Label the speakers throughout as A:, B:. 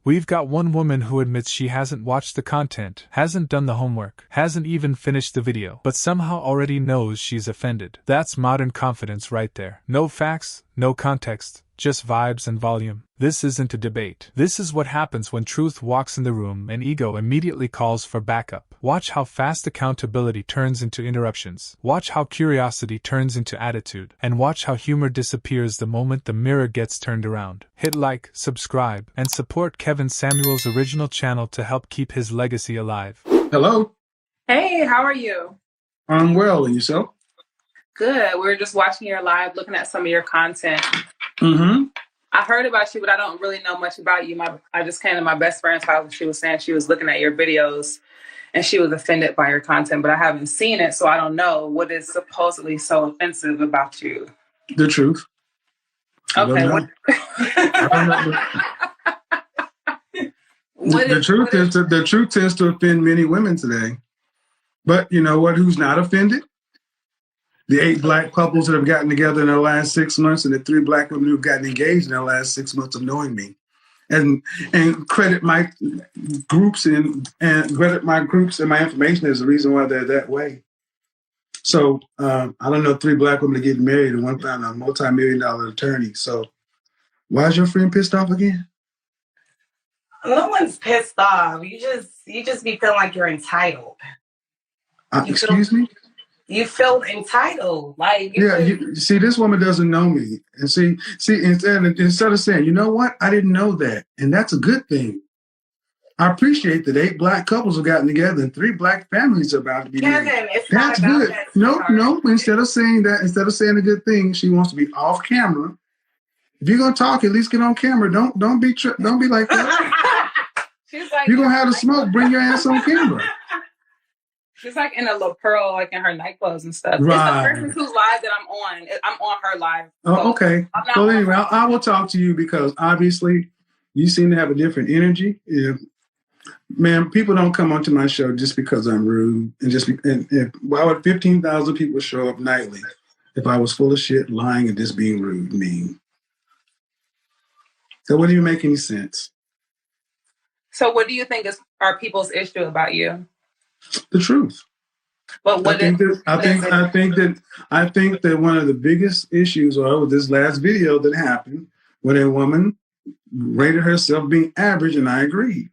A: We've got one woman who admits she hasn't watched the content, hasn't done the homework, hasn't even finished the video, but somehow already knows she's offended. That's modern confidence right there. No facts, no context, just vibes and volume. This isn't a debate. This is what happens when truth walks in the room and ego immediately calls for backup. Watch how fast accountability turns into interruptions. Watch how curiosity turns into attitude. And watch how humor disappears the moment the mirror gets turned around. Hit like, subscribe, and support Kevin Samuel's original channel to help keep his legacy alive.
B: Hello.
C: Hey, how are you?
B: I'm well, and yourself?
C: Good. We were just watching your live, looking at some of your content.
B: Mm-hmm.
C: I heard about you, but I don't really know much about you. I just came to my best friend's house and she was saying she was looking at your videos and she was offended by your content, but I haven't seen it, so I don't know what is supposedly so offensive about you.
B: The truth.
C: Okay.
B: I don't know. The truth tends to offend many women today. But you know what? Who's not offended? The 8 black couples that have gotten together in the last 6 months, and the 3 black women who've gotten engaged in the last 6 months of knowing me, and credit my groups and credit my groups and my information as the reason why they're that way. So I don't know 3 black women to get married and one found a multi-million-dollar attorney. So why is your friend pissed off again?
D: No one's pissed off. You just be feeling like you're entitled.
B: Excuse me?
D: You feel entitled, like
B: see, this woman doesn't know me, and see, instead of saying, you know what, I didn't know that, and that's a good thing. I appreciate that 8 black couples have gotten together and 3 black families are about to be married. That's good. No. Instead of saying a good thing, she wants to be off camera. If you're gonna talk, at least get on camera. Don't be like that.
C: She's like,
B: you're gonna have the smoke. Bring your ass on camera.
C: She's like in a little pearl, like in her nightclothes and stuff.
B: Right.
C: It's the person who's live that I'm on. I'm on her live.
B: Oh, okay. Well, anyway, I will talk to you because obviously you seem to have a different energy. Man, people don't come onto my show just because I'm rude. Why would 15,000 people show up nightly if I was full of shit, lying, and just being rude and mean? That wouldn't even make any sense.
C: So what do you think are people's issue about you?
B: The truth.
C: But
B: I think that one of the biggest issues was this last video that happened when a woman rated herself being average, and I agreed.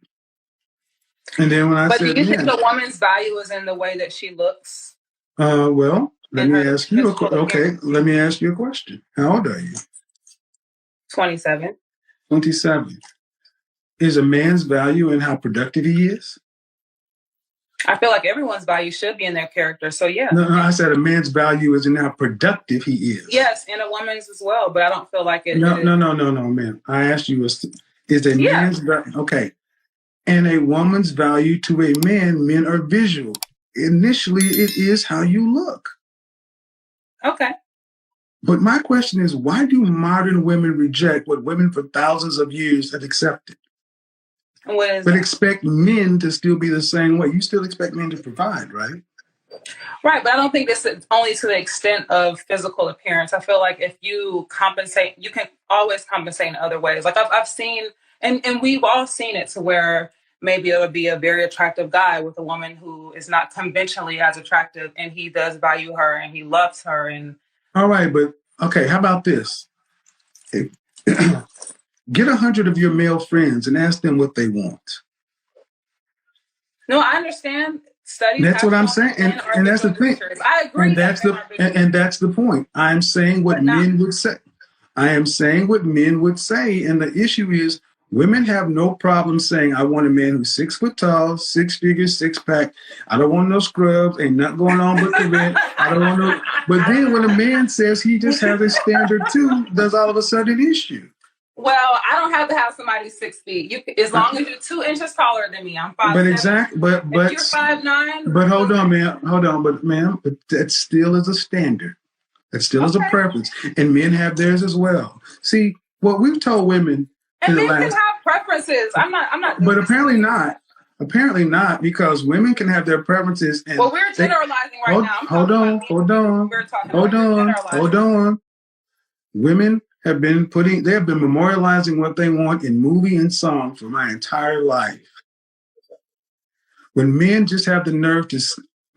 B: And then when
C: do you think the woman's value is in the way that she looks?
B: Well, let me ask you a question. How old are you?
C: 27.
B: 27. Is a man's value in how productive he is?
C: I feel like everyone's value should be in their character. So yeah.
B: No, I said a man's value is in how productive he is.
C: Yes, and a woman's as well, but I don't feel like it.
B: No, man. I asked you, is a man's value okay? And a woman's value to a man, men are visual. Initially, it is how you look.
C: Okay.
B: But my question is, why do modern women reject what women for thousands of years have accepted? But expect men to still be the same way. You still expect men to provide, right?
C: Right, but I don't think this is only to the extent of physical appearance. I feel like if you compensate, you can always compensate in other ways. Like I've seen, and we've all seen it to where maybe it would be a very attractive guy with a woman who is not conventionally as attractive, and he does value her and he loves her. And
B: all right, but okay, how about this? Get 100 of your male friends and ask them what they want.
C: No, I understand. Studies.
B: That's what I'm saying, and that's the thing.
C: I agree.
B: And that's the point. I'm saying what men would say. I am saying what men would say, and the issue is women have no problem saying, "I want a man who's 6 foot tall, 6 figures, 6-pack. I don't want no scrubs. Ain't nothing going on but the rent. I don't want no." But then when a man says he just has a standard too, there's all of a sudden an issue.
C: Well, I don't have to have somebody 6 feet. As long as you're 2 inches taller than me, I'm 5'7".
B: But exactly, but
C: if you're 5'9".
B: But hold on, ma'am. But that still is a standard. That still is a preference, and men have theirs as well. See, what we've told women,
C: and men can have preferences. I'm not.
B: But apparently not. Apparently not, because women can have their preferences. And
C: well, we're generalizing right now.
B: Hold on. Women have been memorializing what they want in movie and song for my entire life. When men just have the nerve to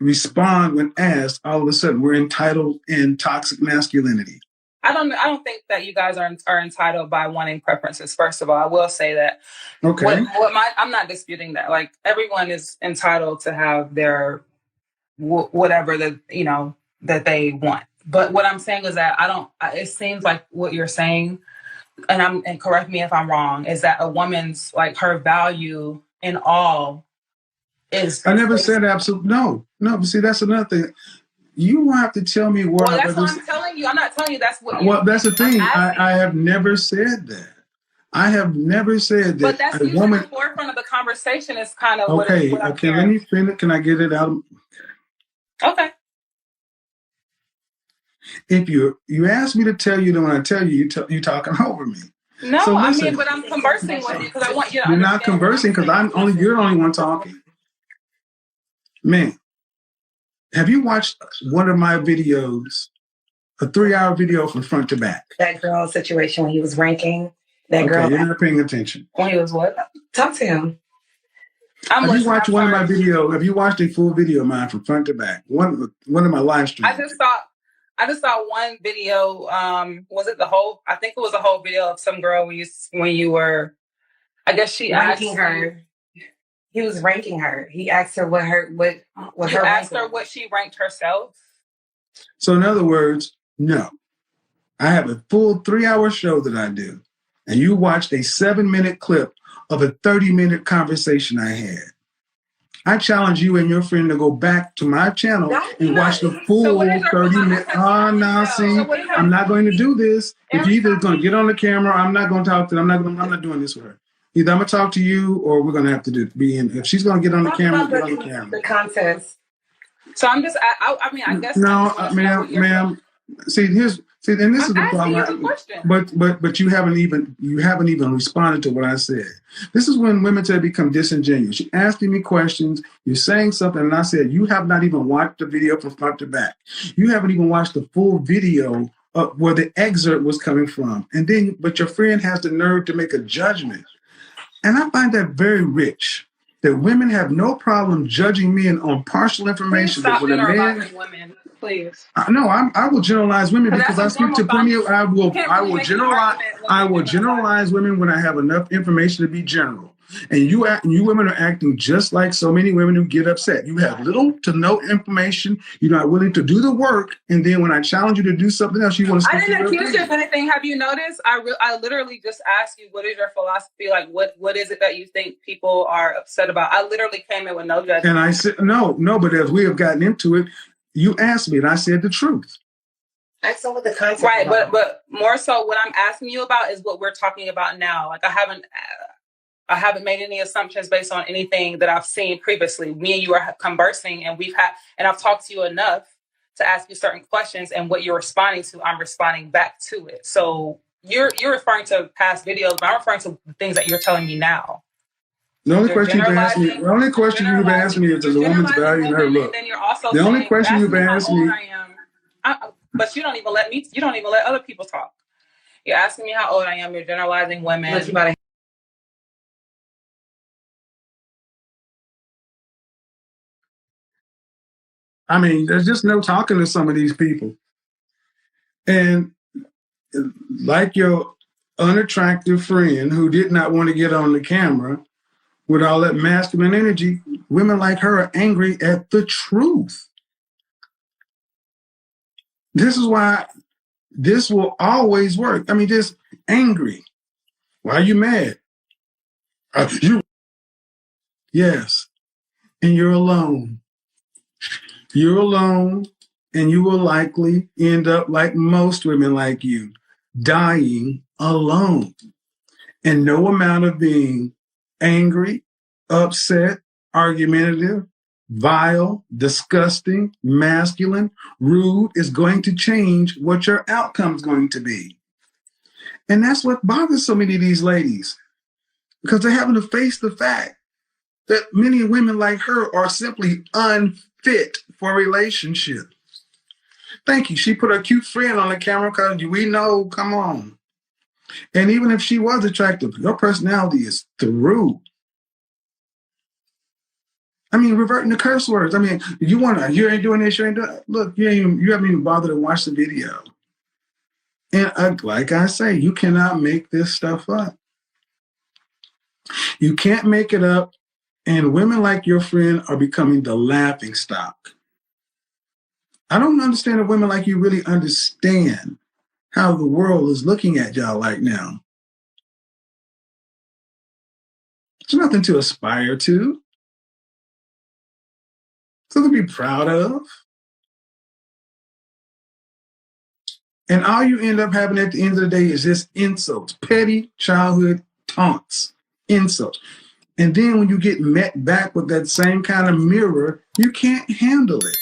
B: respond when asked, all of a sudden we're entitled in toxic masculinity.
C: I don't think that you guys are entitled by wanting preferences. First of all, I will say that.
B: Okay.
C: I'm not disputing that. Like, everyone is entitled to have their whatever that that they want. But what I'm saying is that it seems like what you're saying, and correct me if I'm wrong, is that a woman's, like, her value in all is.
B: I never said absolute. No. See, that's another thing. You won't have to tell me where.
C: Well, that's what I'm telling you. I'm not telling you that's what.
B: Well, that's the thing. I have never said that. I have never said that.
C: But that's usually the forefront of the conversation. Is kind of
B: okay.
C: What
B: Okay, let me finish. Can I get it out?
C: Okay.
B: If you ask me to tell you, then when I tell you, you're talking over me.
C: No, so listen, but I'm conversing with you because I want you to.
B: You're not conversing because you're the only one talking. Man, have you watched one of my videos? A 3-hour video from front to back.
D: That girl situation when he was ranking. That girl.
B: You're not paying attention.
D: When he was what? Talk to him.
B: Have you watched one of my video? Have you watched a full video of mine from front to back? One of my live streams.
C: I just saw one video. Was it the whole? I think it was a whole video of some girl when you were. I guess she
D: ranking her. He was ranking her. He asked her what
C: he asked her what she ranked herself.
B: So in other words, no. I have a full 3-hour show that I do, and you watched a 7-minute clip of a 30-minute conversation I had. I challenge you and your friend to go back to my channel and watch the full 30-minute. I'm not going to do this. If you're either going to get on the camera, I'm not going to talk to them. I'm not doing this with her. Either I'm going to talk to you, or we're going to have to be in. If she's going to get on the camera, get on the camera.
D: The contest.
C: So I'm just. I mean, I guess.
B: No, ma'am. And this is the problem. But you haven't even responded to what I said. This is when women tend to become disingenuous. You're asking me questions, you're saying something, and I said you have not even watched the video from front to back. You haven't even watched the full video of where the excerpt was coming from. But your friend has the nerve to make a judgment. And I find that very rich. That women have no problem judging men on partial information.
C: Please stop generalizing women, please.
B: No, I will generalize women because I speak to plenty of. I will generalize women when I have enough information to be general. And you women are acting just like so many women who get upset. You have little to no information. You're not willing to do the work. And then when I challenge you to do something else, you want to speak.
C: I didn't accuse you of anything. Have you noticed? I literally just asked you, what is your philosophy? Like, what is it that you think people are upset about? I literally came in with no judgment.
B: And I said, no, but as we have gotten into it, you asked me and I said the truth.
D: That's what the concept.
C: Right, but more so what I'm asking you about is what we're talking about now. Like, I haven't made any assumptions based on anything that I've seen previously. Me and you are conversing, and I've talked to you enough to ask you certain questions, and what you're responding to, I'm responding back to it. So you're referring to past videos, but I'm referring to things that you're telling me now.
B: The only question you've asked me is does a woman's value in her look? The only question you've asked me.
C: But you don't even let other people talk. You're asking me how old I am. You're generalizing women.
B: I mean, there's just no talking to some of these people. And like your unattractive friend who did not want to get on the camera with all that masculine energy, women like her are angry at the truth. This is why this will always work. I mean, just angry. Why are you mad? Yes. And you're alone. You're alone, and you will likely end up like most women like you, dying alone. And no amount of being angry, upset, argumentative, vile, disgusting, masculine, rude is going to change what your outcome is going to be. And that's what bothers so many of these ladies, because they're having to face the fact that many women like her are simply unfit for a relationship. Thank you. She put her cute friend on the camera because we know, come on. And even if she was attractive, your personality is through. I mean, reverting to curse words. I mean, you ain't doing this, you ain't doing. Look, you haven't even bothered to watch the video. And like I say, you cannot make this stuff up. You can't make it up. And women like your friend are becoming the laughing stock. I don't understand if women like you really understand how the world is looking at y'all right now. There's nothing to aspire to. Something to be proud of. And all you end up having at the end of the day is just insults, petty childhood taunts, insults. And then when you get met back with that same kind of mirror, you can't handle it.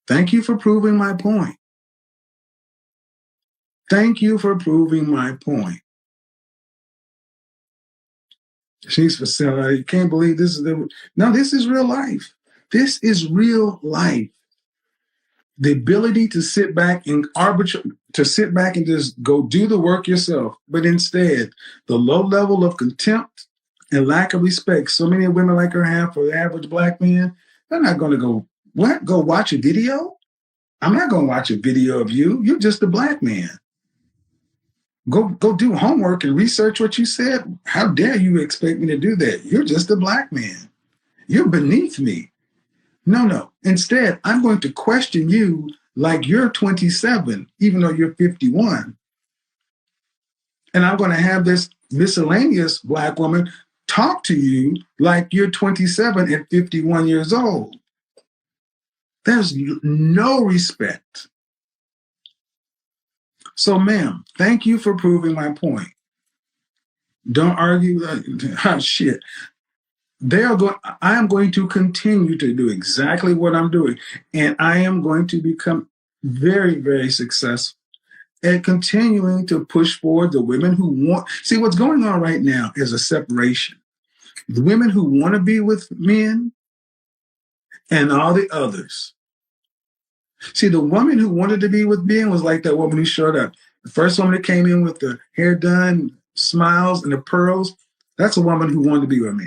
B: Thank you for proving my point. Thank you for proving my point. She's for sale. I can't believe this is this is real life. This is real life. The ability to sit back and just go do the work yourself. But instead, the low level of contempt and lack of respect so many women like her have for the average black man, they're not going to go watch a video? I'm not going to watch a video of you. You're just a black man. Go do homework and research what you said. How dare you expect me to do that? You're just a black man. You're beneath me. No. Instead, I'm going to question you like you're 27, even though you're 51. And I'm going to have this miscellaneous black woman talk to you like you're 27 and 51 years old. There's no respect. So, ma'am, thank you for proving my point. Don't argue. Shit. I am going to continue to do exactly what I'm doing. And I am going to become very, very successful at continuing to push forward the women who want. See, what's going on right now is a separation. The women who want to be with men and all the others. See, the woman who wanted to be with men was like that woman who showed up. The first woman that came in with the hair done, smiles, and the pearls, that's a woman who wanted to be with me.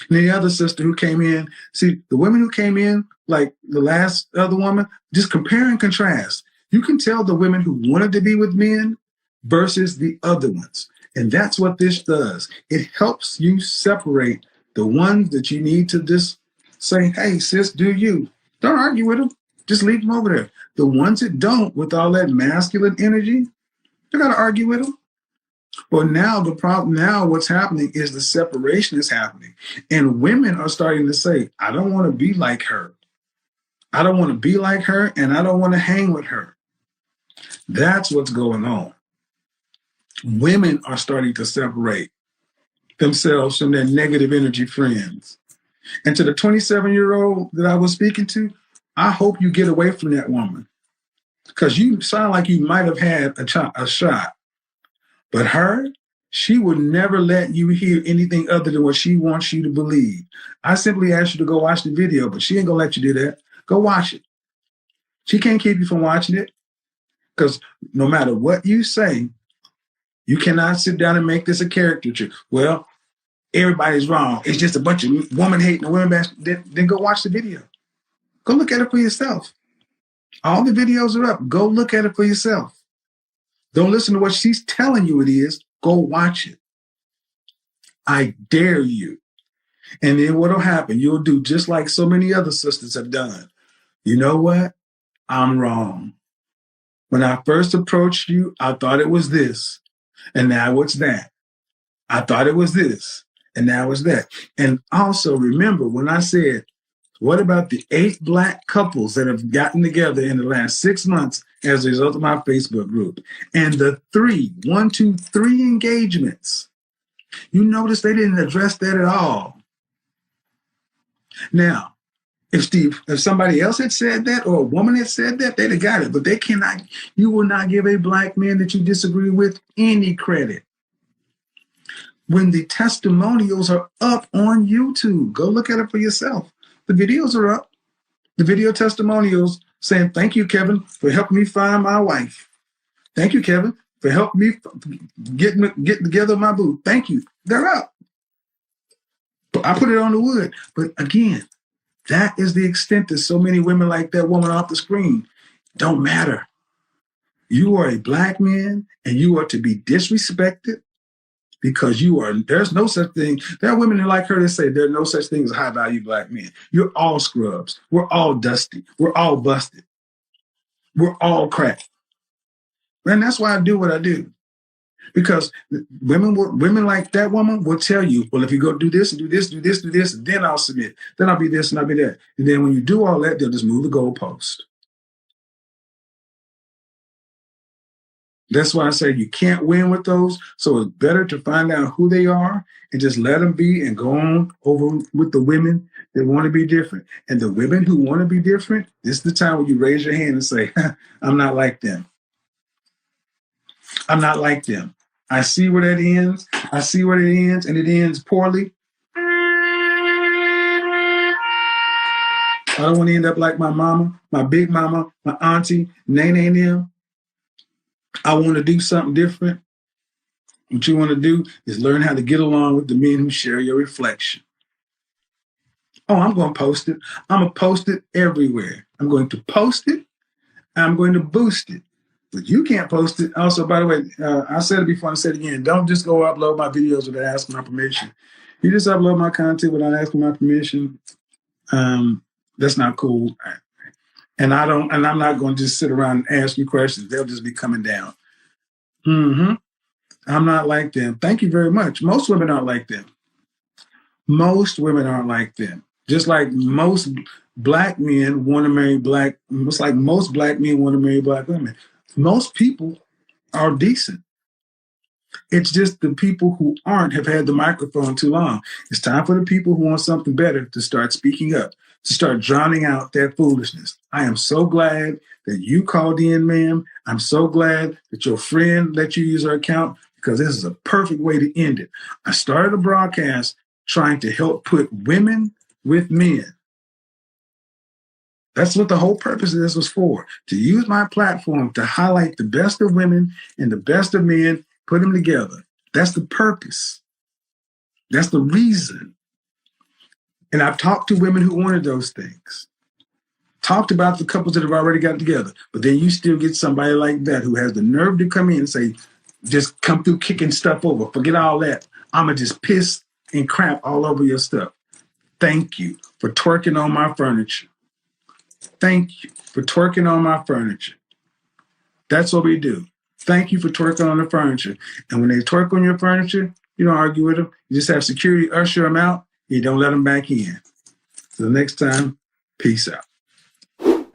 B: And the other sister who came in, see, the women who came in, like the last other woman, just compare and contrast. You can tell the women who wanted to be with men versus the other ones. And that's what this does. It helps you separate the ones that you need to just say, hey, sis, do you. Don't argue with them. Just leave them over there. The ones that don't, with all that masculine energy, you got to argue with them. Well, now what's happening is the separation is happening. And women are starting to say, I don't want to be like her. I don't want to be like her, and I don't want to hang with her. That's what's going on. Women are starting to separate themselves from their negative energy friends. And to the 27-year-old that I was speaking to, I hope you get away from that woman. Because you sound like you might have had a shot. But her, she would never let you hear anything other than what she wants you to believe. I simply asked you to go watch the video, but she ain't going to let you do that. Go watch it. She can't keep you from watching it. Because no matter what you say, you cannot sit down and make this a caricature. Well, everybody's wrong. It's just a bunch of woman hating and women bashing. Then go watch the video. Go look at it for yourself. All the videos are up. Go look at it for yourself. Don't listen to what she's telling you it is. Go watch it. I dare you. And then what'll happen? You'll do just like so many other sisters have done. You know what? I'm wrong. When I first approached you, I thought it was this. And now it's that. I thought it was this. And now it's that. And also remember when I said, what about the 8 black couples that have gotten together in the last 6 months as a result of my Facebook group? And the 3 engagements. You notice they didn't address that at all. Now, if somebody else had said that or a woman had said that, they'd have got it. But you will not give a black man that you disagree with any credit. When the testimonials are up on YouTube, go look at it for yourself. The videos are up. The video testimonials saying, thank you, Kevin, for helping me find my wife. Thank you, Kevin, for helping me getting together my boo. Thank you. They're up. But I put it on the wood. But again, that is the extent that so many women like that woman off the screen. Don't matter. You are a black man and you are to be disrespected because there's no such thing. There are women who like her that say there's no such thing as high value black men. You're all scrubs. We're all dusty. We're all busted. We're all cracked. And that's why I do what I do. Because women like that woman will tell you, well, if you go do this and do this, do this, do this, and then I'll submit. Then I'll be this and I'll be that. And then when you do all that, they'll just move the goalpost. That's why I say you can't win with those. So it's better to find out who they are and just let them be and go on over with the women that want to be different. And the women who want to be different, this is the time when you raise your hand and say, I'm not like them. I'm not like them. I see where that ends. I see where it ends, and it ends poorly. I don't want to end up like my mama, my big mama, my auntie, Nene and them. I want to do something different. What you want to do is learn how to get along with the men who share your reflection. Oh, I'm going to post it. I'm going to post it everywhere. I'm going to post it. I'm going to boost it. But you can't post it. Also, by the way, I said it before, I said it again. Don't just go upload my videos without asking my permission. You just upload my content without asking my permission. That's not cool. And I'm not going to just sit around and ask you questions. They'll just be coming down. I'm not like them. Thank you very much. Most women aren't like them. Most women aren't like them. Just like most black men want to marry black, it's like most black men want to marry black women. Most people are decent. It's just the people who aren't have had the microphone too long. It's time for the people who want something better to start speaking up, to start drowning out that foolishness. I am so glad that you called in, ma'am. I'm so glad that your friend let you use her account because this is a perfect way to end it. I started a broadcast trying to help put women with men. That's what the whole purpose of this was for, to use my platform to highlight the best of women and the best of men, put them together. That's the purpose. That's the reason. And I've talked to women who wanted those things. Talked about the couples that have already got together. But then you still get somebody like that who has the nerve to come in and say, just come through kicking stuff over. Forget all that. I'm going to just piss and crap all over your stuff. Thank you for twerking on my furniture. Thank you for twerking on my furniture. That's what we do. Thank you for twerking on the furniture. And when they twerk on your furniture, you don't argue with them. You just have security usher them out. You don't let them back in. So next time, peace out.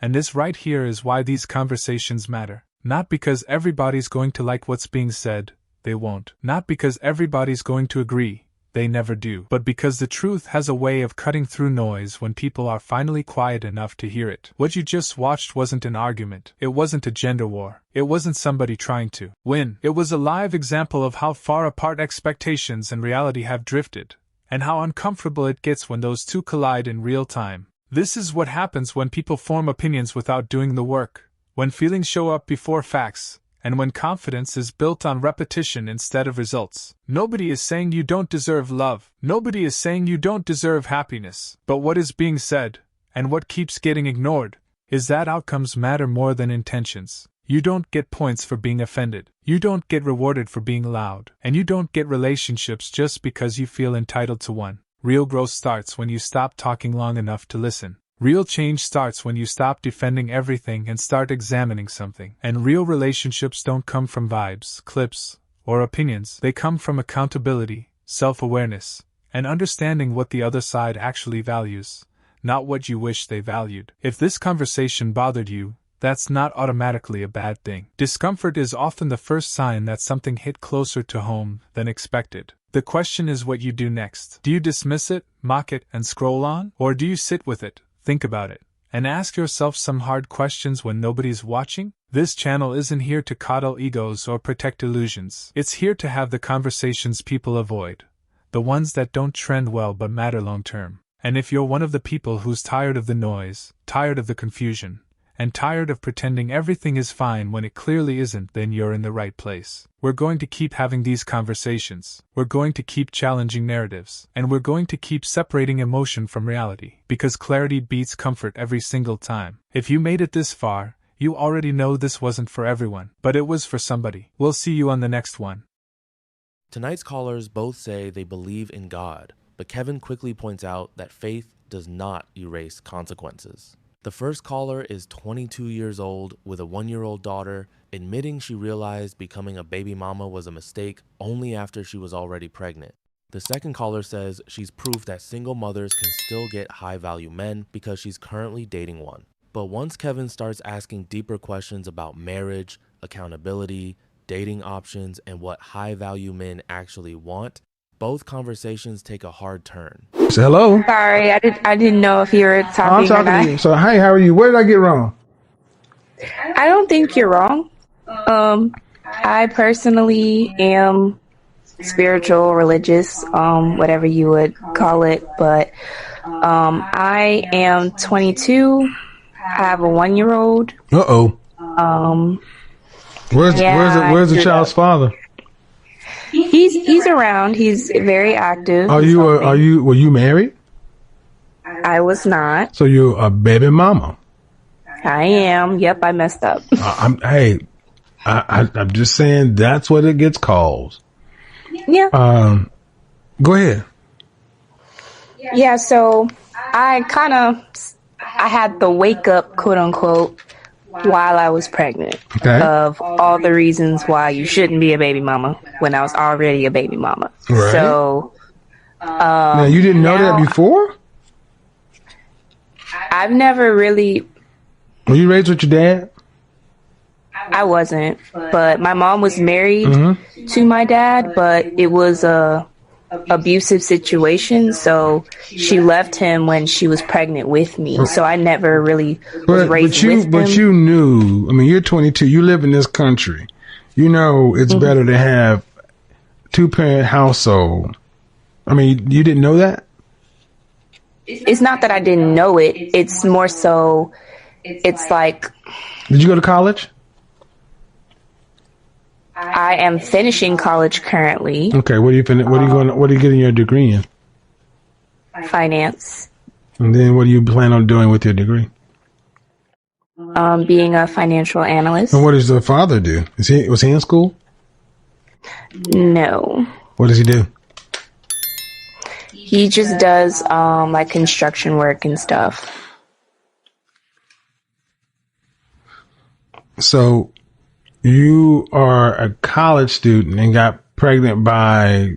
A: And this right here is why these conversations matter. Not because everybody's going to like what's being said, they won't. Not because everybody's going to agree, they never do. But because the truth has a way of cutting through noise when people are finally quiet enough to hear it. What you just watched wasn't an argument. It wasn't a gender war. It wasn't somebody trying to win. It was a live example of how far apart expectations and reality have drifted, and how uncomfortable it gets when those two collide in real time. This is what happens when people form opinions without doing the work, when feelings show up before facts, and when confidence is built on repetition instead of results. Nobody is saying you don't deserve love. Nobody is saying you don't deserve happiness. But what is being said, and what keeps getting ignored, is that outcomes matter more than intentions. You don't get points for being offended. You don't get rewarded for being loud. And you don't get relationships just because you feel entitled to one. Real growth starts when you stop talking long enough to listen. Real change starts when you stop defending everything and start examining something. And real relationships don't come from vibes, clips, or opinions. They come from accountability, self-awareness, and understanding what the other side actually values, not what you wish they valued. If this conversation bothered you, that's not automatically a bad thing. Discomfort is often the first sign that something hit closer to home than expected. The question is what you do next. Do you dismiss it, mock it, and scroll on? Or do you sit with it, think about it, and ask yourself some hard questions when nobody's watching? This channel isn't here to coddle egos or protect illusions. It's here to have the conversations people avoid, the ones that don't trend well but matter long term. And if you're one of the people who's tired of the noise, tired of the confusion, and tired of pretending everything is fine when it clearly isn't, then you're in the right place. We're going to keep having these conversations, we're going to keep challenging narratives, and we're going to keep separating emotion from reality, because clarity beats comfort every single time. If you made it this far, you already know this wasn't for everyone, but it was for somebody. We'll see you on the next one.
E: Tonight's callers both say they believe in God, but Kevin quickly points out that faith does not erase consequences. The first caller is 22 years old with a 1-year-old daughter, admitting she realized becoming a baby mama was a mistake only after she was already pregnant. The second caller says she's proof that single mothers can still get high-value men because she's currently dating one. But once Kevin starts asking deeper questions about marriage, accountability, dating options, and what high-value men actually want, both conversations take a hard turn.
F: Hello?
G: Sorry, I didn't know if you were talking
F: I'm
G: or
F: talking
G: not.
F: to you. So, hey, how are you? What did I get wrong?
G: I don't think you're wrong. I personally am spiritual, religious, whatever you would call it, but I am 22. I have a 1-year-old.
F: Uh-oh. Where's the child's father?
G: He's around. He's very active.
F: Were you married?
G: I was not.
F: So you're a baby mama.
G: I am. Yep, I messed up.
F: I'm just saying that's what it gets called.
G: Yeah.
F: Go ahead.
G: Yeah, so I had the wake up, quote unquote, while I was pregnant, of all the reasons why you shouldn't be a baby mama when I was already a baby mama.
F: Right.
G: So,
F: now you didn't know that before?
G: I've never really.
F: Were you raised with your dad?
G: I wasn't, but my mom was married to my dad, but it was a abusive situation, so she left him when she was pregnant with me. So I never really was raised with him. But
F: you knew, I mean, you're 22, you live in this country. You know it's better to have two-parent household. I mean, you didn't know that?
G: It's not that I didn't know it. It's more so, it's like...
F: Did you go to college?
G: I am finishing college currently.
F: Okay, what are you getting your degree in?
G: Finance.
F: And then what do you plan on doing with your degree?
G: Being a financial analyst.
F: And what does the father do? Was he in school?
G: No.
F: What does he do?
G: He just does like construction work and stuff.
F: So you are a college student and got pregnant by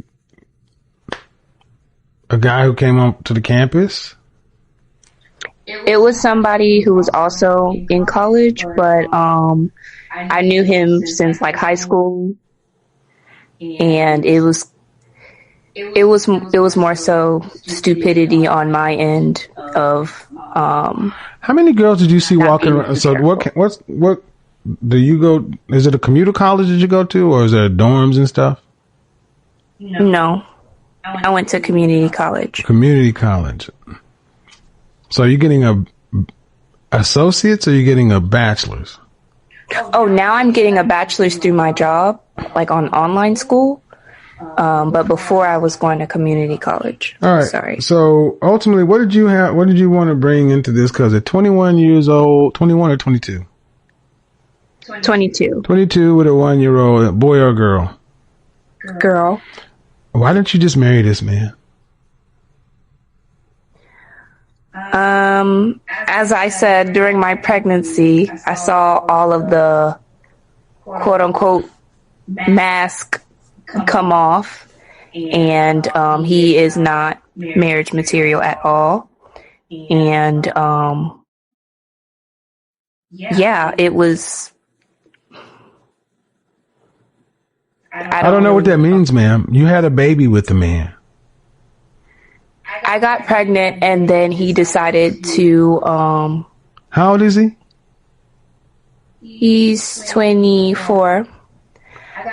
F: a guy who came up to the campus?
G: It was somebody who was also in college, but I knew him since like high school, and it was more so stupidity on my end of
F: How many girls did you see walking around? So what do you go? Is it a commuter college that you go to, or is there dorms and stuff?
G: No, I went to community college.
F: Community college. So are you getting a associates or are you getting a bachelor's?
G: Oh, now I'm getting a bachelor's through my job, like on online school. But before I was going to community college.
F: All right.
G: Sorry.
F: So ultimately, what did you want to bring into this? Because at 21 years old, 21 or 22?
G: 22.
F: 22 with a 1-year-old, a boy or a girl?
G: Girl.
F: Why didn't you just marry this man?
G: As I said, during my pregnancy, I saw all of the quote unquote mask come off, and he is not marriage material at all. And yeah, it was.
F: I don't know what that means, ma'am. You had a baby with the man.
G: I got pregnant, and then he decided to.
F: How old is he?
G: He's 24.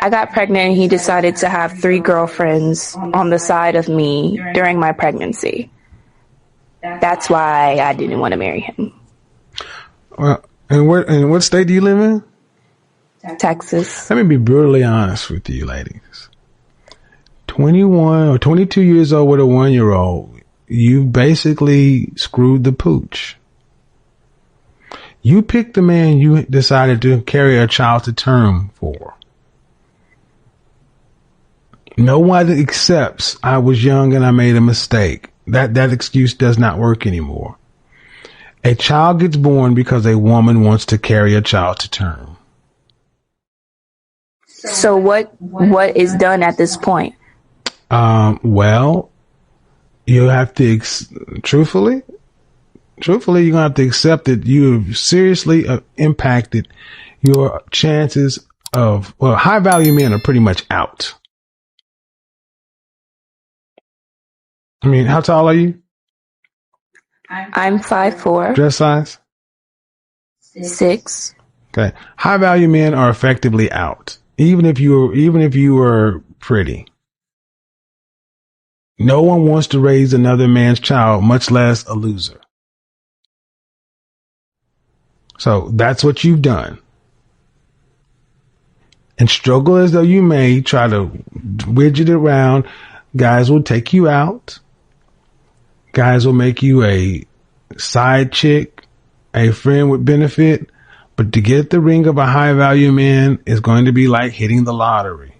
G: I got pregnant, and he decided to have 3 girlfriends on the side of me during my pregnancy. That's why I didn't want to marry him.
F: Well, And what state do you live in?
G: Texas.
F: Let me be brutally honest with you, ladies. 21 or 22 years old with a 1-year-old, you basically screwed the pooch. You picked the man you decided to carry a child to term for. No one accepts I was young and I made a mistake. That excuse does not work anymore. A child gets born because a woman wants to carry a child to term.
G: So what is done at this point?
F: Well, you have to, truthfully, you're going to have to accept that you've seriously impacted your chances of, well, high value men are pretty much out. I mean, how tall are you?
G: I'm 5'4".
F: Dress size?
G: 6.
F: Okay. High value men are effectively out. Even if you were pretty. No one wants to raise another man's child, much less a loser. So that's what you've done. And struggle as though you may, try to widget it around. Guys will take you out. Guys will make you a side chick, a friend with benefit. But to get the ring of a high value man is going to be like hitting the lottery.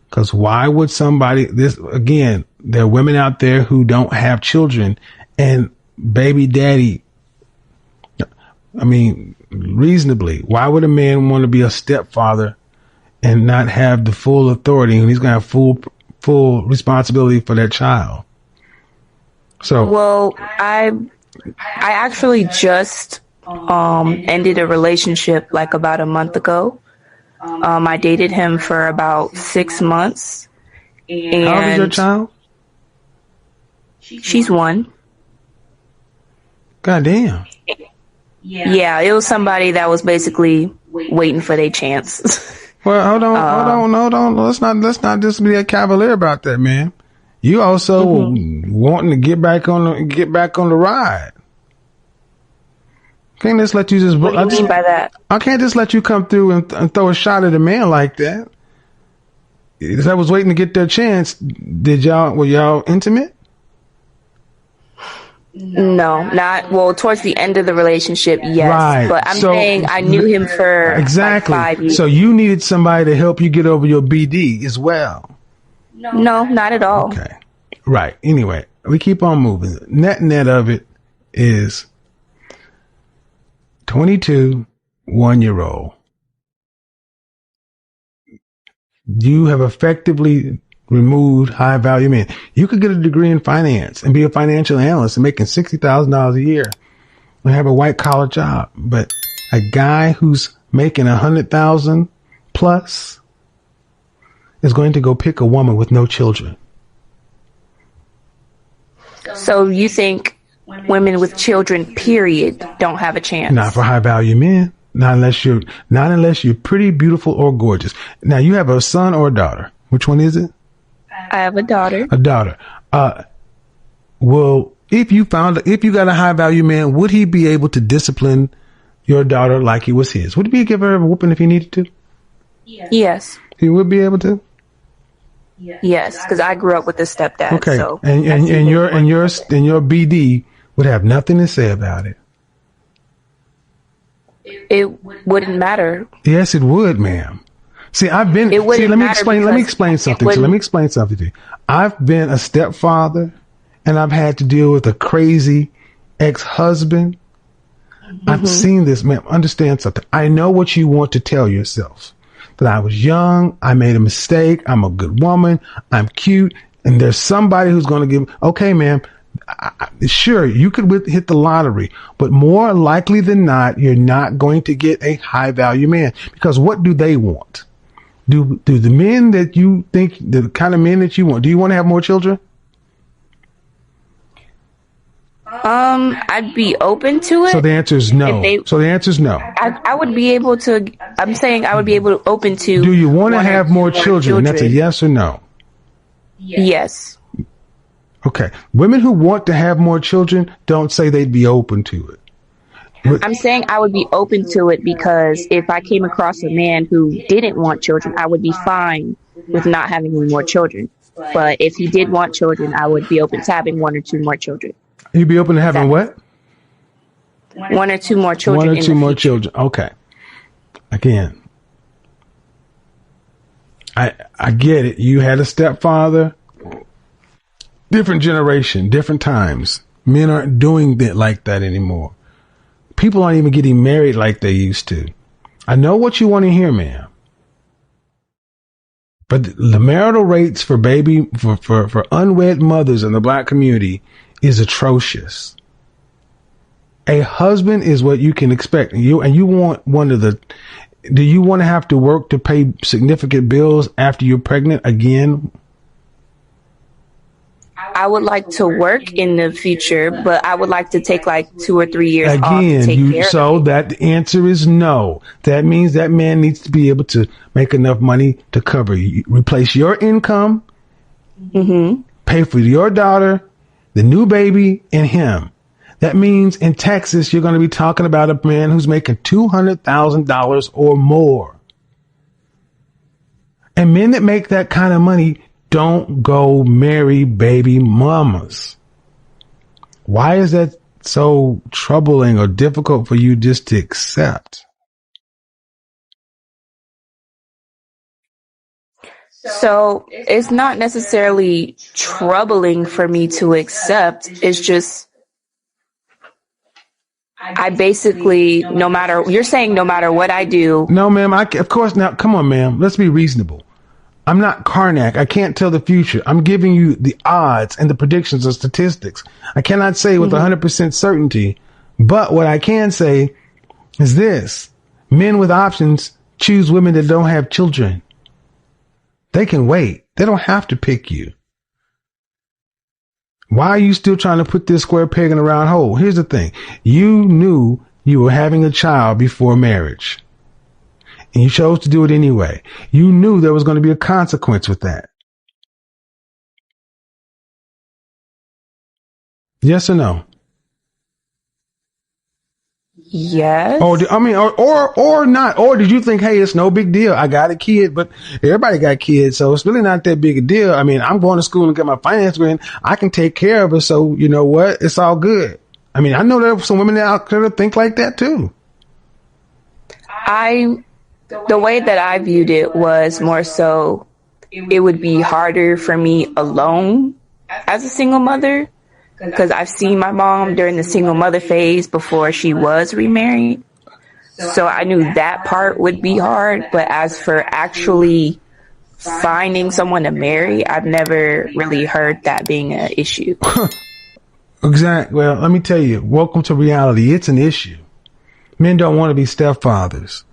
F: Because why would somebody, again, there are women out there who don't have children and baby daddy, I mean, reasonably, why would a man want to be a stepfather and not have the full authority and he's going to have full responsibility for that child? So,
G: well, I actually just ended a relationship like about a month ago. I dated him for about 6 months. And
F: how old is your child?
G: She's 1.
F: God damn.
G: Yeah, it was somebody that was basically waiting for their chance.
F: Well, hold on. Let's not just be a cavalier about that, man. You also wanting to get back on the ride. Can't just let you just.
G: What do you mean by that?
F: I can't just let you come through and throw a shot at a man like that. As I was waiting to get their chance, were y'all intimate?
G: No, not well. Towards the end of the relationship, yes.
F: Right.
G: But I'm saying I knew him for
F: exactly.
G: like 5 years.
F: So you needed somebody to help you get over your BD as well.
G: No, not at all.
F: Okay. Right. Anyway, we keep on moving. Net of it is 22, 1-year-old. You have effectively removed high value men. You could get a degree in finance and be a financial analyst and making $60,000 a year and have a white collar job. But a guy who's making 100,000 plus is going to go pick a woman with no children.
G: So you think women with children, period, don't have a chance?
F: Not for high value men. Not unless you're pretty, beautiful, or gorgeous. Now you have a son or a daughter. Which one is it?
G: I have a daughter.
F: A daughter. Well, if you got a high value man, would he be able to discipline your daughter like he was his? Would he give her a whooping if he needed to?
G: Yes.
F: He would be able to?
G: Yes, because I grew up with a stepdad.
F: Okay.
G: So
F: and your BD would have nothing to say about it.
G: It wouldn't matter.
F: Yes, it would, ma'am. See, let me explain something to you. I've been a stepfather and I've had to deal with a crazy ex-husband. I've seen this, ma'am. Understand something. I know what you want to tell yourself. That I was young. I made a mistake. I'm a good woman. I'm cute. And there's somebody who's going to give, okay, ma'am, sure, you could hit the lottery, but more likely than not, you're not going to get a high value man because what do they want? Do the men that you think, the kind of men that you want, do you want to have more children?
G: I'd be open to it.
F: So the answer is no.
G: I would be able to, I'm saying I would be able to open to.
F: Do you want to have more children? That's a yes or no.
G: Yes.
F: Okay. Women who want to have more children don't say they'd be open to it.
G: I'm saying I would be open to it because if I came across a man who didn't want children, I would be fine with not having any more children. But if he did want children, I would be open to having one or two more children.
F: You'd be open to having what?
G: One or two more children.
F: One or
G: in
F: two
G: the
F: more
G: future.
F: children. Okay. Again, I get it. You had a stepfather. Different generation, different times. Men aren't doing that like that anymore. People aren't even getting married like they used to. I know what you want to hear, ma'am. But the marital rates for for unwed mothers in the black community is atrocious. A husband is what you can expect. And you want do you want to have to work to pay significant bills after you're pregnant again?
G: I would like to work in the future, but I would like to take like 2 or 3 years off to
F: Again,
G: take care
F: so
G: of it.
F: that the answer is no. That means that man needs to be able to make enough money to cover you, replace your income, pay for your daughter, the new baby, and him. That means in Texas, you're going to be talking about a man who's making $200,000 or more. And men that make that kind of money don't go marry baby mamas. Why is that so troubling or difficult for you just to accept?
G: So it's not necessarily troubling for me to accept. It's just, I basically, you're saying no matter what I do.
F: No, ma'am. Of course, now, come on, ma'am. Let's be reasonable. I'm not Karnak. I can't tell the future. I'm giving you the odds and the predictions of statistics. I cannot say with 100% certainty, but what I can say is this. Men with options choose women that don't have children. They can wait. They don't have to pick you. Why are you still trying to put this square peg in a round hole? Here's the thing. You knew you were having a child before marriage. And you chose to do it anyway. You knew there was going to be a consequence with that. Yes or no?
G: Yes.
F: Or not. Or did you think, hey, it's no big deal. I got a kid, but everybody got kids, so it's really not that big a deal. I mean, I'm going to school and get my finance degree. I can take care of it. So you know what? It's all good. I mean, I know there are some women out there that think like that too.
G: The way that I viewed it was more so it would be harder for me alone as a single mother because I've seen my mom during the single mother phase before she was remarried. So I knew that part would be hard. But as for actually finding someone to marry, I've never really heard that being an issue.
F: Exactly. Well, let me tell you, welcome to reality. It's an issue. Men don't want to be stepfathers.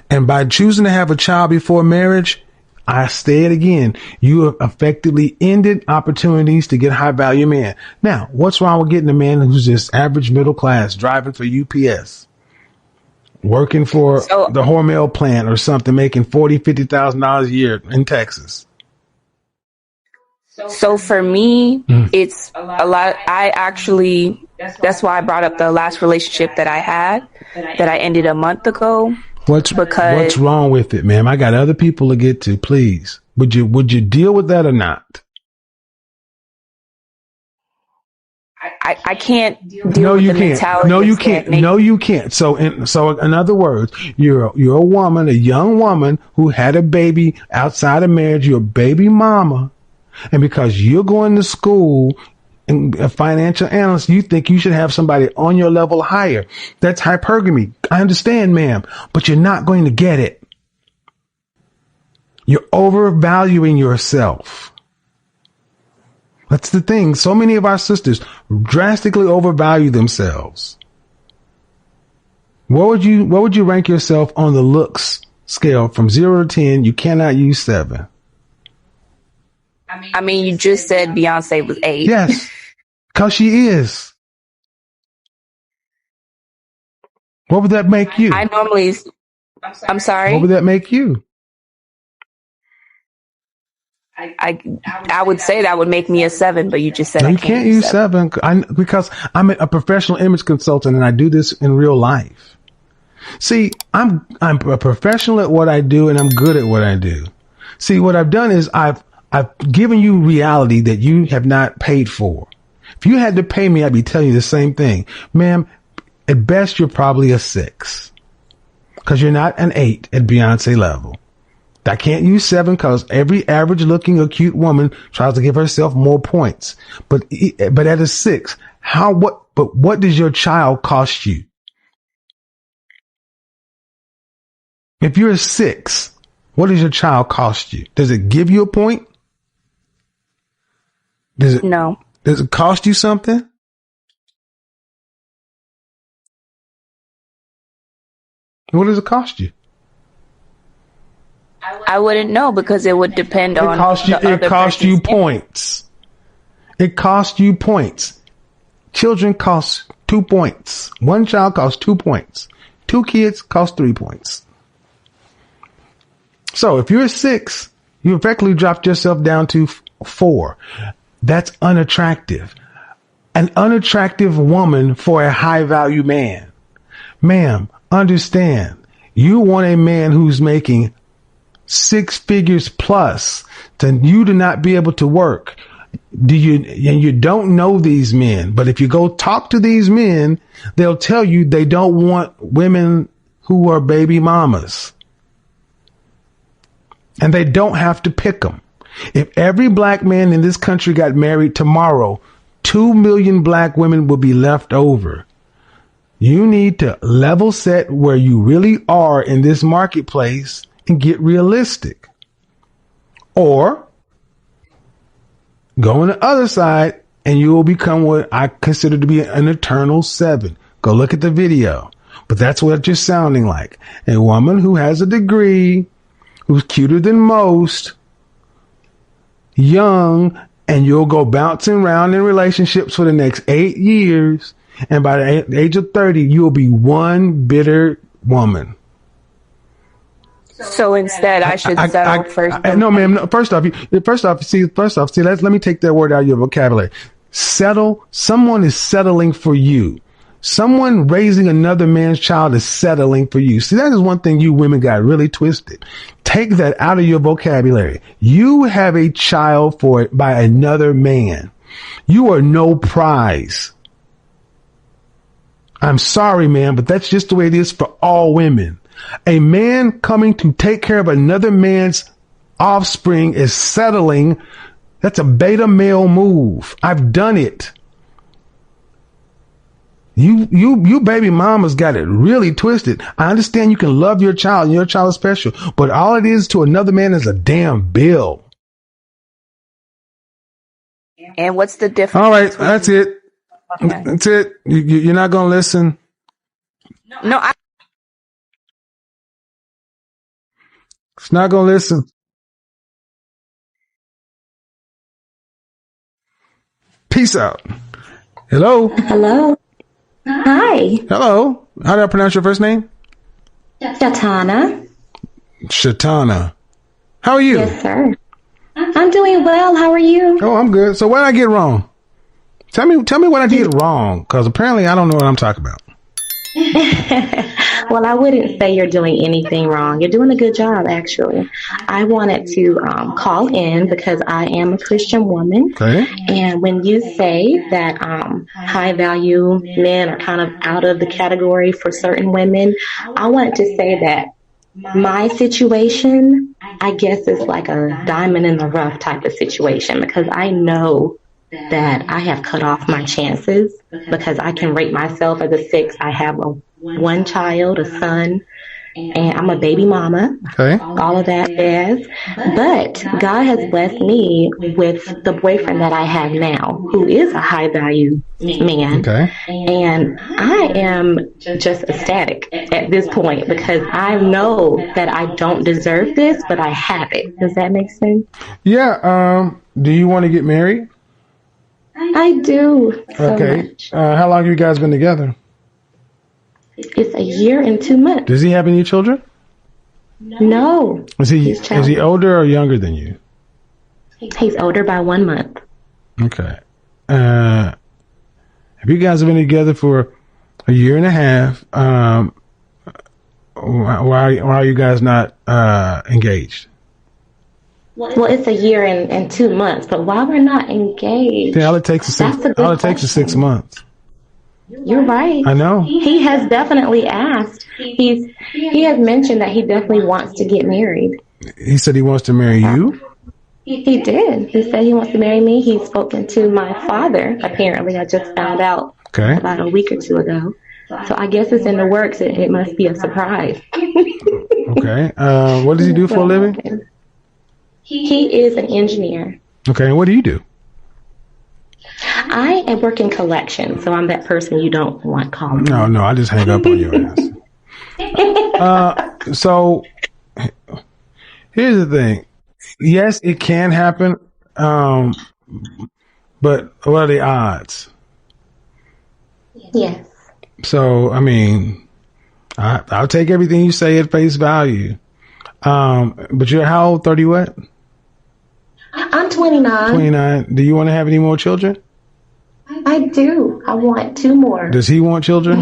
F: And by choosing to have a child before marriage, I say it again, you have effectively ended opportunities to get high value men. Now, what's wrong with getting a man who's just average middle class, driving for UPS, working for the Hormel plant or something, making $40,000, $50,000 a year in Texas?
G: So for me, it's a lot. That's why I brought up the last relationship that I had, that I ended a month ago.
F: What's wrong with it, ma'am? I got other people to get to. Please, would you deal with that or not?
G: I can't deal with the mentality.
F: No, you can't. No, you can't. So in other words, you're a woman, a young woman who had a baby outside of marriage. You're a baby mama, and because you're going to school and a financial analyst, you think you should have somebody on your level higher. That's hypergamy. I understand, ma'am, but you're not going to get it. You're overvaluing yourself. That's the thing. So many of our sisters drastically overvalue themselves. What would you rank yourself on the looks scale from 0 to 10? You cannot use 7.
G: I mean, you just said Beyonce was 8.
F: Yes, because she is. What would that make you?
G: I'm sorry.
F: What would that make you?
G: I would say that would make me a 7, but you just said
F: No,
G: I
F: you can't use 7 because I'm a professional image consultant and I do this in real life. See, I'm a professional at what I do and I'm good at what I do. See, what I've done is I've given you reality that you have not paid for. If you had to pay me, I'd be telling you the same thing. Ma'am, at best, you're probably a 6 because you're not an 8 at Beyonce level. I can't use 7 because every average looking or cute woman tries to give herself more points. But at a 6, what does your child cost you? If you're a 6, what does your child cost you? Does it give you a point?
G: No.
F: Does it cost you something? What does it cost you?
G: I wouldn't know because it would depend on
F: It costs you points. It costs you points. Children cost 2 points. One child costs 2 points. 2 kids cost 3 points. So if you're a 6, you effectively dropped yourself down to 4. That's unattractive. An unattractive woman for a high value man. Ma'am, understand, you want a man who's making 6 figures plus to you to not be able to work. You don't know these men, but if you go talk to these men, they'll tell you they don't want women who are baby mamas. And they don't have to pick them. If every black man in this country got married tomorrow, 2 million black women will be left over. You need to level set where you really are in this marketplace and get realistic. Or go on the other side and you will become what I consider to be an eternal 7. Go look at the video. But that's what you're sounding like. A woman who has a degree, who's cuter than most, young, and you'll go bouncing around in relationships for the next 8 years. And by the age of 30, you'll be one bitter woman.
G: So instead, I should settle first.
F: No, ma'am. No, first off, let me take that word out of your vocabulary. Settle. Someone is settling for you. Someone raising another man's child is settling for you. See, that is one thing you women got really twisted. Take that out of your vocabulary. You have a child by another man. You are no prize. I'm sorry, man, but that's just the way it is for all women. A man coming to take care of another man's offspring is settling. That's a beta male move. I've done it. You baby mamas got it really twisted. I understand you can love your child and your child is special, but all it is to another man is a damn bill.
G: And what's the difference?
F: All right, that's it. Okay. That's it. You're not going to listen.
G: No,
F: It's not going to listen. Peace out. Hello.
H: Hello. Hi.
F: Hello. How do I pronounce your first name?
H: Shatana.
F: Shatana. How are you?
H: Yes, sir. I'm doing well. How are you?
F: Oh, I'm good. So what did I get wrong? Tell me what I did wrong, because apparently I don't know what I'm talking about.
H: Well, I wouldn't say you're doing anything wrong. You're doing a good job, actually. I wanted to call in because I am a Christian woman.
F: Okay.
H: And when you say that high value men are kind of out of the category for certain women, I wanted to say that my situation, I guess, is like a diamond in the rough type of situation, because I know that I have cut off my chances because I can rate myself as a 6. I have one child, a son, and I'm a baby mama.
F: Okay.
H: All of that jazz. But God has blessed me with the boyfriend that I have now, who is a high value man.
F: Okay.
H: And I am just ecstatic at this point because I know that I don't deserve this, but I have it. Does that make sense?
F: Yeah. Do you want to get married?
H: I do. So
F: Okay.
H: much.
F: How long have you guys been together?
H: It's a year and 2 months.
F: Does he have any children?
H: No.
F: Is he older or younger than you?
H: He's older by 1 month.
F: Okay. If you guys have been together for a year and a half, why are you guys not engaged?
H: Well, it's a year and 2 months, but why we're not engaged?
F: Yeah, all it takes is 6 months.
H: You're right.
F: I know.
H: He has definitely asked. He has mentioned that he definitely wants to get married.
F: He said he wants to marry you?
H: He did. He said he wants to marry me. He's spoken to my father, apparently. I just found out about a week or two ago. So I guess it's in the works. It must be a surprise.
F: Okay. What does he do for a living?
H: He is an engineer.
F: Okay. And what do you do?
H: I work in collections, so I'm that person you don't want calling.
F: No, I just hang up on your ass. So here's the thing. Yes, it can happen. But what are the odds?
H: Yes.
F: So, I mean, I'll take everything you say at face value. But you're how old? 30 what?
H: I'm 29.
F: 29. Do you want to have any more children?
H: I do. I want 2 more.
F: Does he want children?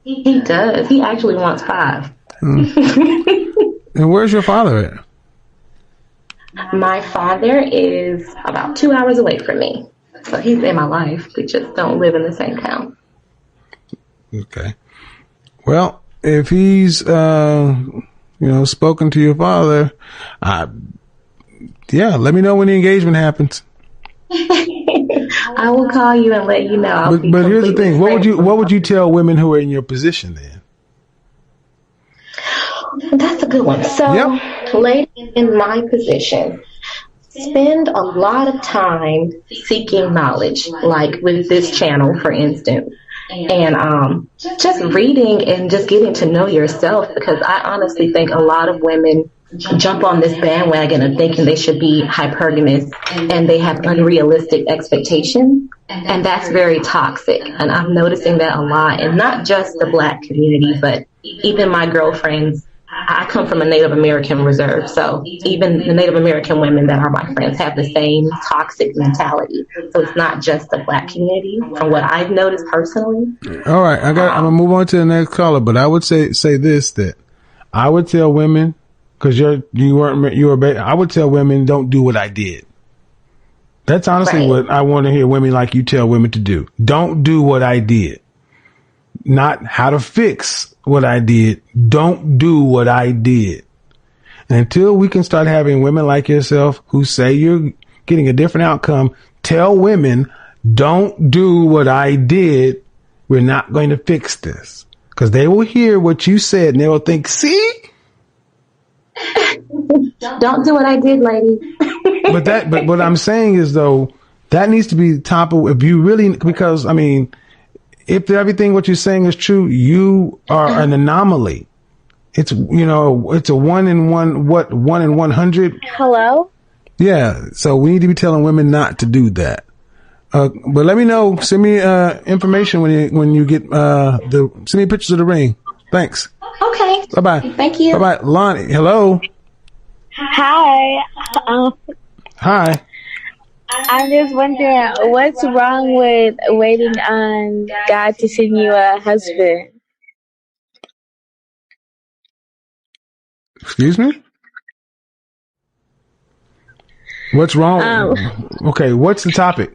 H: He does. He actually wants 5.
F: And where's your father at?
H: My father is about 2 hours away from me. So he's in my life. We just don't live in the same town.
F: Okay. Well, if he's, spoken to your father, let me know when the engagement happens.
H: I will call you and let you know.
F: But here's the thing. What would you tell women who are in your position then?
H: That's a good one. So, ladies in my position, spend a lot of time seeking knowledge, like with this channel, for instance, and just reading and just getting to know yourself, because I honestly think a lot of women jump on this bandwagon of thinking they should be hypergamous and they have unrealistic expectations, and that's very toxic. And I'm noticing that a lot, and not just the Black community, but even my girlfriends. I come from a Native American reserve, so even the Native American women that are my friends have the same toxic mentality. So it's not just the Black community, from what I've noticed personally.
F: All right, I'm gonna move on to the next caller, but I would say this, that I would tell women, because I would tell women, don't do what I did. That's honestly what I want to hear women like you tell women to do. Don't do what I did. Not how to fix what I did. Don't do what I did. And until we can start having women like yourself who say you're getting a different outcome, tell women, don't do what I did. We're not going to fix this. Because they will hear what you said and they will think, see?
H: Don't do what I did, lady.
F: But what I'm saying is, though, that needs to be top of, if you really, because, I mean, if everything what you're saying is true, you are an anomaly. It's, it's a 1 in 100.
I: Hello?
F: Yeah. So we need to be telling women not to do that. But let me know. Send me, information when you get, send me pictures of the ring. Thanks.
H: Okay.
F: Bye-bye.
H: Thank you.
F: Bye-bye. Lonnie, hello.
I: Hi.
F: Hi.
I: I'm just wondering, what's wrong with waiting on God to send you a husband?
F: Excuse me? What's wrong? Okay, what's the topic?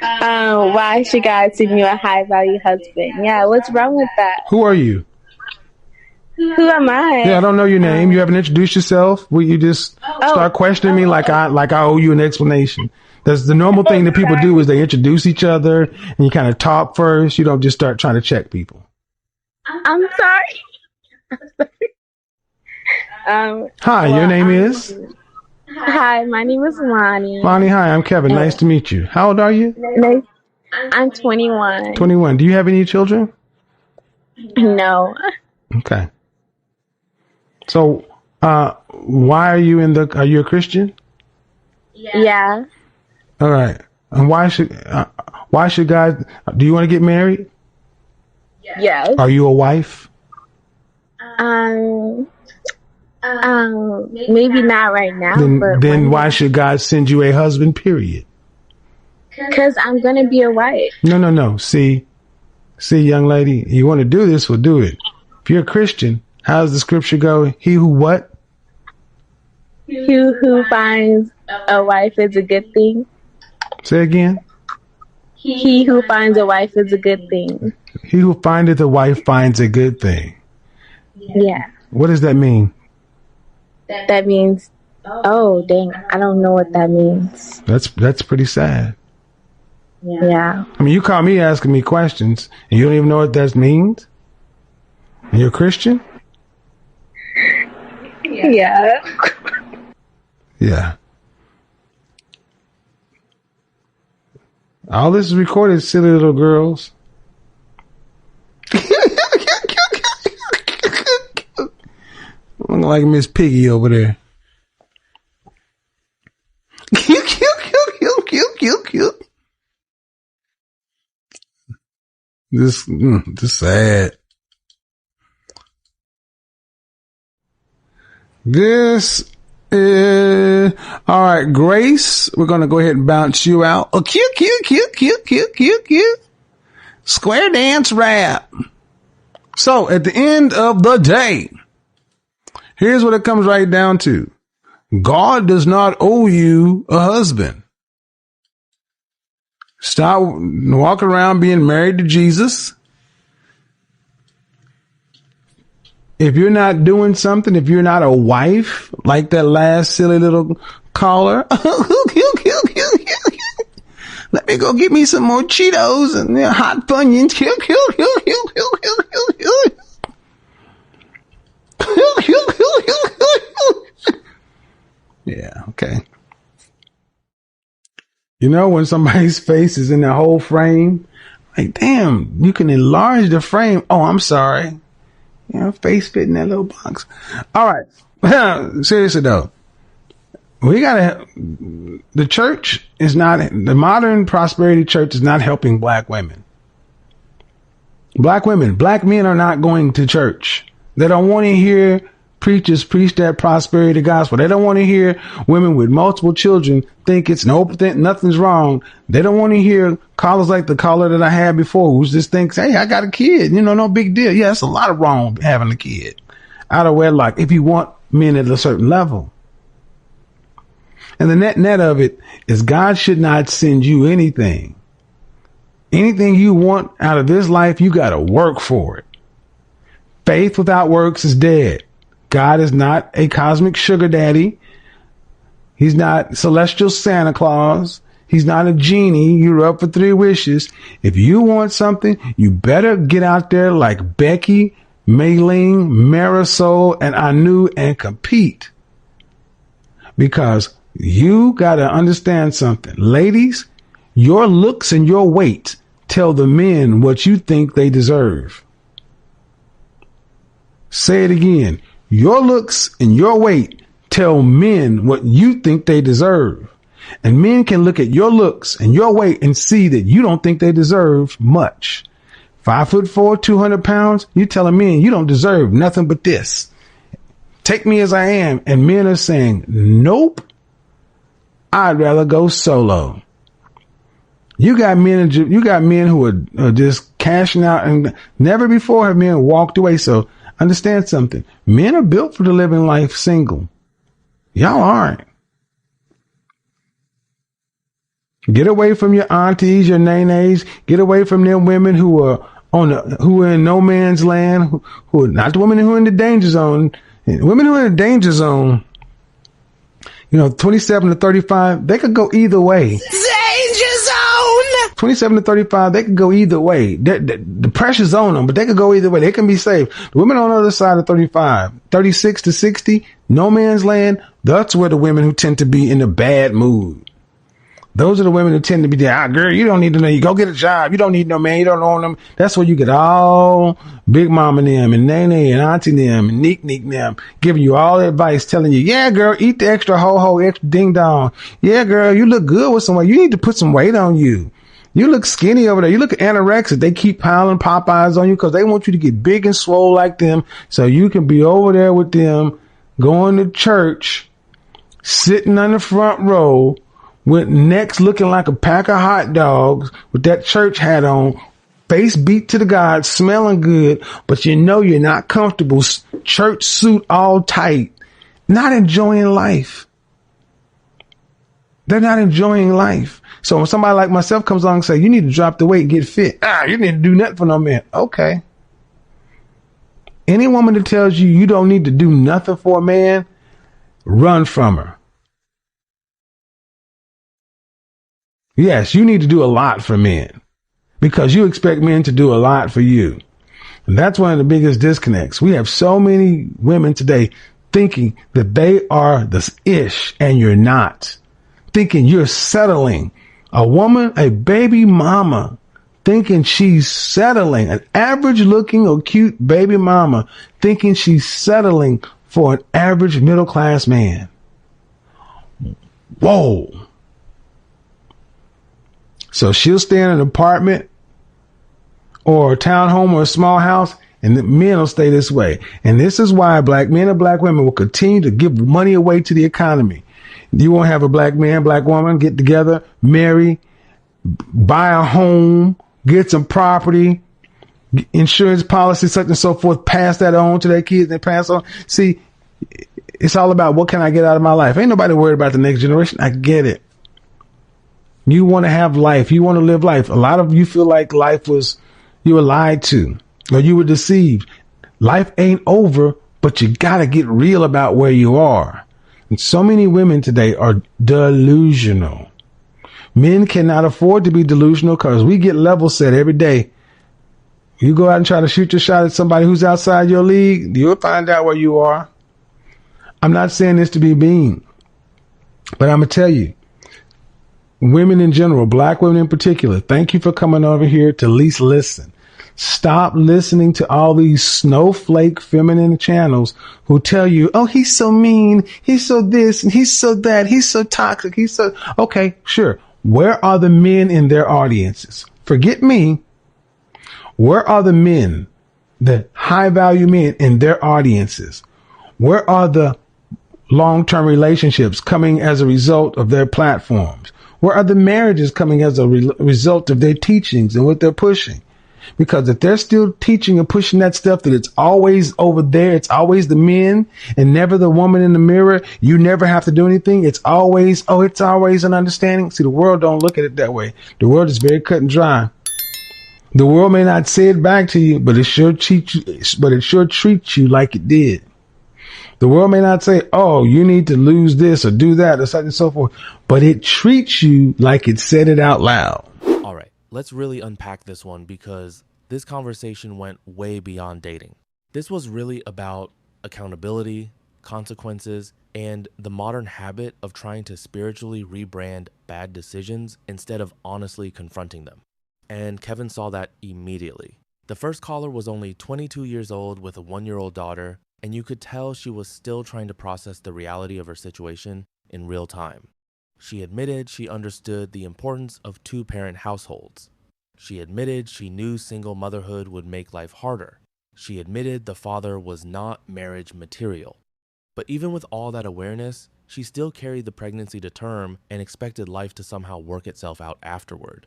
I: Why should God send you a high value husband? Yeah, what's wrong with that?
F: Who are you?
I: Who am I?
F: Yeah, I don't know your name. You haven't introduced yourself. Will you just start questioning me like I owe you an explanation? That's the normal thing that people do, is they introduce each other and you kind of talk first. You don't just start trying to check people.
I: I'm sorry.
F: Hi, your name is?
I: Hi, my name is Lonnie.
F: Lonnie, hi, I'm Kevin. Nice to meet you. How old are you?
I: I'm 21.
F: 21. Do you have any children?
I: No.
F: Okay. So, why are you are you a Christian?
I: Yeah.
F: All right. And why should God, do you want to get married?
I: Yes.
F: Are you a wife?
I: Maybe not right now.
F: Then why should God send you a husband, period?
I: Because I'm going to be a wife.
F: No. See, young lady, you want to do this, we'll do it. If you're a Christian, how does the scripture go? He who what?
I: He who finds a wife is a good thing.
F: Say again.
I: He who finds a wife is a good thing.
F: He who findeth a wife finds a good thing.
I: Yeah.
F: What does that mean?
I: That means, oh, dang, I don't know what that means.
F: That's pretty sad.
I: Yeah.
F: I mean, you call me asking me questions, and you don't even know what that means? And you're a Christian?
I: Yeah.
F: Yeah. All this is recorded, silly little girls. I'm like Miss Piggy over there. Cute. This sad. This is all right, Grace. We're gonna go ahead and bounce you out. Oh, cute. Square dance rap. So at the end of the day, here's what it comes right down to. God does not owe you a husband. Stop walking around being married to Jesus. If you're not doing something, if you're not a wife, like that last silly little caller, let me go get me some more Cheetos and hot Funyuns. Yeah, okay. You know, when somebody's face is in their whole frame, like, damn, you can enlarge the frame. Oh, I'm sorry. You know, face fit in that little box. All right. Seriously though, the church is not, the modern prosperity church is not helping black women. Black men are not going to church. They don't want to hear preachers preach that prosperity gospel. They don't want to hear women with multiple children think nothing's wrong. They don't want to hear callers like the caller that I had before who just thinks, hey, I got a kid. You know, no big deal. Yeah, it's a lot of wrong having a kid out of wedlock if you want men at a certain level. And the net of it is God should not send you anything. Anything you want out of this life, you got to work for it. Faith without works is dead. God is not a cosmic sugar daddy. He's not celestial Santa Claus. He's not a genie. You're up for 3 wishes. If you want something, you better get out there like Becky, Maylene, Marisol, and Anu and compete. Because you got to understand something. Ladies, your looks and your weight tell the men what you think they deserve. Say it again. Your looks and your weight tell men what you think they deserve. And men can look at your looks and your weight and see that you don't think they deserve much. 5'4", 200 pounds, you telling men you don't deserve nothing but this. Take me as I am. And men are saying, nope, I'd rather go solo. You got men who are just cashing out, and never before have men walked away. So understand something. Men are built for the living life single. Y'all aren't. Get away from your aunties, your nays. Get away from them women who are in no man's land, who are not the women who are in the danger zone. Women who are in the danger zone, 27 to 35, they could go either way.
J: Danger zone!
F: 27 to 35, they could go either way. The pressure's on them, but they could go either way. They can be safe. The women on the other side of 35, 36 to 60, no man's land, that's where the women who tend to be in a bad mood. Those are the women who tend to be there. Girl, you don't need to know. You go get a job. You don't need no man. You don't own them. That's where you get all Big Mama them and Nene and Auntie them and Neek them giving you all the advice, telling you, yeah, girl, eat the extra ho-ho, extra ding-dong. Yeah, girl, you look good with some weight. You need to put some weight on you. You look skinny over there. You look anorexic. They keep piling Popeyes on you because they want you to get big and swole like them so you can be over there with them going to church, sitting on the front row with necks looking like a pack of hot dogs with that church hat on, face beat to the God, smelling good, but you know you're not comfortable, church suit all tight, not enjoying life. They're not enjoying life. So when somebody like myself comes along and say, you need to drop the weight and get fit. You need to do nothing for no man. Okay. Any woman that tells you you don't need to do nothing for a man, run from her. Yes, you need to do a lot for men because you expect men to do a lot for you. And that's one of the biggest disconnects. We have so many women today thinking that they are the ish and you're not. Thinking you're settling. A woman, a baby mama, thinking she's settling. An average looking or cute baby mama thinking she's settling for an average middle class man. Whoa. So she'll stay in an apartment or a townhome or a small house, and the men will stay this way. And this is why black men and black women will continue to give money away to the economy. You won't have a black man, black woman get together, marry, buy a home, get some property, insurance policy, such and so forth, pass that on to their kids and pass on. See, it's all about what can I get out of my life? Ain't nobody worried about the next generation. I get it. You want to have life. You want to live life. A lot of you feel like you were lied to or you were deceived. Life ain't over, but you got to get real about where you are. And so many women today are delusional. Men cannot afford to be delusional because we get level set every day. You go out and try to shoot your shot at somebody who's outside your league, you'll find out where you are. I'm not saying this to be mean, but I'm going to tell you, women in general, black women in particular, thank you for coming over here to at least listen. Stop listening to all these snowflake feminine channels who tell you, oh, he's so mean, he's so this, and he's so that, he's so toxic, he's so... Okay, sure. Where are the men in their audiences? Forget me. Where are the men, the high-value men in their audiences? Where are the long-term relationships coming as a result of their platforms? Where are the marriages coming as a result of their teachings and what they're pushing? Because if they're still teaching and pushing that stuff that it's always over there, it's always the men and never the woman in the mirror, you never have to do anything. It's always an understanding. See, the world don't look at it that way. The world is very cut and dry. The world may not say it back to you, but it sure treats you like it did. The world may not say, oh, you need to lose this or do that or such and so forth, but it treats you like it said it out loud.
E: All right, let's really unpack this one because this conversation went way beyond dating. This was really about accountability, consequences, and the modern habit of trying to spiritually rebrand bad decisions instead of honestly confronting them. And Kevin saw that immediately. The first caller was only 22 years old with a 1-year-old daughter, and you could tell she was still trying to process the reality of her situation in real time. She admitted she understood the importance of two-parent households. She admitted she knew single motherhood would make life harder. She admitted the father was not marriage material. But even with all that awareness, she still carried the pregnancy to term and expected life to somehow work itself out afterward.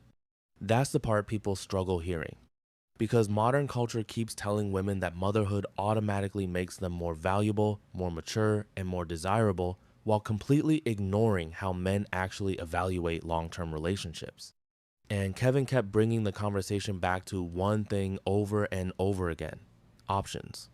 E: That's the part people struggle hearing. Because modern culture keeps telling women that motherhood automatically makes them more valuable, more mature, and more desirable, while completely ignoring how men actually evaluate long-term relationships. And Kevin kept bringing the conversation back to one thing over and over again: options.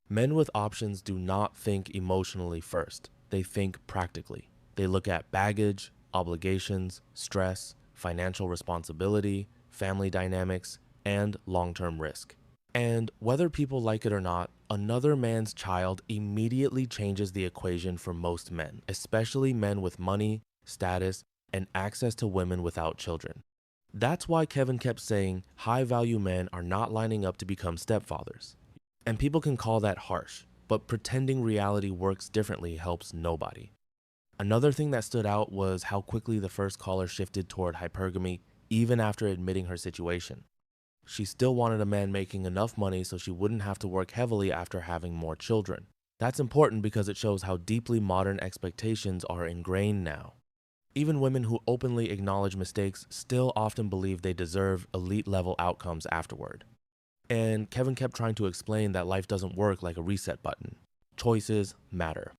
E: Men with options do not think emotionally first. They think practically. They look at baggage, obligations, stress, financial responsibility, family dynamics, and long-term risk. And whether people like it or not, another man's child immediately changes the equation for most men, especially men with money, status, and access to women without children. That's why Kevin kept saying high-value men are not lining up to become stepfathers. And people can call that harsh, but pretending reality works differently helps nobody. Another thing that stood out was how quickly the first caller shifted toward hypergamy even after admitting her situation. She still wanted a man making enough money so she wouldn't have to work heavily after having more children. That's important because it shows how deeply modern expectations are ingrained now. Even women who openly acknowledge mistakes still often believe they deserve elite-level outcomes afterward. And Kevin kept trying to explain that life doesn't work like a reset button. Choices matter.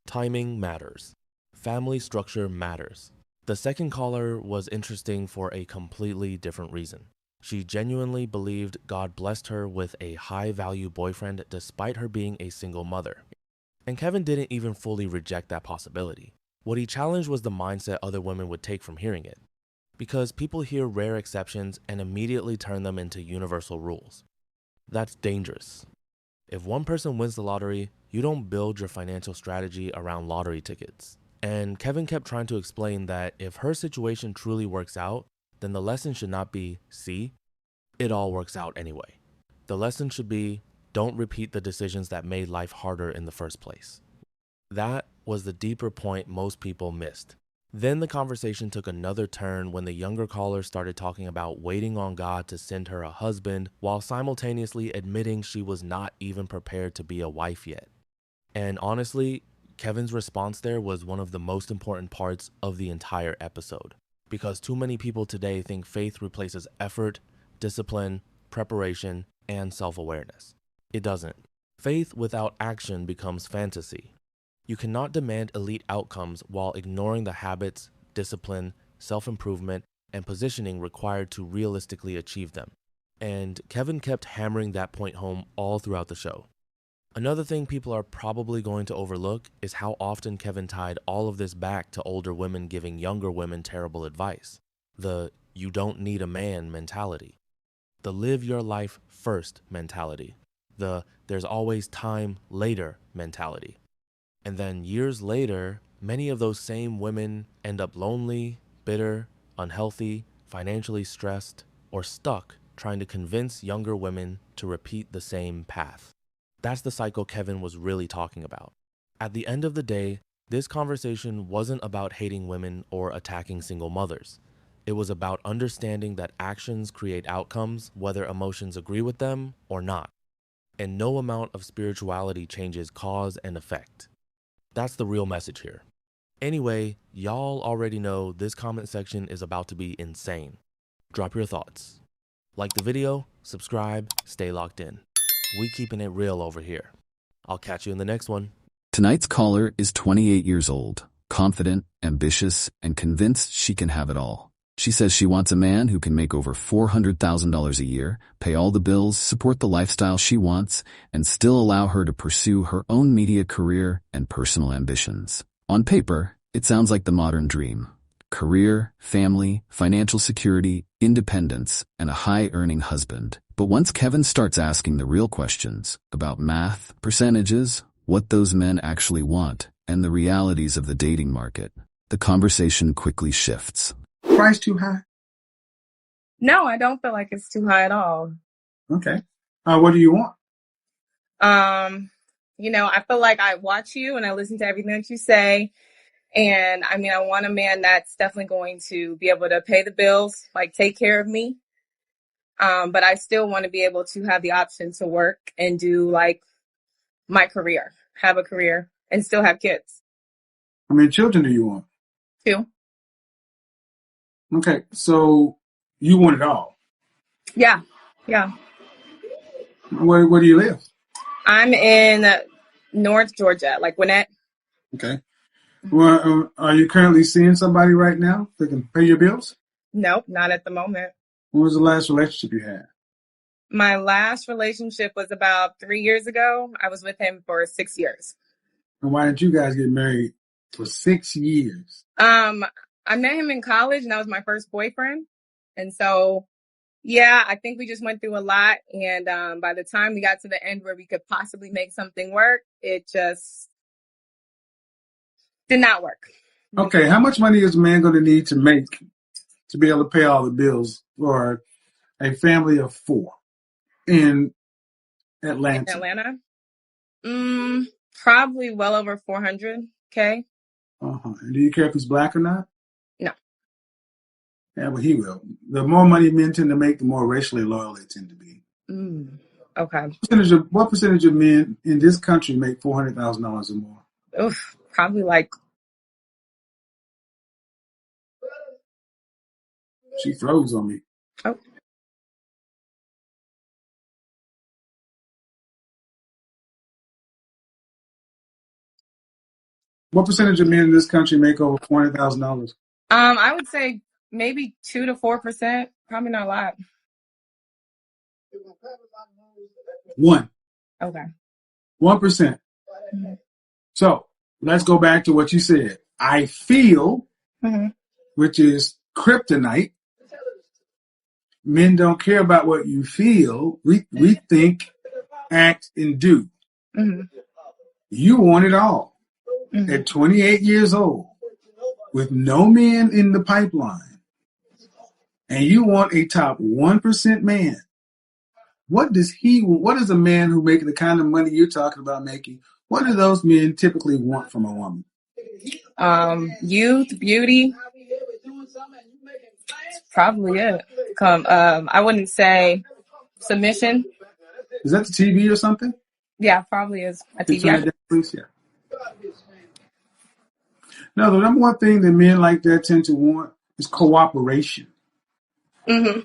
E: Timing matters. Family structure matters. The second caller was interesting for a completely different reason. She genuinely believed God blessed her with a high-value boyfriend despite her being a single mother. And Kevin didn't even fully reject that possibility. What he challenged was the mindset other women would take from hearing it. Because people hear rare exceptions and immediately turn them into universal rules. That's dangerous. If one person wins the lottery, you don't build your financial strategy around lottery tickets. And Kevin kept trying to explain that if her situation truly works out, then the lesson should not be, see, it all works out anyway. The lesson should be, don't repeat the decisions that made life harder in the first place. That was the deeper point most people missed. Then the conversation took another turn when the younger caller started talking about waiting on God to send her a husband while simultaneously admitting she was not even prepared to be a wife yet. And honestly, Kevin's response there was one of the most important parts of the entire episode, because too many people today think faith replaces effort, discipline, preparation, and self-awareness. It doesn't. Faith without action becomes fantasy. You cannot demand elite outcomes while ignoring the habits, discipline, self-improvement, and positioning required to realistically achieve them. And Kevin kept hammering that point home all throughout the show. Another thing people are probably going to overlook is how often Kevin tied all of this back to older women giving younger women terrible advice. The "you don't need a man" mentality. The "live your life first" mentality. The "there's always time later" mentality. And then years later, many of those same women end up lonely, bitter, unhealthy, financially stressed, or stuck trying to convince younger women to repeat the same path. That's the cycle Kevin was really talking about. At the end of the day, this conversation wasn't about hating women or attacking single mothers. It was about understanding that actions create outcomes whether emotions agree with them or not. And no amount of spirituality changes cause and effect. That's the real message here. Anyway, y'all already know this comment section is about to be insane. Drop your thoughts. Like the video, subscribe, stay locked in. We keeping it real over here. I'll catch you in the next one.
K: Tonight's caller is 28 years old, confident, ambitious, and convinced she can have it all. She says she wants a man who can make over $400,000 a year, pay all the bills, support the lifestyle she wants, and still allow her to pursue her own media career and personal ambitions. On paper, it sounds like the modern dream. Career, family, financial security, independence, and a high-earning husband. But once Kevin starts asking the real questions about math, percentages, what those men actually want, and the realities of the dating market, the conversation quickly shifts.
B: Price too high?
D: No, I don't feel like it's too high at all.
B: Okay. What do you want?
D: I feel like I watch you and I listen to everything that you say. And I mean, I want a man that's definitely going to be able to pay the bills, like take care of me. But I still want to be able to have the option to work and do like my career, have a career and still have kids.
B: How many children do you want?
D: 2.
B: Okay. So you want it all?
D: Yeah. Yeah.
B: Where do you live?
D: I'm in North Georgia, like Gwinnett.
B: Okay. Well, are you currently seeing somebody right now that can pay your bills?
D: Nope, not at the moment.
B: When was the last relationship you had?
D: My last relationship was about 3 years ago. I was with him for 6 years.
B: And why didn't you guys get married for 6 years?
D: I met him in college and that was my first boyfriend. And so, yeah, I think we just went through a lot. And by the time we got to the end where we could possibly make something work, it just did not work.
B: Okay, how much money is a man going to need to make to be able to pay all the bills for a family of 4 in Atlanta?
D: Probably well over 400K.
B: And do you care if he's black or not?
D: No.
B: Yeah, but he will. The more money men tend to make, the more racially loyal they tend to be.
D: Okay.
B: What percentage of men in this country make $400,000 or more?
D: Oof, probably like.
B: She froze on me.
D: Oh.
B: What percentage of men in this country make over $400,000?
D: I would say maybe 2 to 4%. Probably not a lot.
B: 1%.
D: Okay.
B: 1%.
D: Mm-hmm.
B: So let's go back to what you said. I feel, which is kryptonite. Men don't care about what you feel. We think, act, and do.
D: Mm-hmm.
B: You want it all.
D: Mm-hmm.
B: At 28 years old, with no men in the pipeline, and you want a top 1% man. What is a man who makes the kind of money you're talking about making? What do those men typically want from a woman?
D: Youth, beauty. Probably it. I wouldn't say submission.
B: Is that the TV or something?
D: Yeah, probably is a
B: Can you turn that
D: TV.
B: down, please? Yeah. No, the number one thing that men like that tend to want is cooperation.
D: Mm-hmm.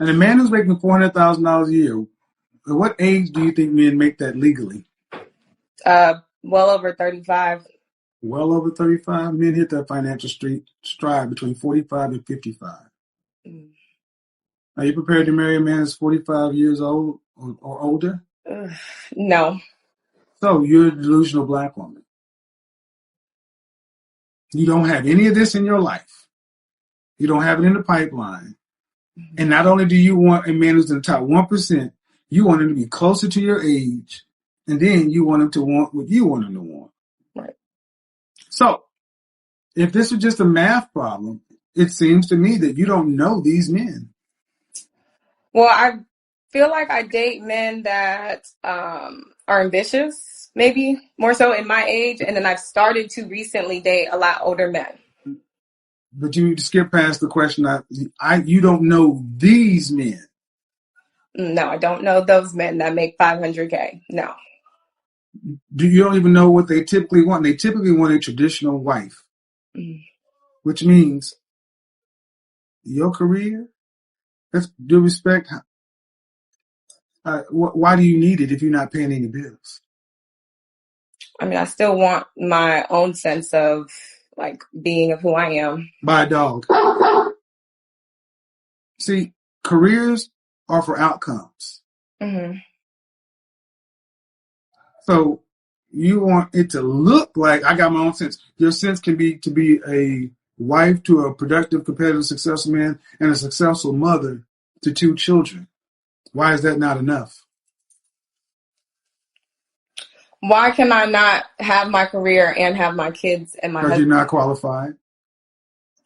B: And a man who's making $400,000 a year, at what age do you think men make that legally?
D: Well over 35.
B: Well over 35. Men hit that financial stride between 45 and 55.
D: Mm.
B: Are you prepared to marry a man that's 45 years old or older?
D: No.
B: So you're a delusional black woman. You don't have any of this in your life. You don't have it in the pipeline. Mm-hmm. And not only do you want a man who's in the top 1%, you want him to be closer to your age. And then you want him to want what you want him to want.
D: Right.
B: So if this was just a math problem, it seems to me that you don't know these men.
D: Well, I feel like I date men that are ambitious, maybe more so in my age. And then I've started to recently date a lot older men.
B: But you skip past the question. You don't know these men.
D: No, I don't know those men that make $500K. No.
B: You don't even know what they typically want. They typically want a traditional wife, which means your career. Let's due respect. Why do you need it if you're not paying any bills?
D: I mean, I still want my own sense of like being of who I am.
B: Buy a dog. See, careers are for outcomes.
D: Mm-hmm.
B: So you want it to look like I got my own sense. Your sense can be to be a wife to a productive, competitive, successful man and a successful mother to 2 children. Why is that not enough?
D: Why can I not have my career and have my kids and my husband?
B: Because you're not qualified.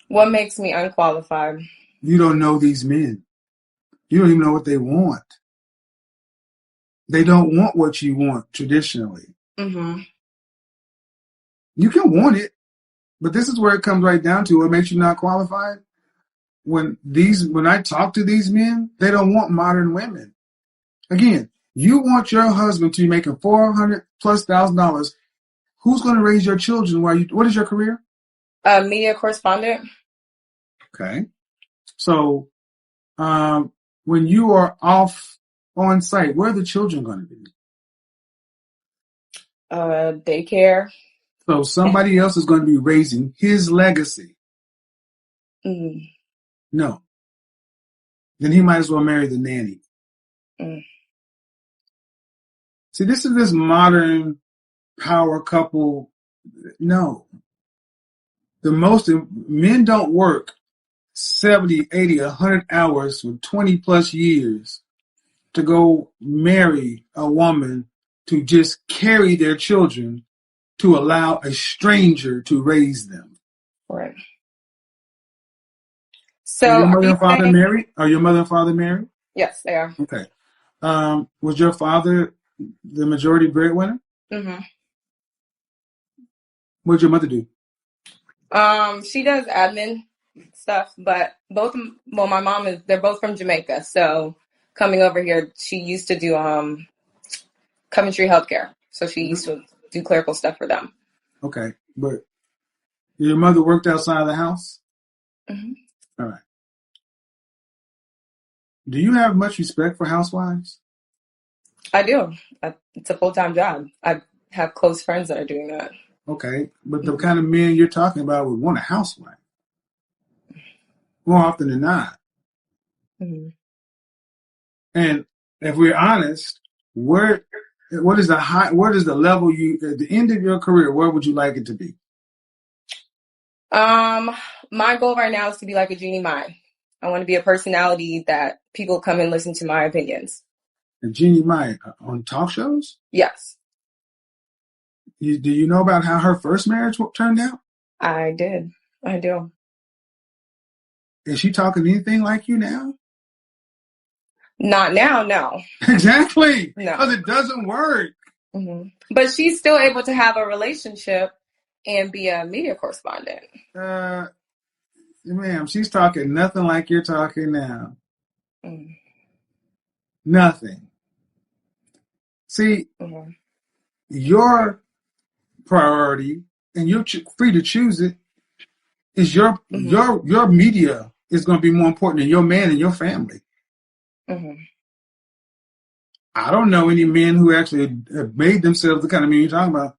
D: What makes me unqualified?
B: You don't know these men. You don't even know what they want. They don't want what you want traditionally.
D: Mm-hmm.
B: You can want it, but this is where it comes right down to what makes you not qualified. When I talk to these men, they don't want modern women. Again, you want your husband to be making $400,000+. Who's going to raise your children? What is your career?
D: Media correspondent.
B: Okay. So, when you are off on site, where are the children going to be?
D: Daycare.
B: So somebody else is going to be raising his legacy.
D: Mm.
B: No. Then he might as well marry the nanny.
D: Mm.
B: See, this is this modern power couple. No. Men don't work 70, 80, 100 hours for 20 plus years to go marry a woman to just carry their children to allow a stranger to raise them.
D: Right. So
B: Are your mother and father married? Are your mother and father married?
D: Yes, they are.
B: Okay. Was your father the majority breadwinner?
D: Mm-hmm.
B: What did your mother do?
D: She does admin stuff, but my mom they're both from Jamaica, so coming over here, she used to do Coventry Healthcare. So she used to do clerical stuff for them.
B: Okay. But your mother worked outside of the house?
D: Mm-hmm.
B: All right. Do you have much respect for housewives?
D: I do. It's a full-time job. I have close friends that are doing that.
B: Okay. But the kind of men you're talking about would want a housewife more often than not.
D: Mm-hmm.
B: And if we're honest, what is the level at the end of your career, where would you like it to be?
D: My goal right now is to be like a Jeannie Mai. I want to be a personality that people come and listen to my opinions.
B: And Jeannie Mai on talk shows?
D: Yes.
B: Do you know about how her first marriage turned out?
D: I did. I do.
B: Is she talking anything like you now?
D: Not now, no.
B: Exactly.
D: No.
B: Because it doesn't work.
D: Mm-hmm. But she's still able to have a relationship and be a media correspondent.
B: Ma'am, she's talking nothing like you're talking now.
D: Mm.
B: Nothing. See, your priority, and you're free to choose it, is your media is going to be more important than your man and your family.
D: Mm-hmm.
B: I don't know any men who actually have made themselves the kind of men you're talking about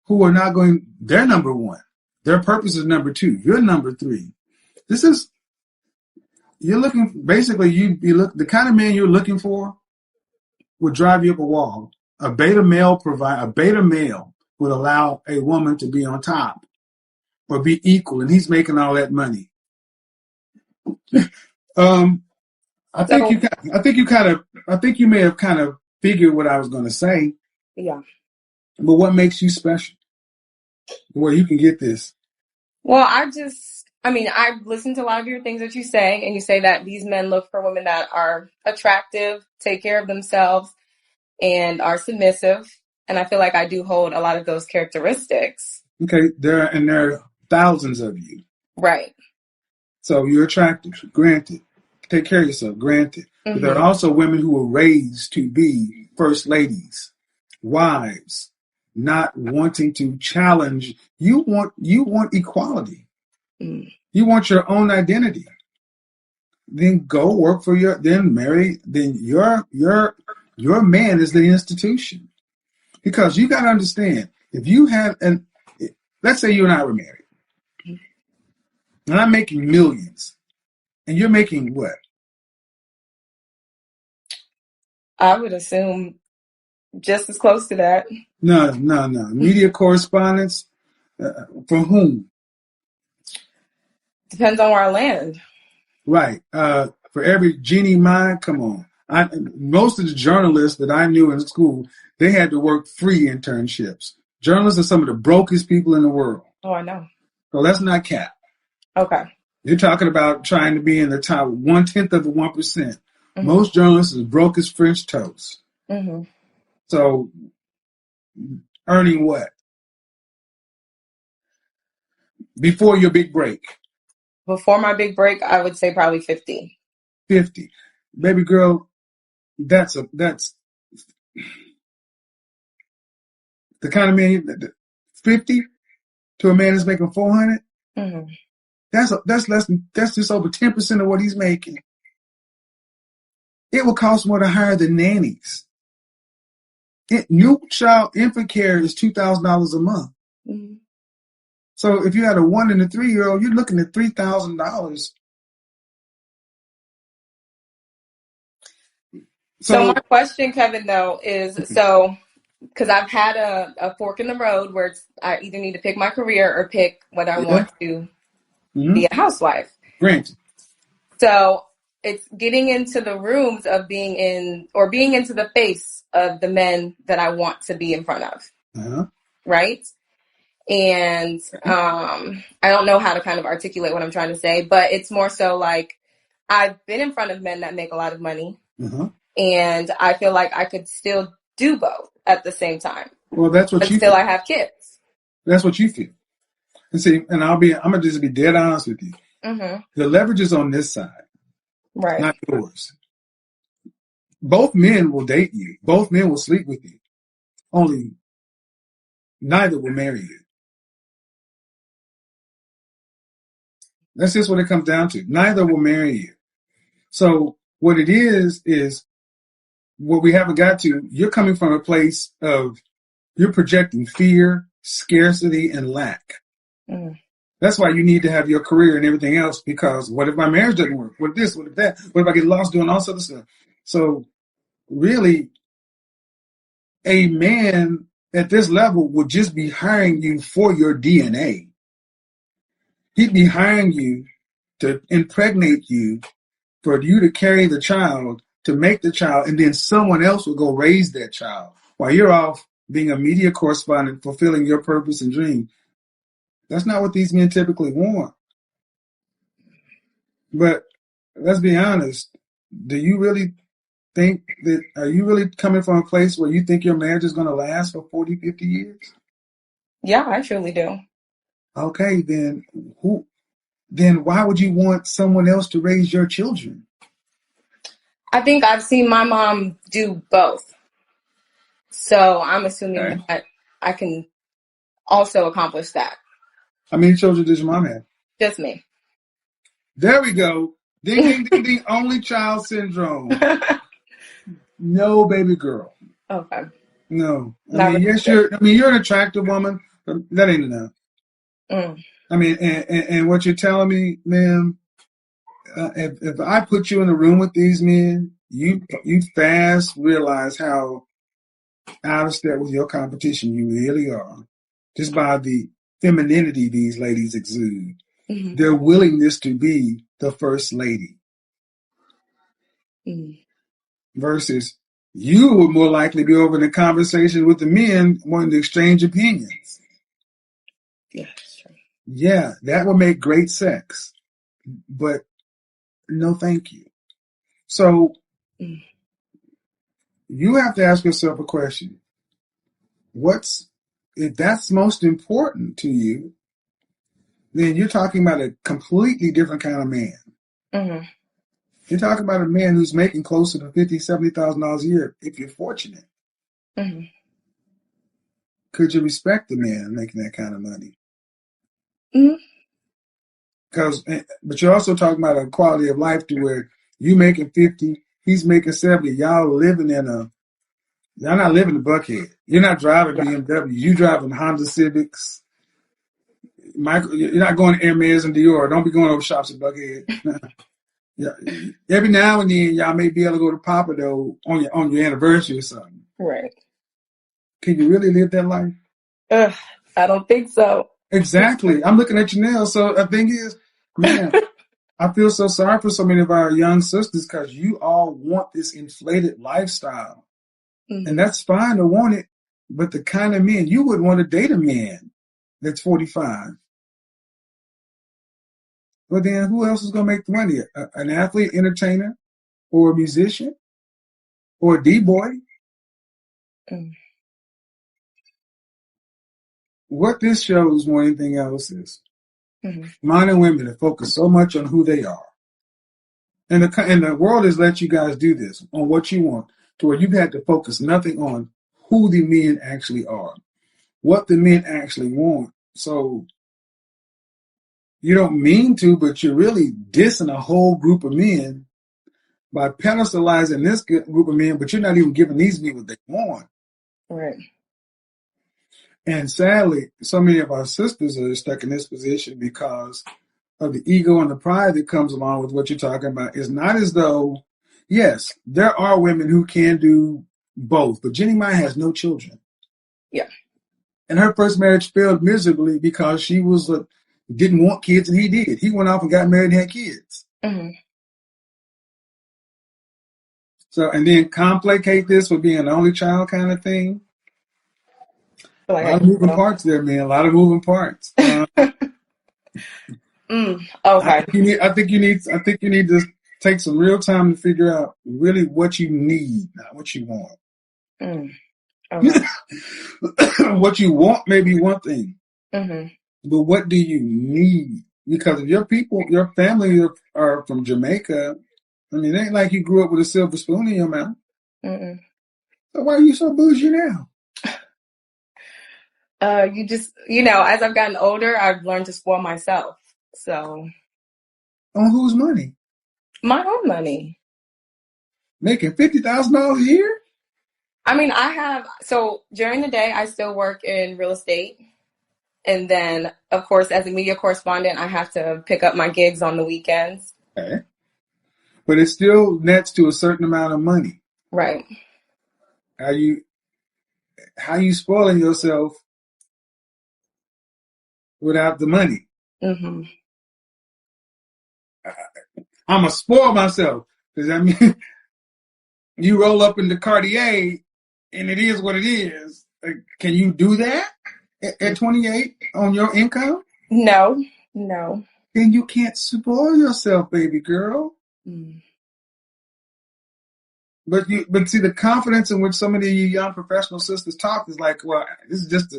B: who are not going, they're number one. Their purpose is number two. You're number three. You're looking, basically, the kind of man you're looking for would drive you up a wall. A beta male would allow a woman to be on top or be equal, and he's making all that money. I think you may have kind of figured what I was going to say.
D: Yeah.
B: But what makes you special? Where you can get this?
D: Well, I've listened to a lot of your things that you say, and you say that these men look for women that are attractive, take care of themselves, and are submissive. And I feel like I do hold a lot of those characteristics.
B: Okay, there are thousands of you.
D: Right.
B: So you're attractive, granted. Take care of yourself, granted.
D: Mm-hmm.
B: But there are also women who were raised to be first ladies, wives, not wanting to challenge. You want equality.
D: Mm.
B: You want your own identity. Then go work for marry. Then your man is the institution. Because you got to understand, if you had let's say you and I were married, and I'm making millions, and you're making what?
D: I would assume just as close to that.
B: No. Media correspondence, for whom?
D: Depends on where I land.
B: Right. For every Jeannie Mai, come on. Most of the journalists that I knew in school, they had to work free internships. Journalists are some of the brokest people in the world.
D: Oh, I know.
B: So that's not cap.
D: Okay.
B: You're talking about trying to be in the top 1/10 of the 1%.
D: Mm-hmm.
B: Most journalists are broke as French toast.
D: Mm-hmm.
B: So earning what? Before your big break?
D: Before my big break, I would say probably 50.
B: 50. Baby girl, that's the kind of man, 50 to a man that's making 400.
D: Mm-hmm.
B: That's just over 10% of what he's making. It will cost more to hire the nannies. New child infant care is $2,000 a month.
D: Mm-hmm.
B: So if you had a 1 and a 3-year-old, you're looking at $3,000.
D: So my question, Kevin, though, is because I've had a fork in the road where I either need to pick my career or pick whether I want to be a housewife.
B: Granted.
D: So it's getting into the rooms of being into the face of the men that I want to be in front of.
B: Uh-huh.
D: Right? And I don't know how to kind of articulate what I'm trying to say, but it's more so like I've been in front of men that make a lot of money.
B: Uh-huh.
D: And I feel like I could still do both at the same time.
B: Well, that's what you
D: feel.
B: I
D: have kids.
B: That's what you feel. And see, and I'm gonna just be dead honest with you.
D: Mm-hmm.
B: The leverage is on this side,
D: right?
B: Not yours. both men will date you. Both men will sleep with you. Only neither will marry you. That's just what it comes down to. Neither will marry you. So what it is what we haven't got to, you're coming from a place of, you're projecting fear, scarcity, and lack.
D: Mm.
B: That's why you need to have your career and everything else, because what if my marriage doesn't work? What if this? What if that? What if I get lost doing all this other stuff? So really, a man at this level would just be hiring you for your DNA. He'd be hiring you to impregnate you, for you to carry the child, to make the child, and then someone else will go raise that child while you're off being a media correspondent, fulfilling your purpose and dream. That's not what these men typically want. But let's be honest. Do you really think that, are you really coming from a place where you think your marriage is going to last for 40, 50 years?
D: Yeah, I truly do.
B: Okay, then why would you want someone else to raise your children?
D: I think I've seen my mom do both. So I'm assuming that I can also accomplish that.
B: How many children does your mom have?
D: Just me.
B: There we go. Ding, ding, ding, ding. Only child syndrome. No baby girl.
D: Okay.
B: No. You're an attractive woman, but that ain't enough.
D: Mm.
B: I mean, and what you're telling me, ma'am, if I put you in a room with these men, you fast realize how out of step with your competition you really are, just by the femininity these ladies exude, their willingness to be the first lady, versus you would more likely be over in a conversation with the men wanting to exchange opinions.
D: Yeah, that's true.
B: Yeah, that would make great sex, but no thank you. So you have to ask yourself a question. If that's most important to you, then you're talking about a completely different kind of man.
D: Mm-hmm.
B: You're talking about a man who's making closer to $50,000, $70,000 a year, if you're fortunate.
D: Mm-hmm.
B: Could you respect the man making that kind of money?
D: Mm-hmm.
B: But you're also talking about a quality of life to where you making 50, he's making 70. Y'all not living in Buckhead. You're not driving BMW. You driving Honda Civics. You're not going to Hermes and Dior. Don't be going over shops in Buckhead. Yeah. Every now and then, y'all may be able to go to Papa though on your anniversary or something.
D: Right.
B: Can you really live that life?
D: I don't think so.
B: Exactly. I'm looking at you now. So the thing is, man, I feel so sorry for so many of our young sisters, because you all want this inflated lifestyle. Mm-hmm. And that's fine to want it, but the kind of men, you wouldn't want to date a man that's 45. But then who else is going to make the money? An athlete, entertainer, or a musician, or a D-boy? Mm. What this shows more than anything else is men and women that focus so much on who they are. And the world has let you guys do this on what you want, to where you've had to focus nothing on who the men actually are, what the men actually want. So you don't mean to, but you're really dissing a whole group of men by pedestalizing this group of men, but you're not even giving these men what they want.
D: Right.
B: And sadly, so many of our sisters are stuck in this position because of the ego and the pride that comes along with what you're talking about. It's not as though, yes, there are women who can do both, but Jenny Mai has no children.
D: Yeah.
B: And her first marriage failed miserably because she didn't want kids, and he did. He went off and got married and had kids. Mm-hmm. So, and then complicate this with being an only child kind of thing. A lot of moving parts there, man. A lot of moving parts.
D: Okay.
B: I think you need to take some real time to figure out really what you need, not what you want. Okay. What you want may be one thing, but what do you need? Because if your family are from Jamaica, I mean, it ain't like you grew up with a silver spoon in your mouth.
D: Mm-mm.
B: So why are you so bougie now?
D: You just, as I've gotten older, I've learned to spoil myself. So.
B: On whose money?
D: My own money.
B: Making $50,000 a year?
D: I mean, so during the day, I still work in real estate. And then, of course, as a media correspondent, I have to pick up my gigs on the weekends.
B: Okay. But it still nets to a certain amount of money.
D: Right.
B: How you spoiling yourself without the money?
D: Mm-hmm.
B: I'm going to spoil myself. Because, I mean, you roll up in the Cartier, and it is what it is. Can you do that at 28 on your income?
D: No.
B: Then you can't spoil yourself, baby girl.
D: Mm.
B: But see, the confidence in which some of the young professional sisters talk is like, well, this is just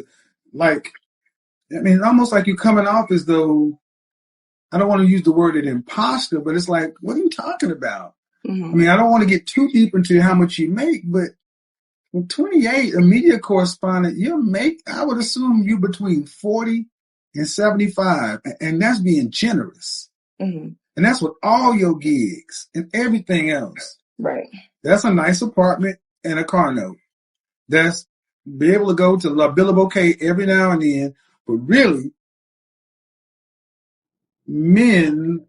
B: it's almost like you're coming off as though, I don't want to use the word an imposter, but it's like, what are you talking about?
D: Mm-hmm.
B: I mean, I don't want to get too deep into how much you make, but with 28, a media correspondent, I would assume you between 40 and 75, and that's being generous.
D: Mm-hmm.
B: And that's with all your gigs and everything else.
D: Right.
B: That's a nice apartment and a car note. That's be able to go to La Billa Bouquet every now and then, but really, men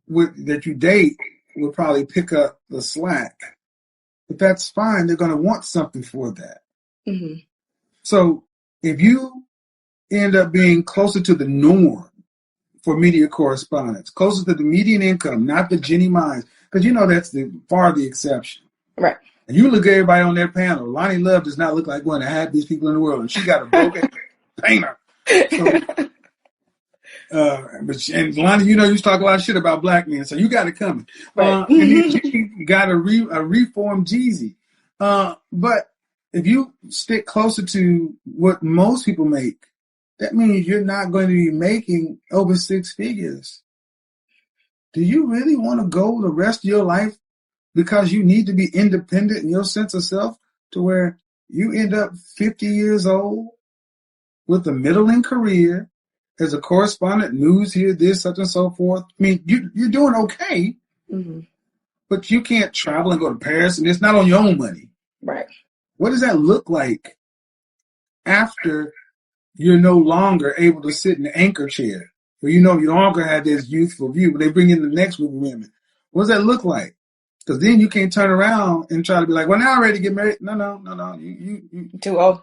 B: that you date will probably pick up the slack. But that's fine. They're going to want something for that.
D: Mm-hmm.
B: So if you end up being closer to the norm for media correspondents, closer to the median income, not the Jenny Mines, because that's far the exception.
D: Right.
B: And you look at everybody on that panel. Lonnie Love does not look like one of the happiest people in the world, and she got a broken painter. And Lonnie, you used to talk a lot of shit about black men, so you got it coming.
D: Right.
B: And then she got a reformed Jeezy. But if you stick closer to what most people make, that means you're not going to be making over 6 figures. Do you really want to go the rest of your life because you need to be independent in your sense of self to where you end up 50 years old with a middling career as a correspondent, news here, this, such and so forth? I mean, you're doing okay,
D: mm-hmm.
B: but you can't travel and go to Paris, and it's not on your own money.
D: Right.
B: What does that look like after you're no longer able to sit in the anchor chair? Where you no longer have this youthful view, but they bring in the next group of women. What does that look like? Because then you can't turn around and try to be like, well, now I'm ready to get married. No. You
D: too old.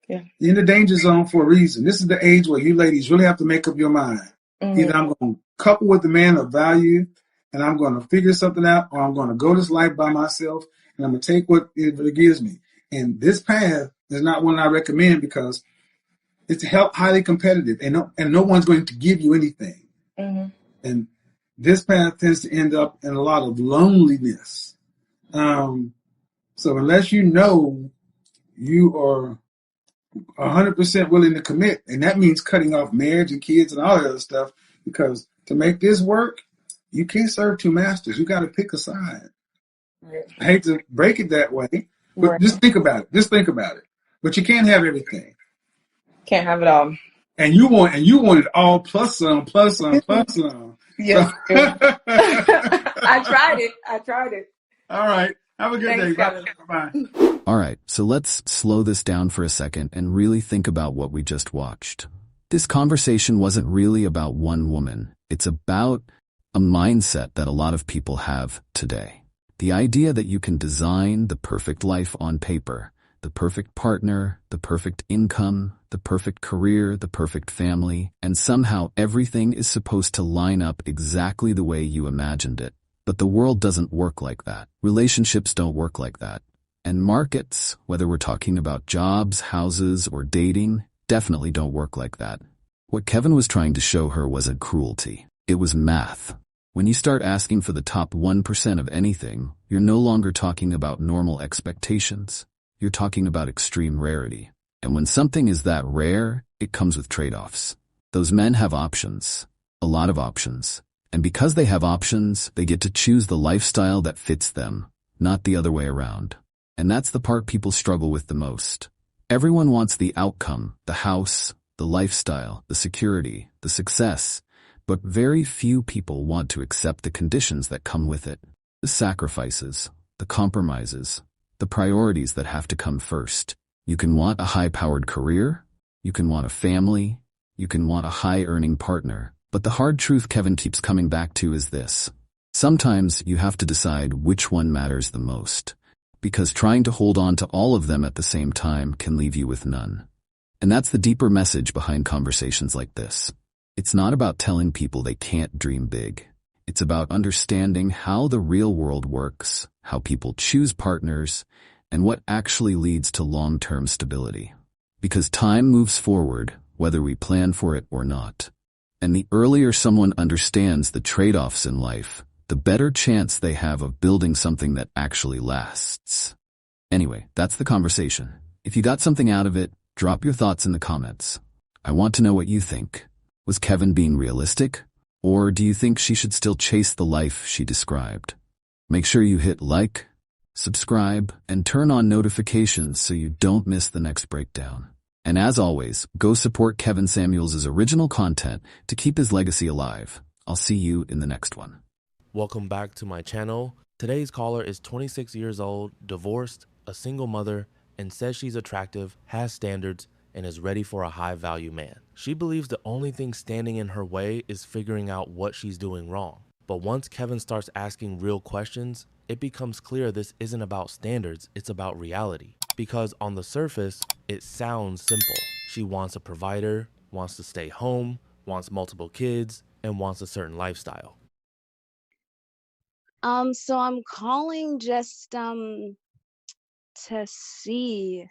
D: Yeah.
B: You're in the danger zone for a reason. This is the age where you ladies really have to make up your mind.
D: Mm-hmm.
B: Either I'm going to couple with the man of value and I'm going to figure something out, or I'm going to go this life by myself and I'm going to take what it gives me. And this path is not one I recommend because it's highly competitive and no one's going to give you anything.
D: Mm-hmm.
B: And this path tends to end up in a lot of loneliness. So unless you are 100% willing to commit, and that means cutting off marriage and kids and all that other stuff, because to make this work, you can't serve two masters. You got to pick a side. Right. I hate to break it that way, but
D: right.
B: Just think about it. But you can't have everything.
D: Can't have it all.
B: And you want it all plus some.
D: Yes. I tried it.
B: All right. Have a good day. Bye.
K: All right, so let's slow this down for a second and really think about what we just watched. This conversation wasn't really about one woman. It's about a mindset that a lot of people have today. The idea that you can design the perfect life on paper, the perfect partner, the perfect income, the perfect career, the perfect family, and somehow everything is supposed to line up exactly the way you imagined it. But the world doesn't work like that. Relationships don't work like that. And markets, whether we're talking about jobs, houses, or dating, definitely don't work like that. What Kevin was trying to show her wasn't cruelty. It was math. When you start asking for the top 1% of anything, you're no longer talking about normal expectations. You're talking about extreme rarity. And when something is that rare, it comes with trade-offs. Those men have options. A lot of options. And because they have options, they get to choose the lifestyle that fits them. not the other way around. And that's the part people struggle with the most. Everyone wants the outcome, the house, the lifestyle, the security, the success, but very few people want to accept the conditions that come with it. The sacrifices, the compromises, the priorities that have to come first. You can want a high-powered career, you can want a family, you can want a high-earning partner, but the hard truth Kevin keeps coming back to is this. Sometimes you have to decide which one matters the most, because trying to hold on to all of them at the same time can leave you with none. And that's the deeper message behind conversations like this. It's not about telling people they can't dream big. It's about understanding how the real world works, how people choose partners, and what actually leads to long-term stability. Because time moves forward, whether we plan for it or not. And the earlier someone understands the trade-offs in life, the better chance they have of building something that actually lasts. Anyway, that's the conversation. If you got something out of it, drop your thoughts in the comments. I want to know what you think. Was Kevin being realistic? Or do you think she should still chase the life she described? Make sure you hit like, subscribe, and turn on notifications so you don't miss the next breakdown. And as always, go support Kevin Samuels' original content to keep his legacy alive. I'll see you in the next one.
E: Welcome back to my channel. Today's caller is 26 years old, divorced, a single mother, and says she's attractive, has standards, and is ready for a high-value man. She believes the only thing standing in her way is figuring out what she's doing wrong. But once Kevin starts asking real questions, it becomes clear this isn't about standards, it's about reality. Because on the surface, it sounds simple. She wants a provider, wants to stay home, wants multiple kids, and wants a certain lifestyle.
I: So I'm calling just to see,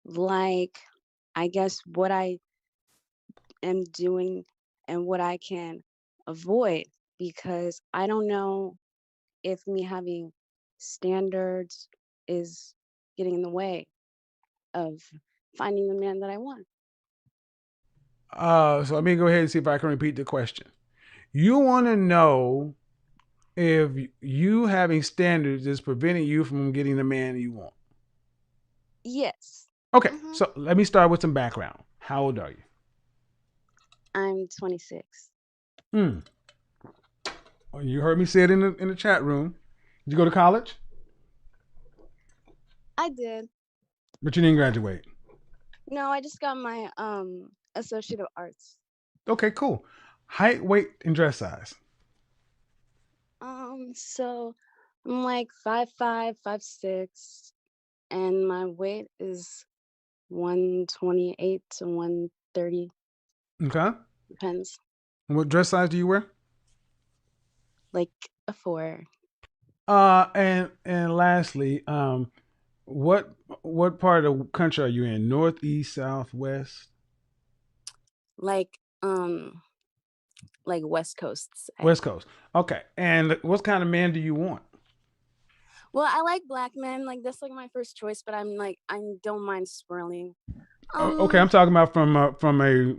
I: like, I guess what I am doing and what I can avoid, because I don't know if me having standards is getting in the way of finding the man that I want.
F: So let me go ahead and see if I can repeat the question. You want to know if you having standards is preventing you from getting the man you want.
I: Yes.
F: Okay, so let me start with some background. How old are you?
I: I'm 26.
F: Well, you heard me say it in the chat room. Did you go to college?
I: I did.
F: But you didn't graduate.
I: No, I just got my Associate of Arts.
F: Okay, cool. Height, weight, and dress size.
I: So I'm like 5'5", 5'6", and my weight is 128 to 130.
F: Okay.
I: Depends.
F: And what dress size do you wear?
I: Like a 4.
F: And lastly, what part of the country are you in? North, east, south, west?
I: Like West Coast.
F: West Coast. Okay. And what kind of man do you want?
I: Well, I like black men. Like that's like my first choice, but I don't mind swirling.
F: Okay, I'm talking about from a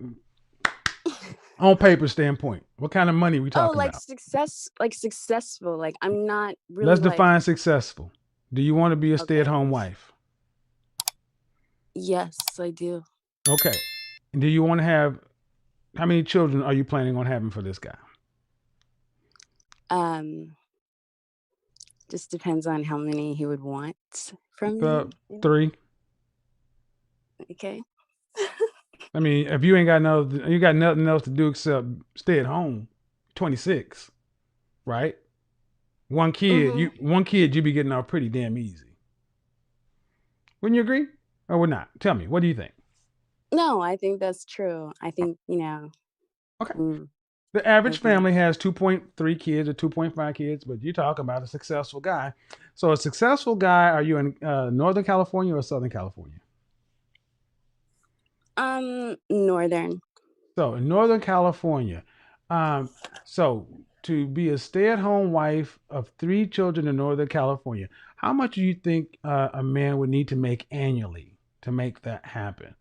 F: on paper standpoint. What kind of money are we talking about?
I: Successful. Like I'm not really.
F: Let's define successful. Do you want to be a stay-at-home wife?
I: Yes, I do.
F: Okay. And do you want to have, how many children are you planning on having for this guy?
I: Just depends on how many he would want from me.
F: 3.
I: Okay.
F: I mean, if you got nothing else to do except stay at home, 26, right? One kid, you be getting off pretty damn easy. Wouldn't you agree? Or would not? Tell me, what do you think?
I: No, I think that's true. I think,
F: Okay. The average family has 2.3 kids or 2.5 kids, but you're talking about a successful guy. So a successful guy, are you in Northern California or Southern California?
I: Northern.
F: So in Northern California, so to be a stay-at-home wife of 3 children in Northern California, how much do you think a man would need to make annually to make that happen?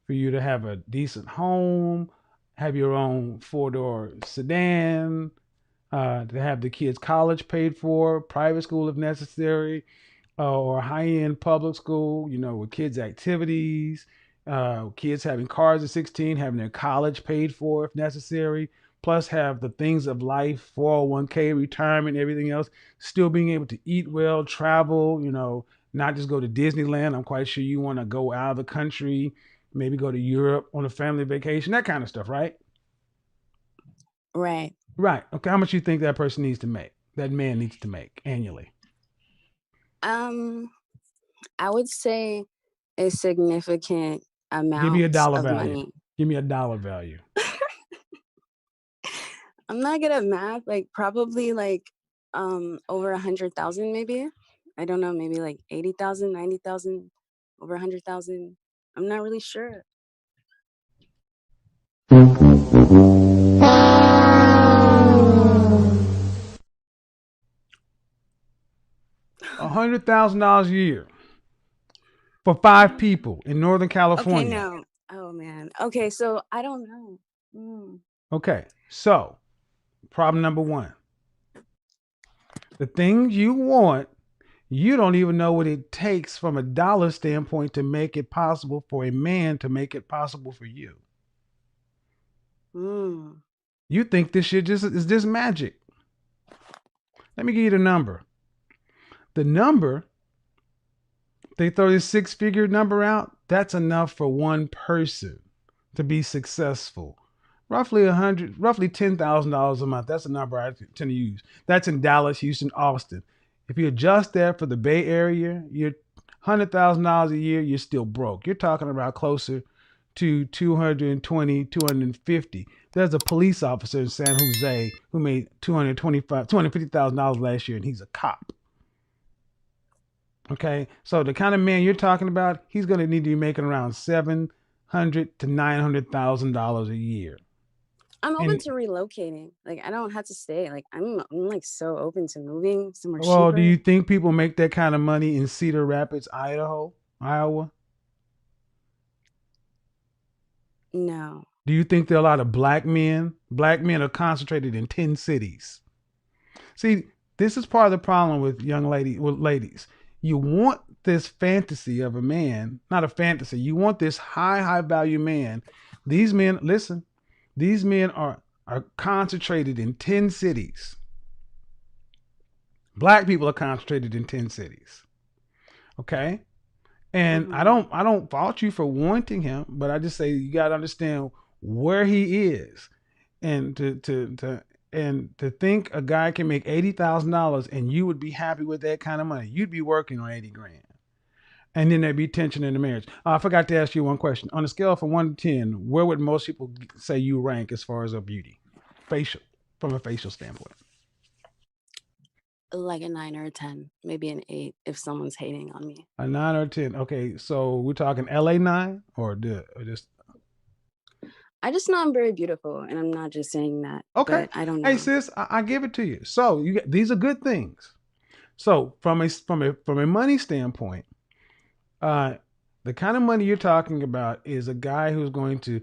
F: For you to have a decent home, have your own 4-door sedan, to have the kids' college paid for, private school if necessary, or high-end public school, with kids' activities, kids having cars at 16, having their college paid for if necessary, plus have the things of life, 401k, retirement, everything else, still being able to eat well, travel, not just go to Disneyland. I'm quite sure you want to go out of the country, maybe go to Europe on a family vacation, that kind of stuff, right?
I: Right.
F: Right. Okay. How much you think that person needs to make? That man needs to make annually?
I: I would say a significant
F: Give me a
I: amount
F: dollar
I: of
F: value.
I: money.
F: Give me a dollar value.
I: I'm not good at math. Like probably like over 100,000 maybe. I don't know, maybe like 80,000, 90,000, over 100,000. I'm not really sure.
F: $100,000 a year for 5 people in Northern California.
I: Okay, no. Oh man. Okay, so I don't know.
F: Okay, so problem number 1. The things you want, you don't even know what it takes from a dollar standpoint to make it possible for a man to make it possible for you. You think this shit is just magic. Let me give you the number. The number, they throw this 6-figure number out, that's enough for one person to be successful. Roughly $10,000 a month. That's the number I tend to use. That's in Dallas, Houston, Austin. If you adjust that for the Bay Area, you're $100,000 a year, you're still broke. You're talking about closer to 220, 250. There's a police officer in San Jose who made $250,000 last year, and he's a cop. Okay, so the kind of man you're talking about, he's going to need to be making around $700,000 to $900,000 a year.
I: I'm open to relocating. Like I don't have to stay. Like I'm like so open to moving somewhere
F: Well,
I: cheaper.
F: do you think people make that kind of money in Cedar Rapids, Iowa?
I: No.
F: Do you think there are a lot of black men? Black men are concentrated in 10 cities. See, this is part of the problem with ladies. You want this fantasy of a man, not a fantasy. You want this high value man. These men, listen, these men are concentrated in 10 cities. Black people are concentrated in 10 cities. Okay? And I don't fault you for wanting him, but I just say you got to understand where he is. And to think a guy can make $80,000 and you would be happy with that kind of money. You'd be working on 80 grand. And then there'd be tension in the marriage. I forgot to ask you one question. On a scale from 1 to 10, where would most people say you rank as far as a beauty? From a facial standpoint.
I: Like a 9 or a 10, maybe an 8 if someone's hating on me.
F: A 9 or 10. Okay, so we're talking LA 9 or just.
I: I just know I'm very beautiful, and I'm not just saying that.
F: Okay,
I: but I don't know.
F: Hey sis, I give it to you. So these are good things. So from a money standpoint, the kind of money you're talking about is a guy who's going to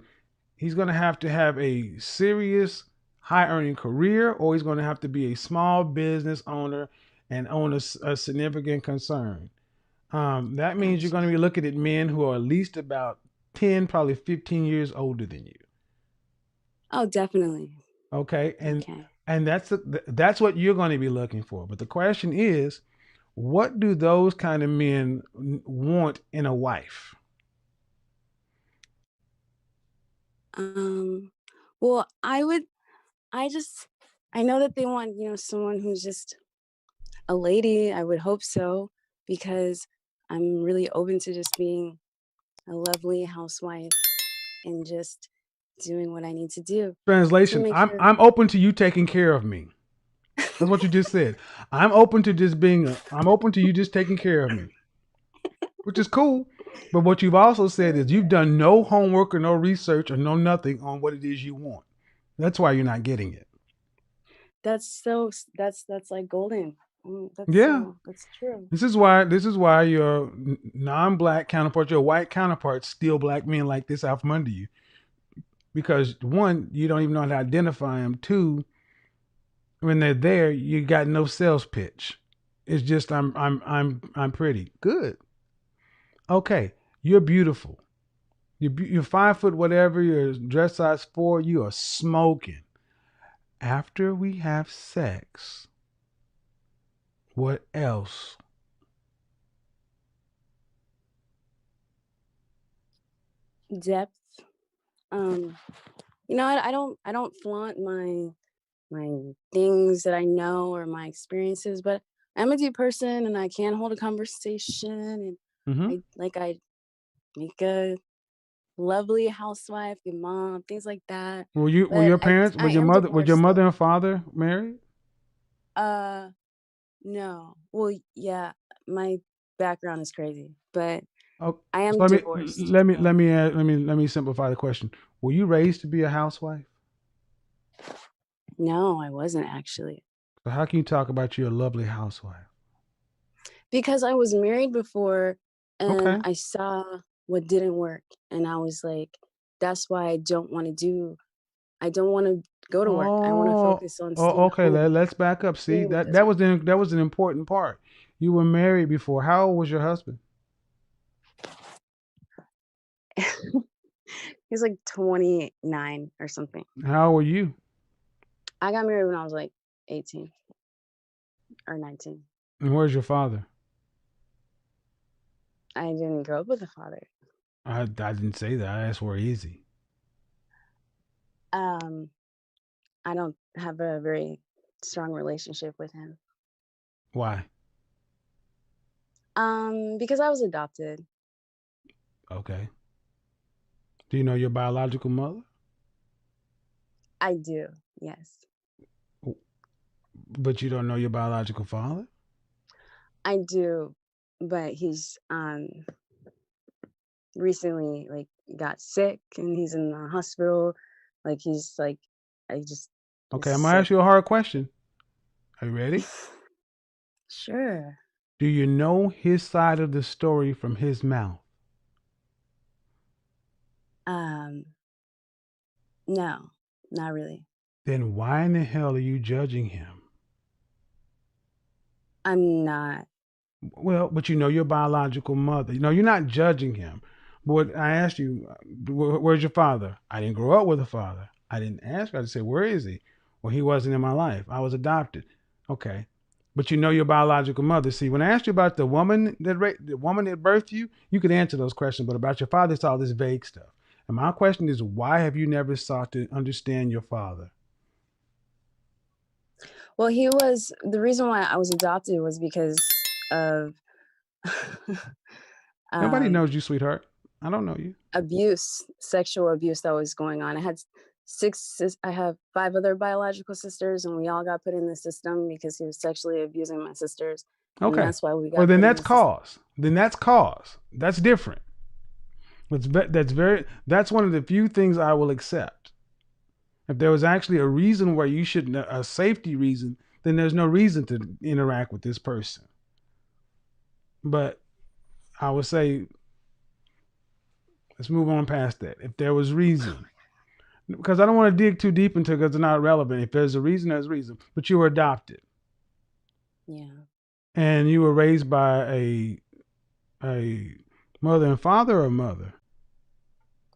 F: have a serious high earning career, or he's going to have to be a small business owner and own a significant concern. That means you're going to be looking at men who are at least about 10, probably 15 years older than you.
I: Oh, definitely.
F: Okay. And that's what you're going to be looking for. But the question is, what do those kind of men want in a wife?
I: Well, I know that they want, someone who's just a lady. I would hope so, because I'm really open to just being a lovely housewife and just doing what I need to do.
F: Translation, I'm open to you taking care of me. That's what you just said. I'm open to you just taking care of me, which is cool. But what you've also said is you've done no homework or no research or no nothing on what it is you want. That's why you're not getting it.
I: That's like golden. That's true.
F: This is why your non-black counterparts, your white counterparts, steal black men like this out from under you. Because 1, you don't even know how to identify them. 2, when they're there, you got no sales pitch. It's just I'm pretty. Good. Okay. You're beautiful. You're 5 foot whatever. You're dress size 4. You are smoking. After we have sex, what else?
I: Depth. I don't flaunt my things that I know or my experiences, but I'm a deep person and I can hold a conversation, and
F: Mm-hmm.
I: I make a lovely housewife, good mom, things like that.
F: Were
I: But
F: your parents,
I: I am
F: were your
I: divorced
F: mother
I: though.
F: and father married?
I: No. Well, yeah, my background is crazy, but
F: Oh,
I: I
F: so
I: am divorced. So
F: let me simplify the question. Were you raised to be a housewife?
I: no, I wasn't actually.
F: So how can you talk about you're a lovely housewife?
I: Because I was married before and
F: Okay.
I: I saw what didn't work, and I was like, that's why I don't want to go to work. I want to
F: Oh,
I: focus on
F: oh,
I: staying
F: okay.
I: home,
F: Let's back up. See
I: being with
F: that
I: this man.
F: that was an important part. You were married before. How old was your husband?
I: He's like 29 or something.
F: How old were you?
I: I got married when I was like 18 or 19.
F: And where's your father?
I: I didn't grow up with a father.
F: I didn't say that. I asked where is he?
I: Um, I don't have a very strong relationship with him.
F: Why?
I: Because I was adopted.
F: Okay. Do you know your biological mother?
I: I do, yes.
F: But you don't know your biological father?
I: I do, but he's recently like got sick and he's in the hospital. Like he's like I just is
F: Okay, I'm gonna
I: sick.
F: ask you a hard question. Are you ready?
I: Sure.
F: Do you know his side of the story from his mouth?
I: Um, no, not really.
F: Then why in the hell are you judging him?
I: I'm not.
F: Well, but you know your biological mother. You know, you're not judging him. But what I asked you, where's your father? I didn't grow up with a father. I didn't ask you. I just said, where is he? Well, he wasn't in my life. I was adopted. Okay. But you know your biological mother. See, when I asked you about the woman that birthed you, you could answer those questions. But about your father, it's all this vague stuff. And my question is, why have you never sought to understand your father?
I: Well, he was the reason why I was adopted was because of
F: Nobody
I: um
F: knows you, sweetheart. I don't know you.
I: abuse, sexual abuse that was going on. I have 5 other biological sisters, and we all got put in the system because he was sexually abusing my sisters, and
F: Okay.
I: that's why we
F: Well,
I: got
F: then
I: put in
F: that's
I: the system.
F: cause. Then that's cause. That's different. That's one of the few things I will accept. If there was actually a reason where you should a safety reason, then there's no reason to interact with this person. But I would say let's move on past that. If there was reason, because I don't want to dig too deep into it because it's not relevant. If there's a reason, there's a reason. But you were adopted.
I: Yeah.
F: And you were raised by a mother and father or mother?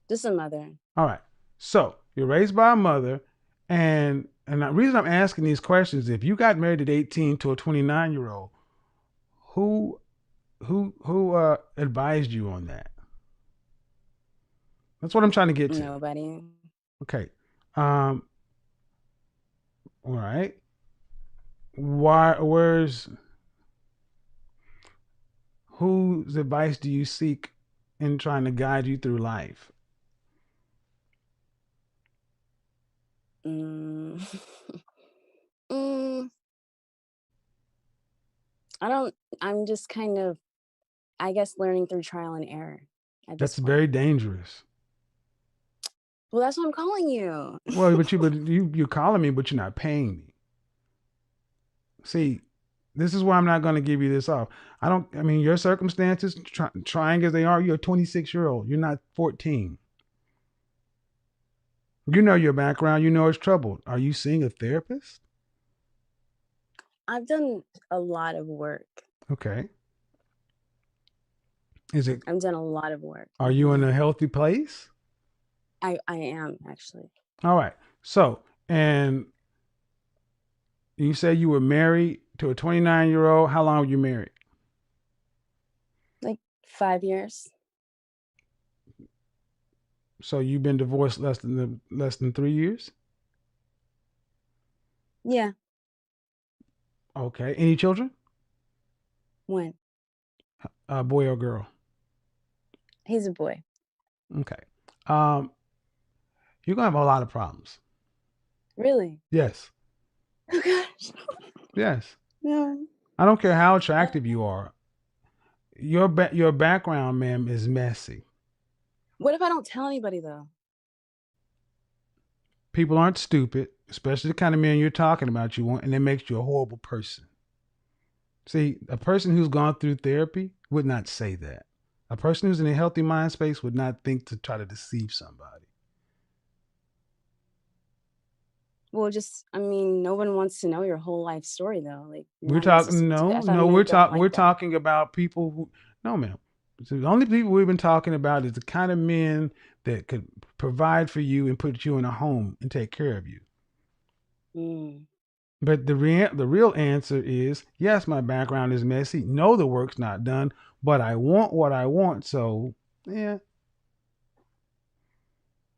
I: Just a mother.
F: All right. So you're raised by a mother, and the reason I'm asking these questions, if you got married at 18 to a 29-year-old, who advised you on that? That's what I'm trying to get to.
I: Nobody.
F: Okay. All right. Where's whose advice do you seek in trying to guide you through life?
I: Mm. mm, I don't. I'm just kind of, I guess, learning through trial and error at this
F: That's
I: point.
F: very dangerous.
I: Well, that's what I'm calling you.
F: Well, you're calling me, but you're not paying me. See, this is why I'm not going to give you this off. I mean, your circumstances, trying as they are, you're a 26-year-old. You're not 14. You know your background. You know it's troubled. Are you seeing a therapist?
I: I've done a lot of work.
F: Okay. Is it?
I: I've done a lot of work.
F: Are you in a healthy place?
I: I am actually.
F: All right. So, and you said you were married to a 29-year-old. How long were you married?
I: Like 5 years.
F: So you've been divorced less than 3 years?
I: Yeah.
F: Okay. Any children?
I: When?
F: Boy or girl?
I: He's a boy.
F: Okay. You're gonna have a lot of problems.
I: Really?
F: Yes.
I: Oh gosh.
F: Yes.
I: No.
F: I don't care how attractive you are. Your background, ma'am, is messy.
I: What if I don't tell anybody though?
F: People aren't stupid, especially the kind of men you're talking about. And it makes you a horrible person. See, a person who's gone through therapy would not say that. A person who's in a healthy mind space would not think to try to deceive somebody.
I: Well, I mean, no one wants to know your whole life story though. Like
F: We're
I: not necessarily.
F: talking
I: I thought men don't like
F: we're
I: that.
F: talking about people who no, ma'am. So the only people we've been talking about is the kind of men that could provide for you and put you in a home and take care of you.
I: Mm.
F: But the real answer is yes, my background is messy. No, the work's not done, but I want what I want. So yeah,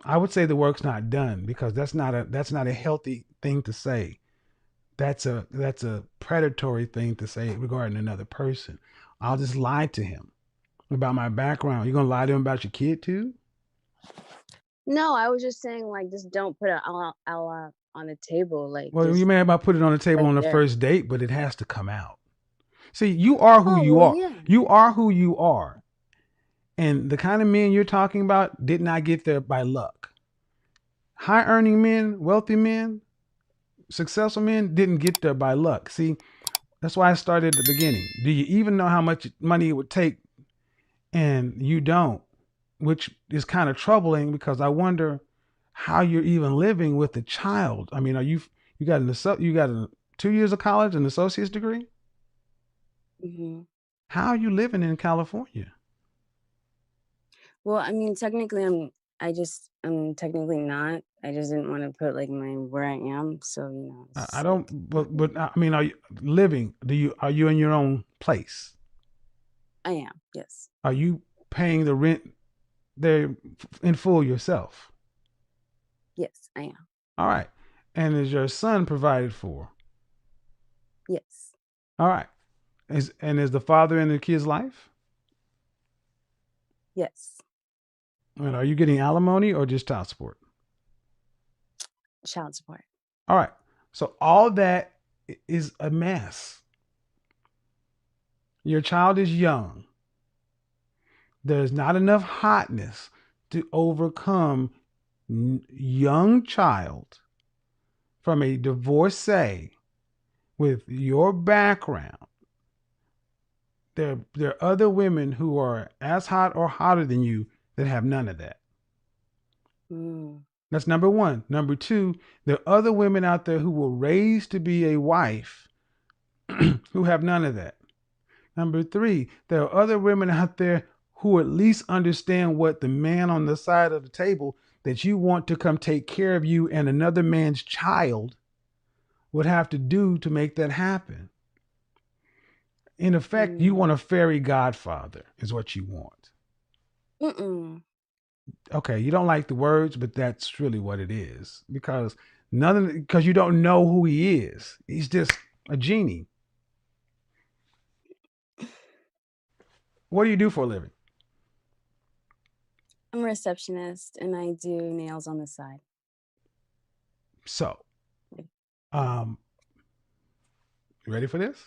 F: I would say the work's not done because that's not a healthy thing to say. That's a predatory thing to say regarding another person. I'll just lie to him about my background. You're gonna lie to him about your kid too?
I: No, I was just saying like just don't put it all on the table. Like
F: Well, you
I: just
F: may have put it on the table
I: right
F: on the
I: there.
F: first date, but it has to come out. See, you are who
I: Oh
F: you
I: well,
F: are.
I: yeah.
F: You are who you are. And the kind of men you're talking about did not get there by luck. High earning men, wealthy men, successful men didn't get there by luck. See, that's why I started at the beginning. Do you even know how much money it would take? And you don't, which is kind of troubling because I wonder how you're even living with a child. I mean, you got you got 2 years of college, an associate's degree?
I: Hmm.
F: How are you living in California?
I: Well, I mean, technically, I'm technically not. I just didn't want to put like where I am. So
F: I
I: it's
F: don't,
I: like
F: but I mean, are you living? Are you in your own place?
I: I am. Yes.
F: Are you paying the rent there in full yourself?
I: Yes, I am.
F: All right. And is your son provided for?
I: Yes.
F: All right. Is the father in the kid's life?
I: Yes.
F: And are you getting alimony or just child support?
I: Child support.
F: All right. So all that is a mess. Your child is young. There's not enough hotness to overcome young child from a divorcee with your background. There are other women who are as hot or hotter than you that have none of that.
I: Mm.
F: That's number one. Number two, there are other women out there who were raised to be a wife who have none of that. Number three, there are other women out there who at least understand what the man on the side of the table that you want to come take care of you and another man's child would have to do to make that happen. In effect, you want a fairy godfather, is what you want.
I: Mm-mm.
F: Okay, you don't like the words, but that's really what it is. Because you don't know who he is. He's just a genie. What do you do for a living?
I: I'm a receptionist and I do nails on the side.
F: So, you ready for this?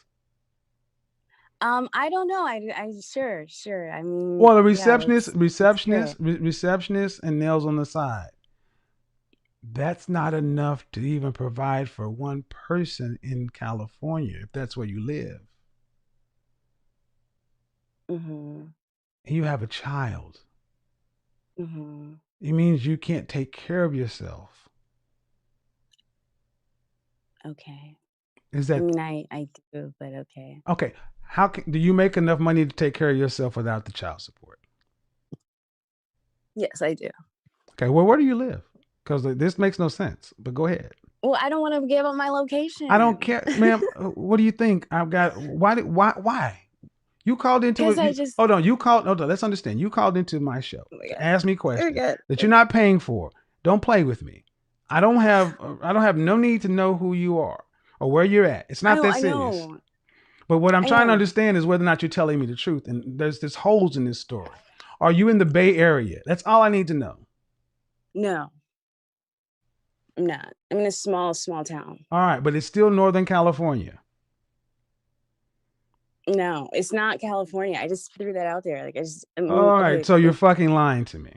I: I don't know. I sure. I mean,
F: Well, a
I: yeah,
F: receptionist, and nails on the side. That's not enough to even provide for one person in California, if that's where you live.
I: Mm-hmm.
F: You have a child.
I: Mm-hmm.
F: It means you can't take care of yourself.
I: Okay.
F: Is that
I: I do, but okay.
F: okay? Do you make enough money to take care of yourself without the child support?
I: Yes, I do.
F: Okay, well, where do you live? Because this makes no sense. But go ahead.
I: Well, I don't want to give up my
F: I don't
I: location.
F: care, ma'am. What do you think? I've got why? You called into
I: Because
F: it.
I: I just,
F: Hold on. You called. Hold on. Let's understand. You called into my show
I: oh my
F: to
I: God.
F: ask me
I: Oh my
F: questions
I: God.
F: that you're not paying for. Don't play with me. I don't have no need to know who you are or where you're at. It's not that
I: I
F: serious.
I: know.
F: But what I'm
I: I
F: trying to
I: know.
F: understand is whether or not you're telling me the truth. And there's holes in this story. Are you in the Bay Area? That's all I need to know.
I: No, I'm not. I'm in a small town.
F: All right, but it's still Northern California.
I: No, it's not California. I just threw that out there. Like
F: All right,
I: okay,
F: so you're
I: like,
F: fucking lying to me.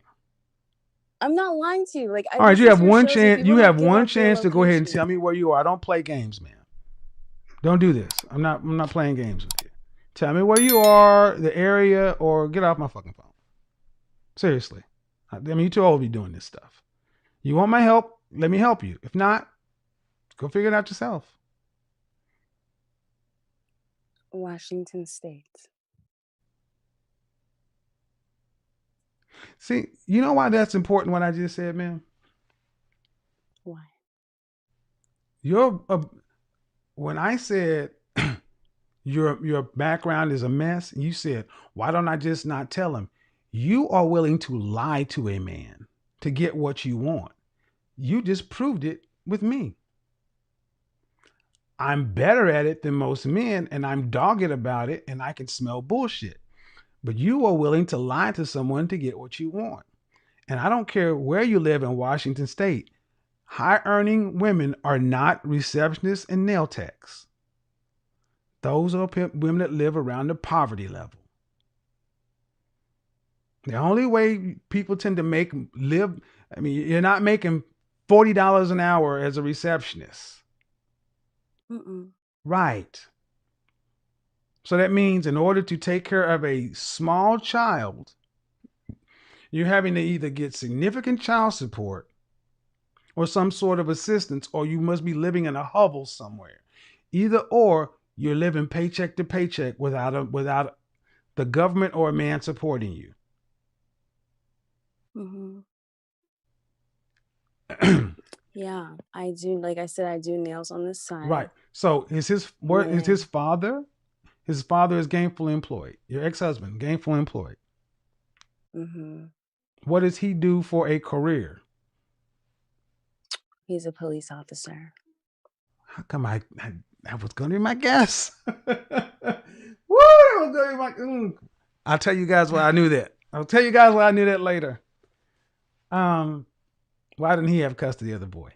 I: I'm not lying to you. Like I
F: All right, you
I: listen
F: have
I: to your
F: one
I: shows. Like,
F: chance.
I: people
F: You
I: don't
F: have
I: give
F: one
I: up their
F: chance to go ahead and
I: location.
F: tell me where you are. I don't play games, man. Don't do this. I'm not playing games with you. Tell me where you are, the area, or get off my fucking phone. Seriously. I mean, you're too old to be doing this stuff. You want my help? Let me help you. If not, go figure it out yourself.
I: Washington State.
F: See, you know why that's important, what I just said, man?
I: Why?
F: When I said your background is a mess, you said, why don't I just not tell him? You are willing to lie to a man to get what you want. You just proved it with me. I'm better at it than most men, and I'm dogged about it, and I can smell bullshit. But you are willing to lie to someone to get what you want. And I don't care where you live in Washington State. High earning women are not receptionists and nail techs. Those are women that live around the poverty level. The only way people tend to you're not making $40 an hour as a receptionist.
I: Mm-mm.
F: Right. So that means in order to take care of a small child, you're having to either get significant child support or some sort of assistance, or you must be living in a hovel somewhere. Either or, you're living paycheck to paycheck without the government or a man supporting you.
I: Mm-hmm. Yeah, I do. Like I said, I do nails on the side.
F: Right. So is his father? His father is gainfully employed. Your ex-husband, gainfully employed.
I: Mm-hmm.
F: What does he do for a career?
I: He's a police officer.
F: How come that was going to be my guess? Woo! That was going to be my. I'll tell you guys why I knew that. I'll tell you guys why I knew that later. Why didn't he have custody of the boy?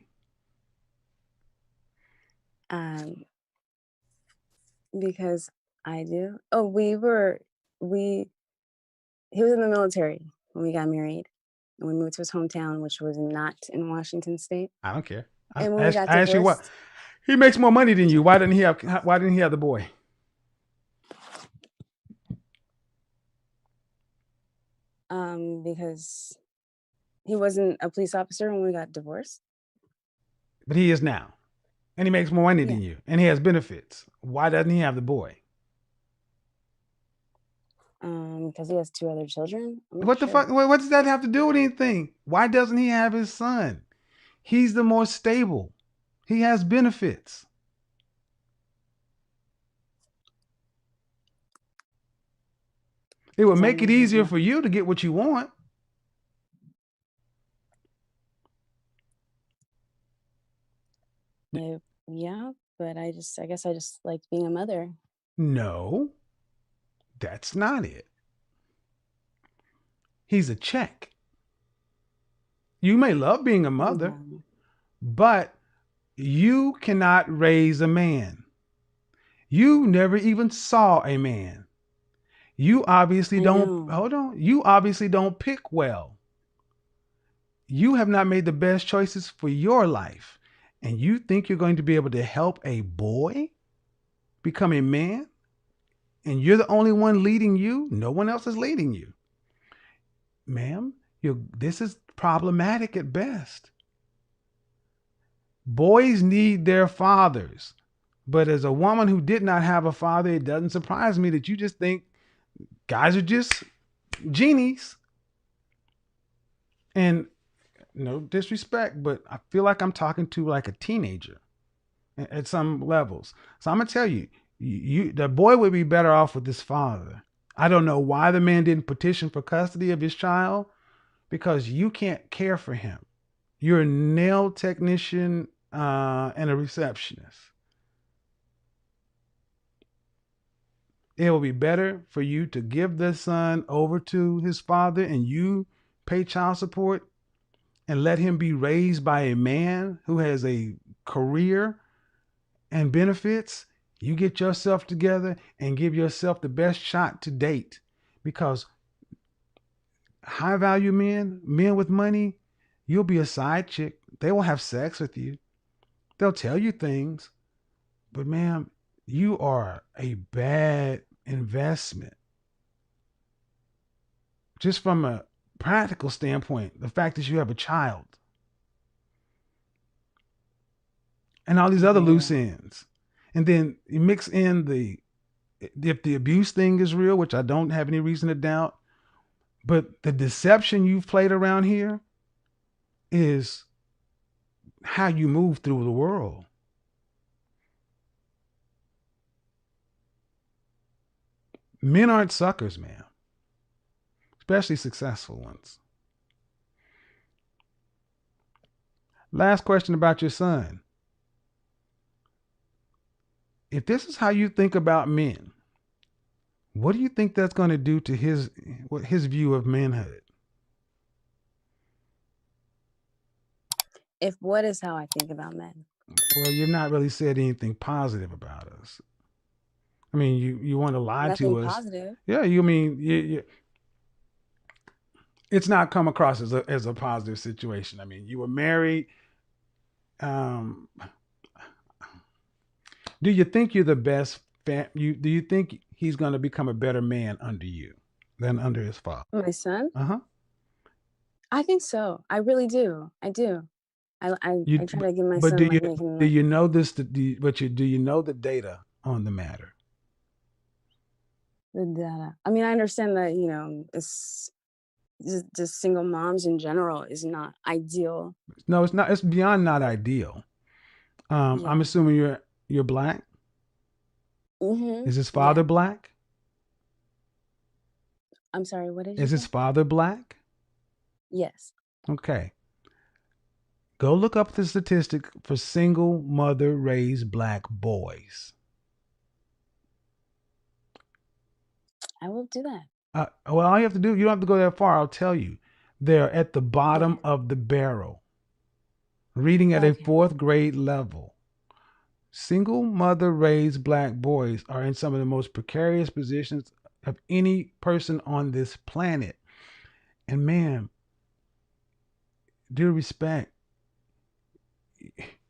I: Because I do. Oh, he was in the military when we got married. And we moved to his hometown, which was not in Washington State.
F: I don't care.
I: And when we got
F: I asked you what.
I: divorced,
F: He makes more money than you. Why didn't he have the boy?
I: because he wasn't a police officer when we got divorced.
F: But he is now. And he makes more money than you. And he has benefits. Why doesn't he have the boy?
I: Because he has 2 other children.
F: What the fuck? What does that have to do with anything? Why doesn't he have his son? He's the more stable. He has benefits. It would make it easier for you to get what you want.
I: Yeah, but I guess I just like being a mother.
F: No, that's not it. He's a check. You may love being a mother, but you cannot raise a man. You never even saw a man. You obviously don't, hold on, you obviously don't pick well. You have not made the best choices for your life. And you think you're going to be able to help a boy become a man? And you're the only one leading you? No one else is leading you. Ma'am, this is problematic at best. Boys need their fathers. But as a woman who did not have a father, it doesn't surprise me that you just think guys are just genies. And no disrespect, but I feel like I'm talking to like a teenager at some levels. So I'm gonna tell you, the boy would be better off with his father. I don't know why the man didn't petition for custody of his child, because you can't care for him. You're a nail technician and a receptionist. It will be better for you to give the son over to his father and you pay child support and let him be raised by a man who has a career and benefits. You get yourself together and give yourself the best shot to date, because high value men with money, you'll be a side chick. They will have sex with you. They'll tell you things, but ma'am, you are a bad investment. Just from a practical standpoint, the fact that you have a child and all these other loose ends, and then you mix in if the abuse thing is real, which I don't have any reason to doubt, but the deception you've played around here is how you move through the world. Men aren't suckers, man, especially successful ones. Last question about your son. If this is how you think about men, what do you think that's going to do to his view of manhood?
I: If what is how I think about men?
F: Well, you've not really said anything positive about us. I mean, you want to lie
I: Nothing
F: to us.
I: positive.
F: Yeah, you mean it's not come across as a positive situation. I mean, you were married. Um, do you think you're the best? Do you think he's going to become a better man under you than under his father?
I: My son?
F: Uh-huh.
I: I think so. I really do. I do. I try to give my
F: But
I: son like making
F: do you know this? Do you know the data on the matter?
I: the data. I mean, I understand that, it's just single moms in general is not ideal.
F: No, it's not. It's beyond not ideal.
I: Yeah.
F: I'm assuming you're black.
I: Mm-hmm.
F: Is his father black?
I: I'm sorry, what did you
F: Is
I: say?
F: his father black?
I: Yes.
F: Okay. Go look up the statistic for single mother raised black boys.
I: I will do that.
F: Well, all you have to do, you don't have to go that far. I'll tell you. They're at the bottom of the barrel, reading at a fourth grade level. Single mother raised black boys are in some of the most precarious positions of any person on this planet. And man, due respect,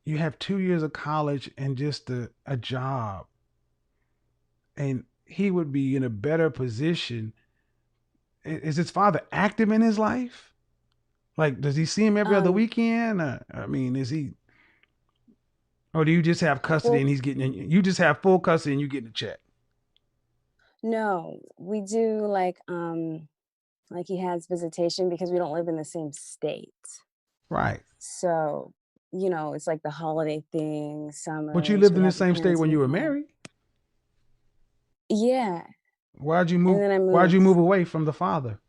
F: you have 2 years of college and just a job. And he would be in a better position. Is his father active in his life? Like, does he see him every other weekend? I mean, is he, or do you just have custody and he's getting, you just have full custody and you getting a check?
I: No, we do like he has visitation because we don't live in the same state.
F: Right.
I: So, it's like the holiday thing, summer.
F: But you lived in the same state when you were married?
I: Yeah.
F: Why'd you move?
I: And then I moved.
F: Why'd you move away from the father?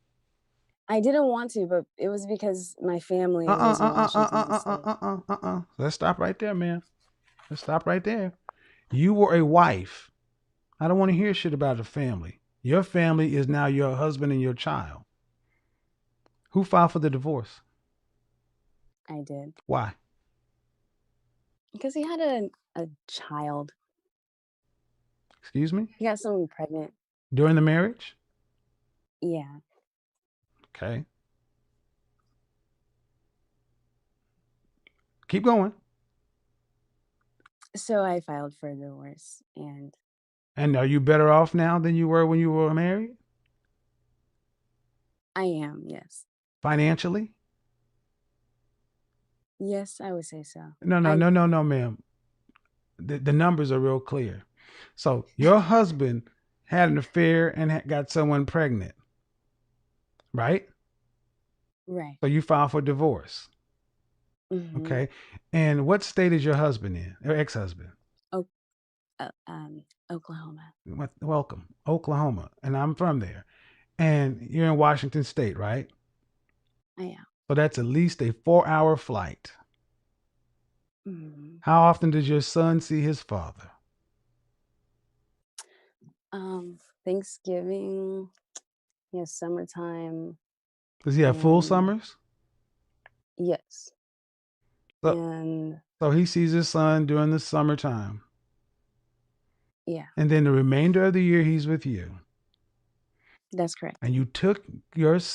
I: I didn't want to, but it was because my family was in Washington State.
F: Let's stop right there, man. Let's stop right there. You were a wife. I don't want to hear shit about a family. Your family is now your husband and your child. Who filed for the divorce?
I: I did.
F: Why?
I: Because he had a child.
F: Excuse me?
I: He got someone pregnant.
F: During the marriage?
I: Yeah.
F: Okay. Keep going.
I: So I filed for a divorce.
F: And are you better off now than you were when you were married?
I: I am, yes.
F: Financially?
I: Yes, I would say so.
F: No, ma'am. the numbers are real clear. So your husband had an affair and got someone pregnant, right?
I: Right.
F: So you filed for divorce. Okay. And what state is your husband in, or ex-husband?
I: Oh, Oklahoma.
F: Welcome, Oklahoma. And I'm from there. And you're in Washington State, right?
I: I am.
F: So that's at least a 4-hour flight. How often does your son see his father?
I: Thanksgiving, summertime.
F: Does he have full summers?
I: Yes.
F: So,
I: And
F: so he sees his son during the summertime.
I: yeah.
F: And then the remainder of the year he's with you.
I: That's correct.
F: And you took his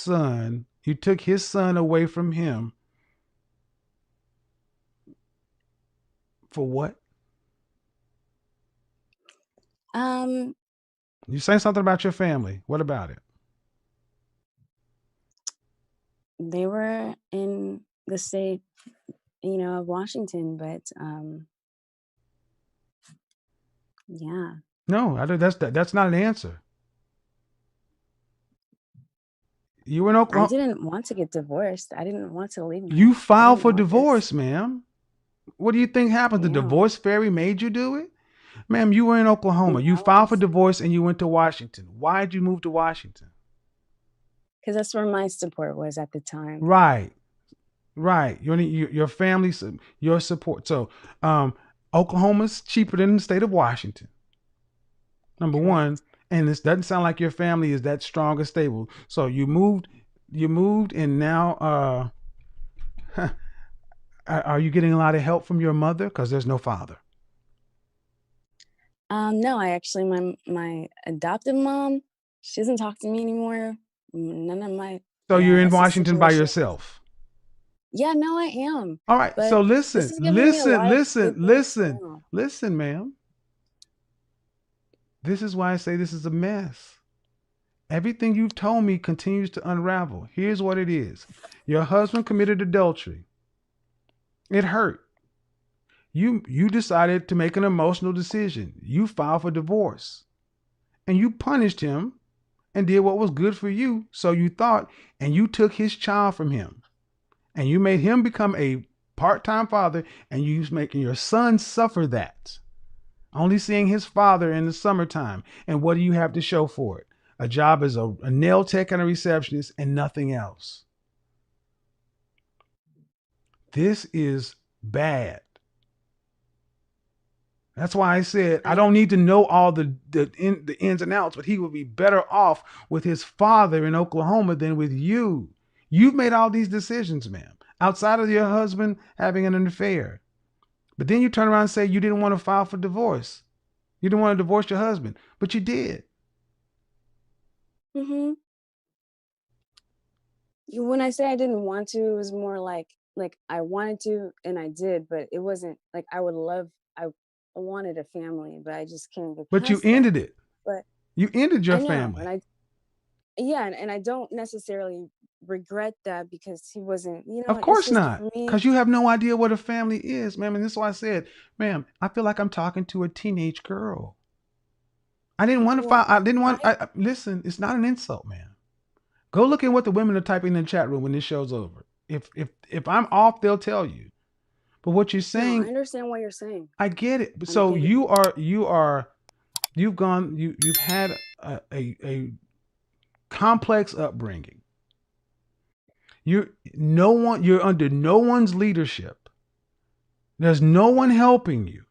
F: son away from him for what? You saying something about your family. What about it?
I: They were in the state, of Washington, but yeah.
F: No, that's not an answer. You were in Oklahoma.
I: I didn't want to get divorced. I didn't want to leave.
F: You filed for divorce, ma'am. What do you think happened? The
I: Yeah.
F: divorce fairy made you do it? Ma'am, you were in Oklahoma. You filed for divorce and you went to Washington. Why did you move to Washington?
I: Because that's where my support was at the time.
F: Right. Your family, your support. So, Oklahoma's cheaper than the state of Washington. Number one, and this doesn't sound like your family is that strong or stable. So you moved, and now, are you getting a lot of help from your mother? Because there's no father.
I: No, I actually, my adoptive mom, she doesn't talk to me anymore. None of my.
F: So you're in Washington by yourself.
I: Yeah, no, I am.
F: All right.
I: But
F: so listen,
I: this is giving me a lot of good things now.
F: listen, ma'am. This is why I say this is a mess. Everything you've told me continues to unravel. Here's what it is. Your husband committed adultery. It hurt. You decided to make an emotional decision. You filed for divorce. And you punished him and did what was good for you, so you thought, and you took his child from him. And you made him become a part-time father, and you making your son suffer that. Only seeing his father in the summertime. And what do you have to show for it? A job as a nail tech and a receptionist and nothing else. This is bad. That's why I said I don't need to know all the ins and outs, but he would be better off with his father in Oklahoma than with you. You've made all these decisions, ma'am, outside of your husband having an affair. But then you turn around and say you didn't want to file for divorce. You didn't want to divorce your husband, but you did.
I: When I say I didn't want to, it was more like I wanted to and I did, but it wasn't like I wanted a family, but I just couldn't get
F: But you
I: past
F: ended
I: that.
F: it.
I: But
F: You ended your
I: I know,
F: family.
I: and I don't necessarily regret that because he wasn't,
F: Of
I: it's
F: course
I: just
F: not.
I: for me.
F: Because you have no idea what a family is, ma'am. And this is why I said, ma'am, I feel like I'm talking to a teenage girl. I didn't want to file. I didn't want. Listen, it's not an insult, man. Go look at what the women are typing in the chat room when this show's over. If I'm off, they'll tell you. But what you're saying,
I: No, I understand what you're saying.
F: I get it. So you've had a complex upbringing. You're under no one's leadership. There's no one helping you.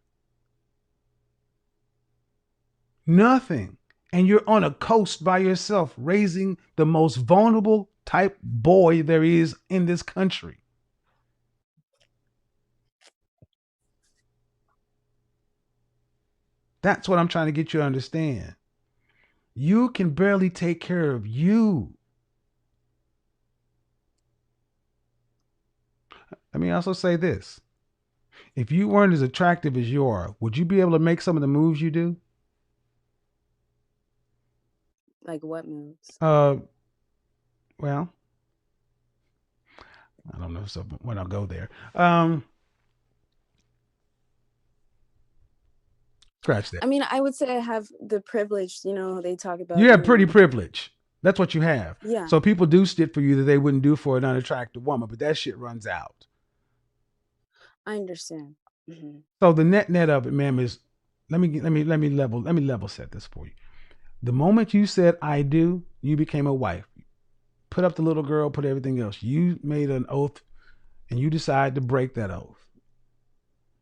F: Nothing. And you're on a coast by yourself, raising the most vulnerable type boy there is in this country. That's what I'm trying to get you to understand. You can barely take care of you. Let me also say this. If you weren't as attractive as you are, would you be able to make some of the moves you do?
I: Like what moves?
F: Well, I don't know when I'll go there. Scratch that.
I: I mean, I would say I have the privilege, they talk about
F: You have pretty
I: being,
F: privilege. That's what you have.
I: yeah,
F: So people do shit for you that they wouldn't do for an unattractive woman, but that shit runs out.
I: I understand. Hmm.
F: So the net of it, ma'am, is let me level set this for you. The moment you said I do, you became a wife. Put up the little girl, put everything else. You made an oath and you decided to break that oath.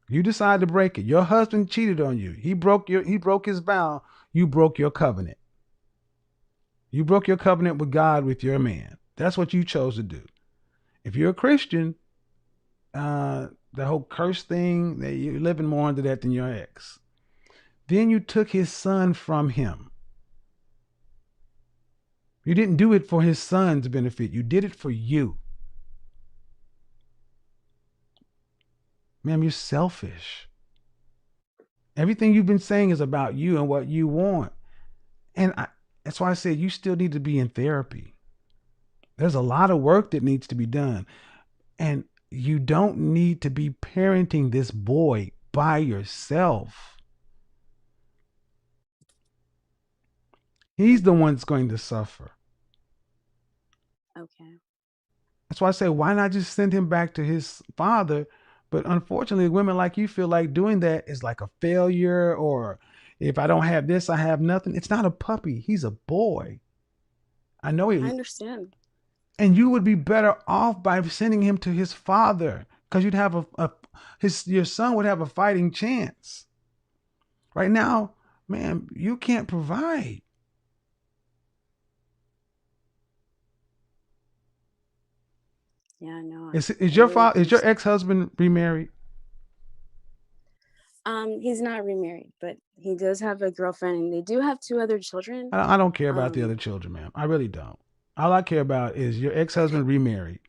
F: You decided to break it. Your husband cheated on you. He broke his vow. You broke your covenant. You broke your covenant with God with your man. That's what you chose to do. If you're a Christian, the whole curse thing, that you're living more under that than your ex. Then you took his son from him. You didn't do it for his son's benefit. You did it for you. Ma'am, you're selfish. Everything you've been saying is about you and what you want. And that's why I said you still need to be in therapy. There's a lot of work that needs to be done. And you don't need to be parenting this boy by yourself. He's the one that's going to suffer.
I: Okay.
F: That's why I say, why not just send him back to his father? But unfortunately, women like you feel like doing that is like a failure, or if I don't have this, I have nothing. It's not a puppy. He's a boy. I know
I: I
F: he.
I: understand.
F: And you would be better off by sending him to his father, because you'd have your son would have a fighting chance. Right now, man, you can't provide.
I: Yeah, I know.
F: Is
I: I
F: your
I: really
F: father, is your
I: appreciate.
F: ex-husband remarried?
I: He's not remarried, but he does have a girlfriend, and they do have 2 other children.
F: I don't care about the other
I: Um,
F: children, ma'am. I really don't. All I care about is your ex-husband remarried.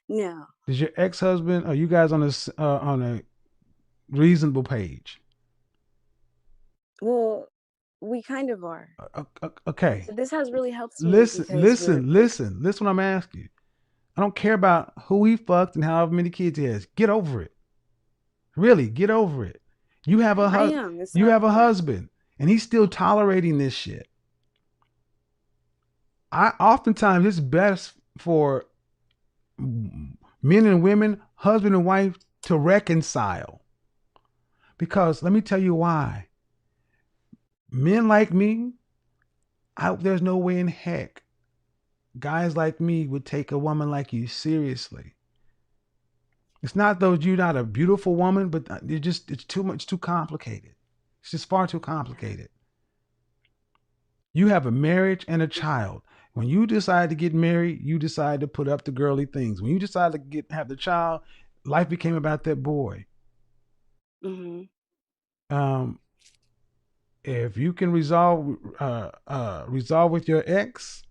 I: no.
F: Is your ex-husband? Are you guys on a reasonable page?
I: Well, we kind of are.
F: Okay.
I: So this has really helped me
F: Listen,
I: because we're
F: listen, listen. Listen what I'm asking you. I don't care about who he fucked and how many kids he has. Get over it. Really, get over it. You have
I: I am. It's
F: you
I: not
F: have a
I: hard.
F: husband, and he's still tolerating this shit. I oftentimes it's best for men and women, husband and wife, to reconcile. Because let me tell you why. Men like me, there's no way in heck guys like me would take a woman like you seriously. It's not though you're not a beautiful woman, but it's too complicated. It's just far too complicated. You have a marriage and a child. When you decide to get married, you decide to put up the girly things. When you decide to have the child, life became about that boy.
I: Hmm.
F: Um, if you can resolve with your ex,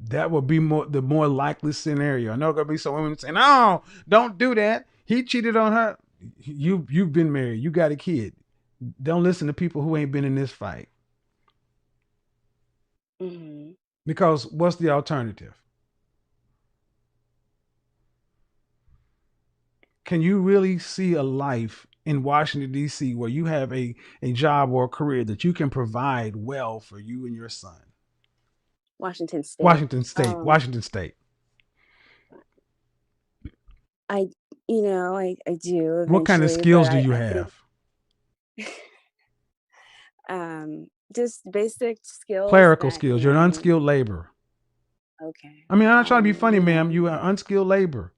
F: that would be the more likely scenario. I know gonna be some women saying, "No, don't do that. He cheated on her." You've been married. You got a kid. Don't listen to people who ain't been in this fight.
I: Hmm.
F: Because what's the alternative? Can you really see a life in Washington, D.C., where you have a job or a career that you can provide well for you and your son?
I: Washington State.
F: Washington State. Washington State.
I: I, I do
F: What kind of
I: eventually, but
F: skills do you
I: I think,
F: have?
I: just basic skills
F: Clerical
I: that,
F: skills. You're an unskilled labor.
I: okay.
F: I mean, I'm not trying to be funny, ma'am. You are unskilled labor.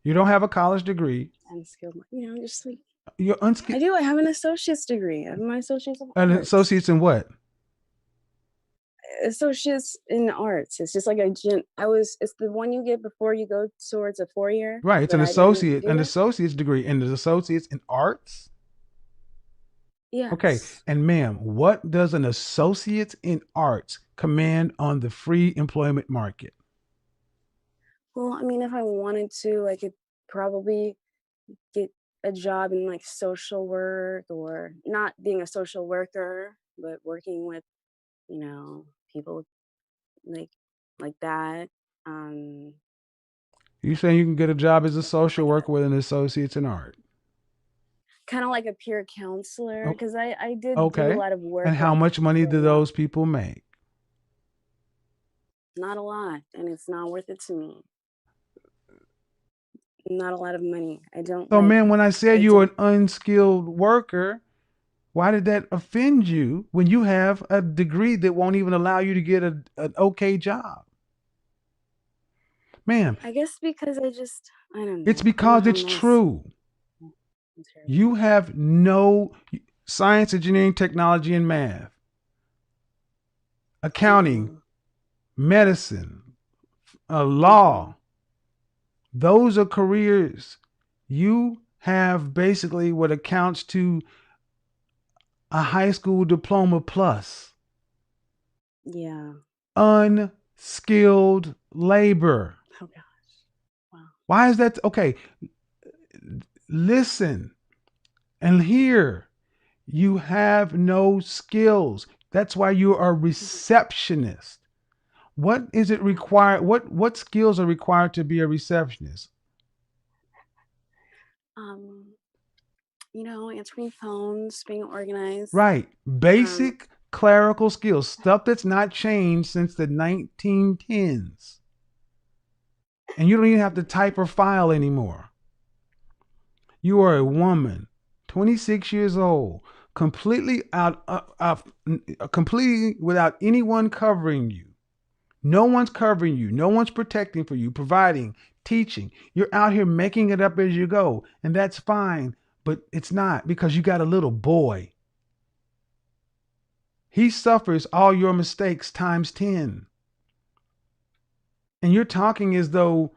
F: You don't have a college degree.
I: Unskilled, just like,
F: You're unskilled.
I: I have an associate's degree. I have my associate's of
F: An
I: arts.
F: associates in what?
I: Associates in arts. It's just like it's the one you get before you go towards a 4-year.
F: Right. It's
I: but
F: an
I: I didn't
F: associate,
I: do
F: an
I: that.
F: associate's degree, and the associates in arts.
I: Yes.
F: Okay. And ma'am, what does an associate in arts command on the free employment market?
I: Well, I mean, if I wanted to, I could probably get a job in like social work, or not being a social worker, but working with, people like that. Um,
F: You saying you can get a job as a social worker with an associate's in art?
I: kind of like a peer counselor, because I did do
F: Okay.
I: a lot of work.
F: And how
I: like,
F: much money do
I: growing up.
F: those people make?
I: Not a lot, and it's not worth it to me. Not a lot of money. I don't
F: So,
I: like.
F: man, when I said
I: I
F: you're an
I: don't.
F: unskilled worker, why did that offend you when you have a degree that won't even allow you to get an okay job? Ma'am,
I: I guess because I don't know.
F: it's
I: I don't know
F: because
I: how
F: it's
I: nice.
F: true.
I: I'm terrible.
F: You have no science, engineering, technology, and math, accounting, medicine, law. Those are careers. You have basically what accounts to a high school diploma plus.
I: Yeah.
F: Unskilled labor.
I: Oh gosh. Wow.
F: Why is that? Okay, listen and hear. You have no skills. That's why you are a receptionist. What is it required? What skills are required to be a receptionist?
I: Answering phones, being organized.
F: Right. Basic clerical skills, stuff that's not changed since the 1910s. And you don't even have to type or file anymore. You are a woman, 26 years old, completely completely without anyone covering you. No one's covering you. No one's protecting for you, providing, teaching. You're out here making it up as you go, and that's fine, but it's not because you got a little boy. He suffers all your mistakes times 10. And you're talking as though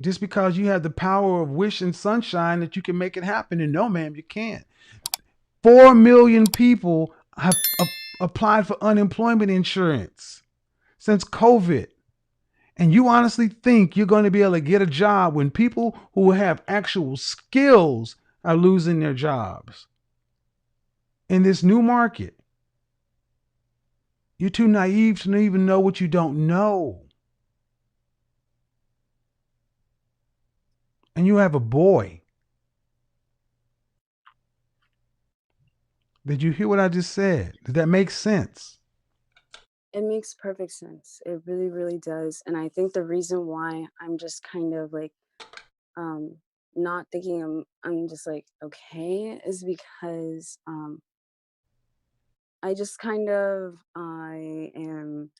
F: just because you have the power of wish and sunshine that you can make it happen. And no, ma'am, you can't. 4 million people have applied for unemployment insurance since COVID. And you honestly think you're going to be able to get a job when people who have actual skills are losing their jobs in this new market? You're too naive to even know what you don't know. And you have a boy. Did you hear what I just said? Did that make sense?
I: It makes perfect sense. It really, really does. And I think the reason why I'm just kind of like not thinking I'm just like okay is because I just kind of I am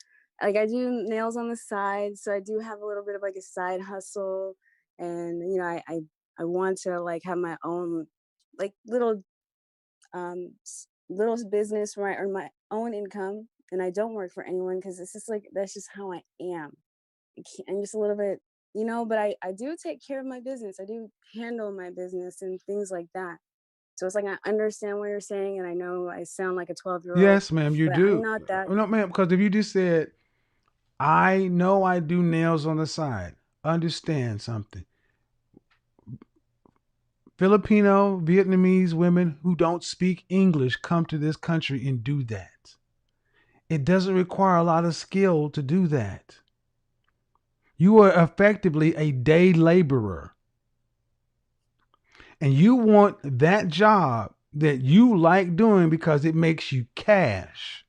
I: like I do nails on the side, so I do have a little bit of like a side hustle, and I want to like have my own like little business where I earn my own income and I don't work for anyone because it's just like that's just how I am. I'm just a little bit, but I do take care of my business. I do handle my business and things like that. So it's like I understand what you're saying, and I know I sound like a 12-year-old,
F: Yes, ma'am, you
I: but I'm
F: do.
I: not that.
F: No, ma'am, because if you just said, I know I do nails on the side, understand something. Filipino, Vietnamese women who don't speak English come to this country and do that. It doesn't require a lot of skill to do that. You are effectively a day laborer. And you want that job that you like doing because it makes you cash.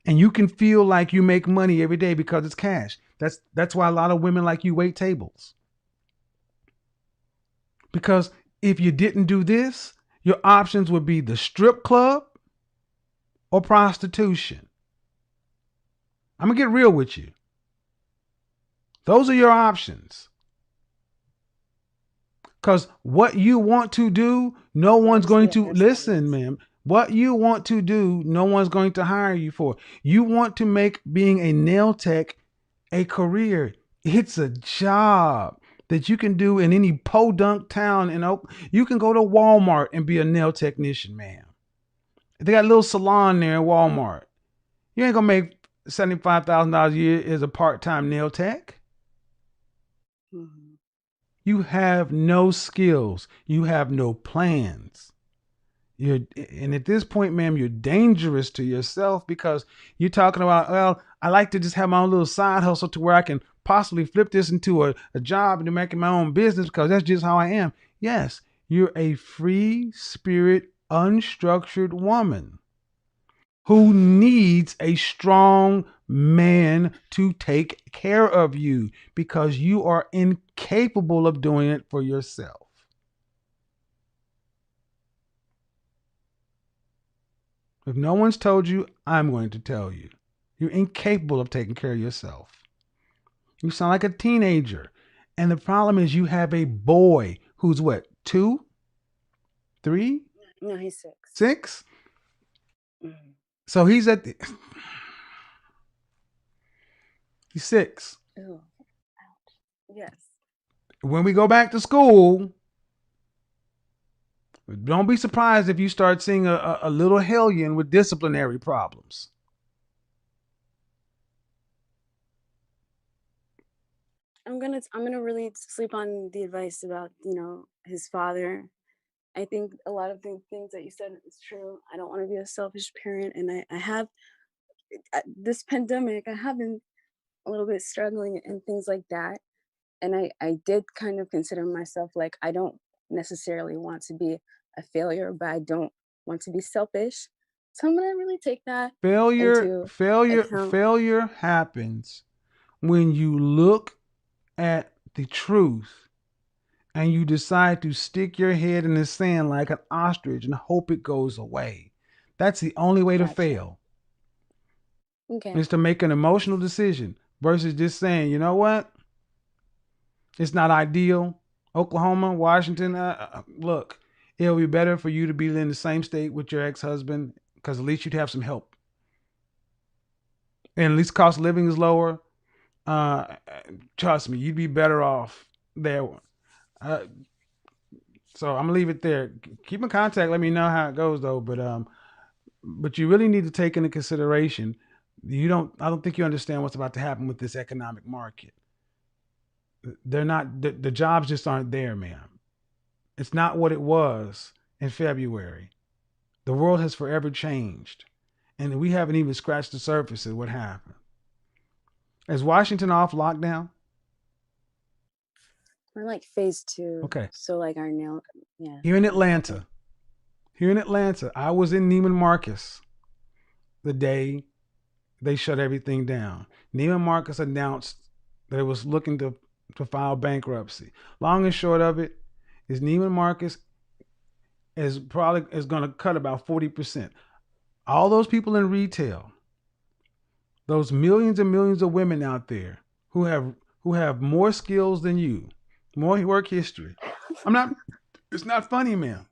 F: And you can feel like you make money every day because it's cash. That's why a lot of women like you wait tables. Because if you didn't do this, your options would be the strip club or prostitution. I'm going to get real with you. Those are your options. Because what you want to do, no one's going to listen, ma'am. What you want to do, no one's going to hire you for. You want to make being a nail tech a career. It's a job that you can do in any podunk town in Oak. You can go to Walmart and be a nail technician, ma'am. They got a little salon there in Walmart. You ain't gonna make $75,000 a year as a part-time nail tech.
I: Mm-hmm.
F: You have no skills. You have no plans. And at this point, ma'am, you're dangerous to yourself because you're talking about, well, I like to just have my own little side hustle to where I can possibly flip this into a job and making my own business because that's just how I am. Yes, You're a free spirit, unstructured woman who needs a strong man to take care of you because you are incapable of doing it for yourself. If no one's told you, I'm going to tell you. You're incapable of taking care of yourself. You sound like a teenager. And the problem is you have a boy who's what, 2, 3?
I: No, he's 6.
F: 6?
I: Mm-hmm.
F: So he's at the... He's 6.
I: Ew. Ouch. Yes.
F: When we go back to school, don't be surprised if you start seeing a little hellion with disciplinary problems.
I: I'm gonna really sleep on the advice about, his father. I think a lot of the things that you said is true. I don't want to be a selfish parent, and I have this pandemic. I have been a little bit struggling and things like that. And I did kind of consider myself like I don't necessarily want to be a failure, but I don't want to be selfish. So I'm gonna really take that into account.
F: Failure happens when you look at the truth and you decide to stick your head in the sand like an ostrich and hope it goes away. That's the only way to
I: Gotcha.
F: fail.
I: Okay.
F: Is to make an emotional decision versus just saying, you know what? It's not ideal. Oklahoma, Washington, look, it'll be better for you to be in the same state with your ex-husband because at least you'd have some help. And at least cost of living is lower. Trust me, you'd be better off there. So I'm gonna leave it there. Keep in contact. Let me know how it goes, though. But you really need to take into consideration. I don't think you understand what's about to happen with this economic market. They're not. The jobs just aren't there, man. It's not what it was in February. The world has forever changed, and we haven't even scratched the surface of what happened. Is Washington off lockdown?
I: We're like phase 2.
F: Okay.
I: So like our nail, yeah.
F: Here in Atlanta, I was in Neiman Marcus the day they shut everything down. Neiman Marcus announced that it was looking to file bankruptcy. Long and short of it is Neiman Marcus is going to cut about 40%. All those people in retail, those millions and millions of women out there who have more skills than you, more work history. It's not funny, man.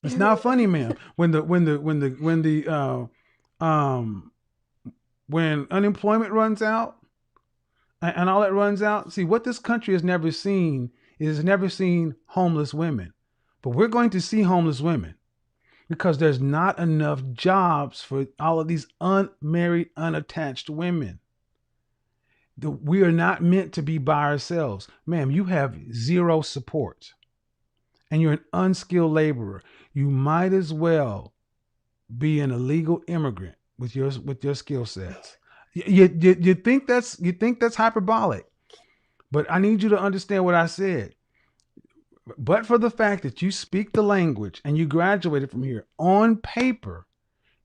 F: It's not funny, man. When unemployment runs out and all that runs out, see what this country has never seen homeless women. But we're going to see homeless women because there's not enough jobs for all of these unmarried, unattached women. We are not meant to be by ourselves. Ma'am, you have zero support and you're an unskilled laborer. You might as well be an illegal immigrant with your skill sets. You think that's hyperbolic, but I need you to understand what I said. But for the fact that you speak the language and you graduated from here, on paper,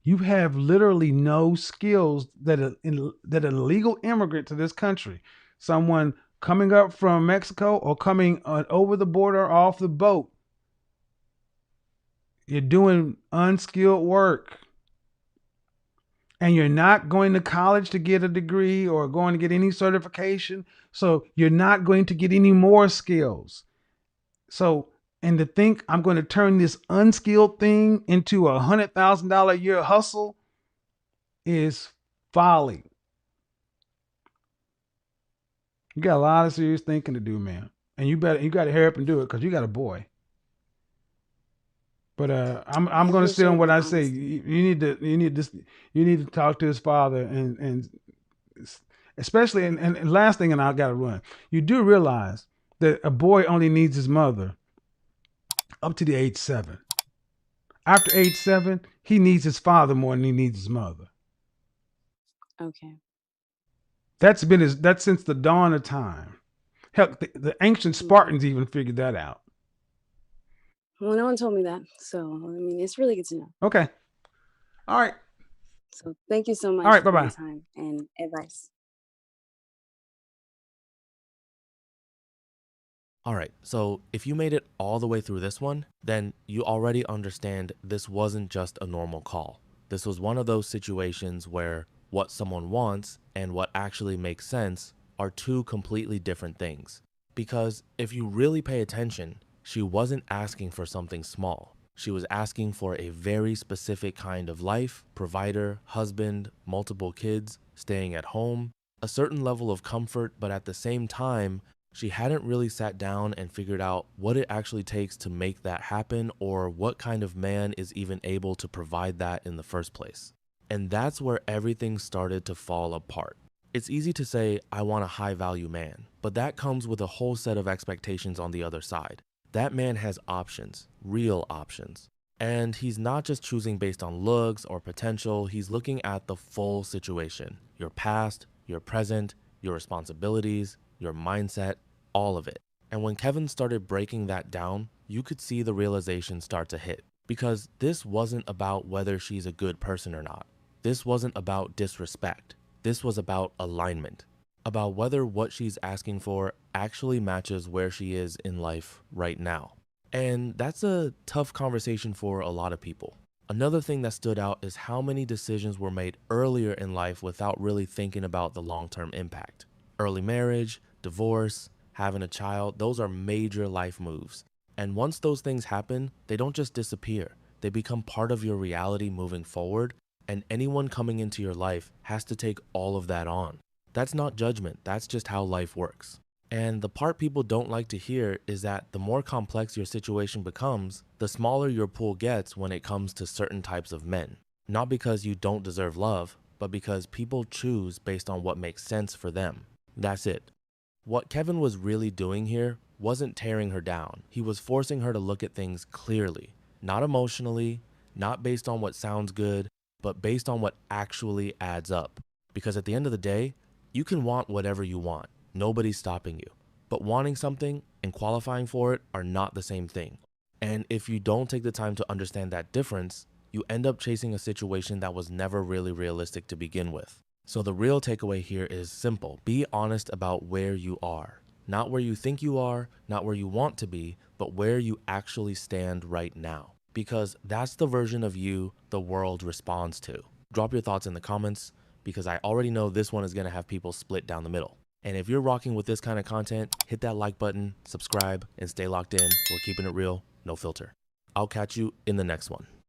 F: you have literally no skills that an illegal immigrant to this country, someone coming up from Mexico or coming over the border or off the boat, you're doing unskilled work. And you're not going to college to get a degree or going to get any certification. So you're not going to get any more skills. So, and to think I'm going to turn this unskilled thing into $100,000 a year hustle is folly. You got a lot of serious thinking to do, man. And you got to hurry up and do it because you got a boy. But I'm going to stay on what I say. You need to talk to his father and especially and last thing, and I got to run. You do realize that a boy only needs his mother up to the age 7. After age 7, he needs his father more than he needs his mother.
I: Okay.
F: That's since the dawn of time. Heck, the ancient Spartans even figured that out.
I: Well, no one told me that. So, I mean, it's really good to know.
F: Okay. All right.
I: So thank you so much
F: All right.
I: for
F: Bye
I: your
F: bye.
I: time and advice.
E: All right, so if you made it all the way through this one, then you already understand this wasn't just a normal call. This was one of those situations where what someone wants and what actually makes sense are two completely different things. Because if you really pay attention, she wasn't asking for something small. She was asking for a very specific kind of life, provider, husband, multiple kids, staying at home, a certain level of comfort, but at the same time, she hadn't really sat down and figured out what it actually takes to make that happen or what kind of man is even able to provide that in the first place. And that's where everything started to fall apart. It's easy to say, I want a high value man, but that comes with a whole set of expectations on the other side. That man has options, real options. And he's not just choosing based on looks or potential, he's looking at the full situation, your past, your present, your responsibilities, your mindset, all of it. And when Kevin started breaking that down, you could see the realization start to hit. Because this wasn't about whether she's a good person or not. This wasn't about disrespect. This was about alignment. About whether what she's asking for actually matches where she is in life right now. And that's a tough conversation for a lot of people. Another thing that stood out is how many decisions were made earlier in life without really thinking about the long-term impact. Early marriage, divorce, having a child, those are major life moves. And once those things happen, they don't just disappear. They become part of your reality moving forward, and anyone coming into your life has to take all of that on. That's not judgment, that's just how life works. And the part people don't like to hear is that the more complex your situation becomes, the smaller your pool gets when it comes to certain types of men. Not because you don't deserve love, but because people choose based on what makes sense for them. That's it. What Kevin was really doing here wasn't tearing her down. He was forcing her to look at things clearly, not emotionally, not based on what sounds good, but based on what actually adds up. Because at the end of the day, you can want whatever you want. Nobody's stopping you. But wanting something and qualifying for it are not the same thing. And if you don't take the time to understand that difference, you end up chasing a situation that was never really realistic to begin with. So the real takeaway here is simple. Be honest about where you are. Not where you think you are, not where you want to be, but where you actually stand right now. Because that's the version of you the world responds to. Drop your thoughts in the comments, because I already know this one is going to have people split down the middle. And if you're rocking with this kind of content, hit that like button, subscribe, and stay locked in. We're keeping it real, no filter. I'll catch you in the next one.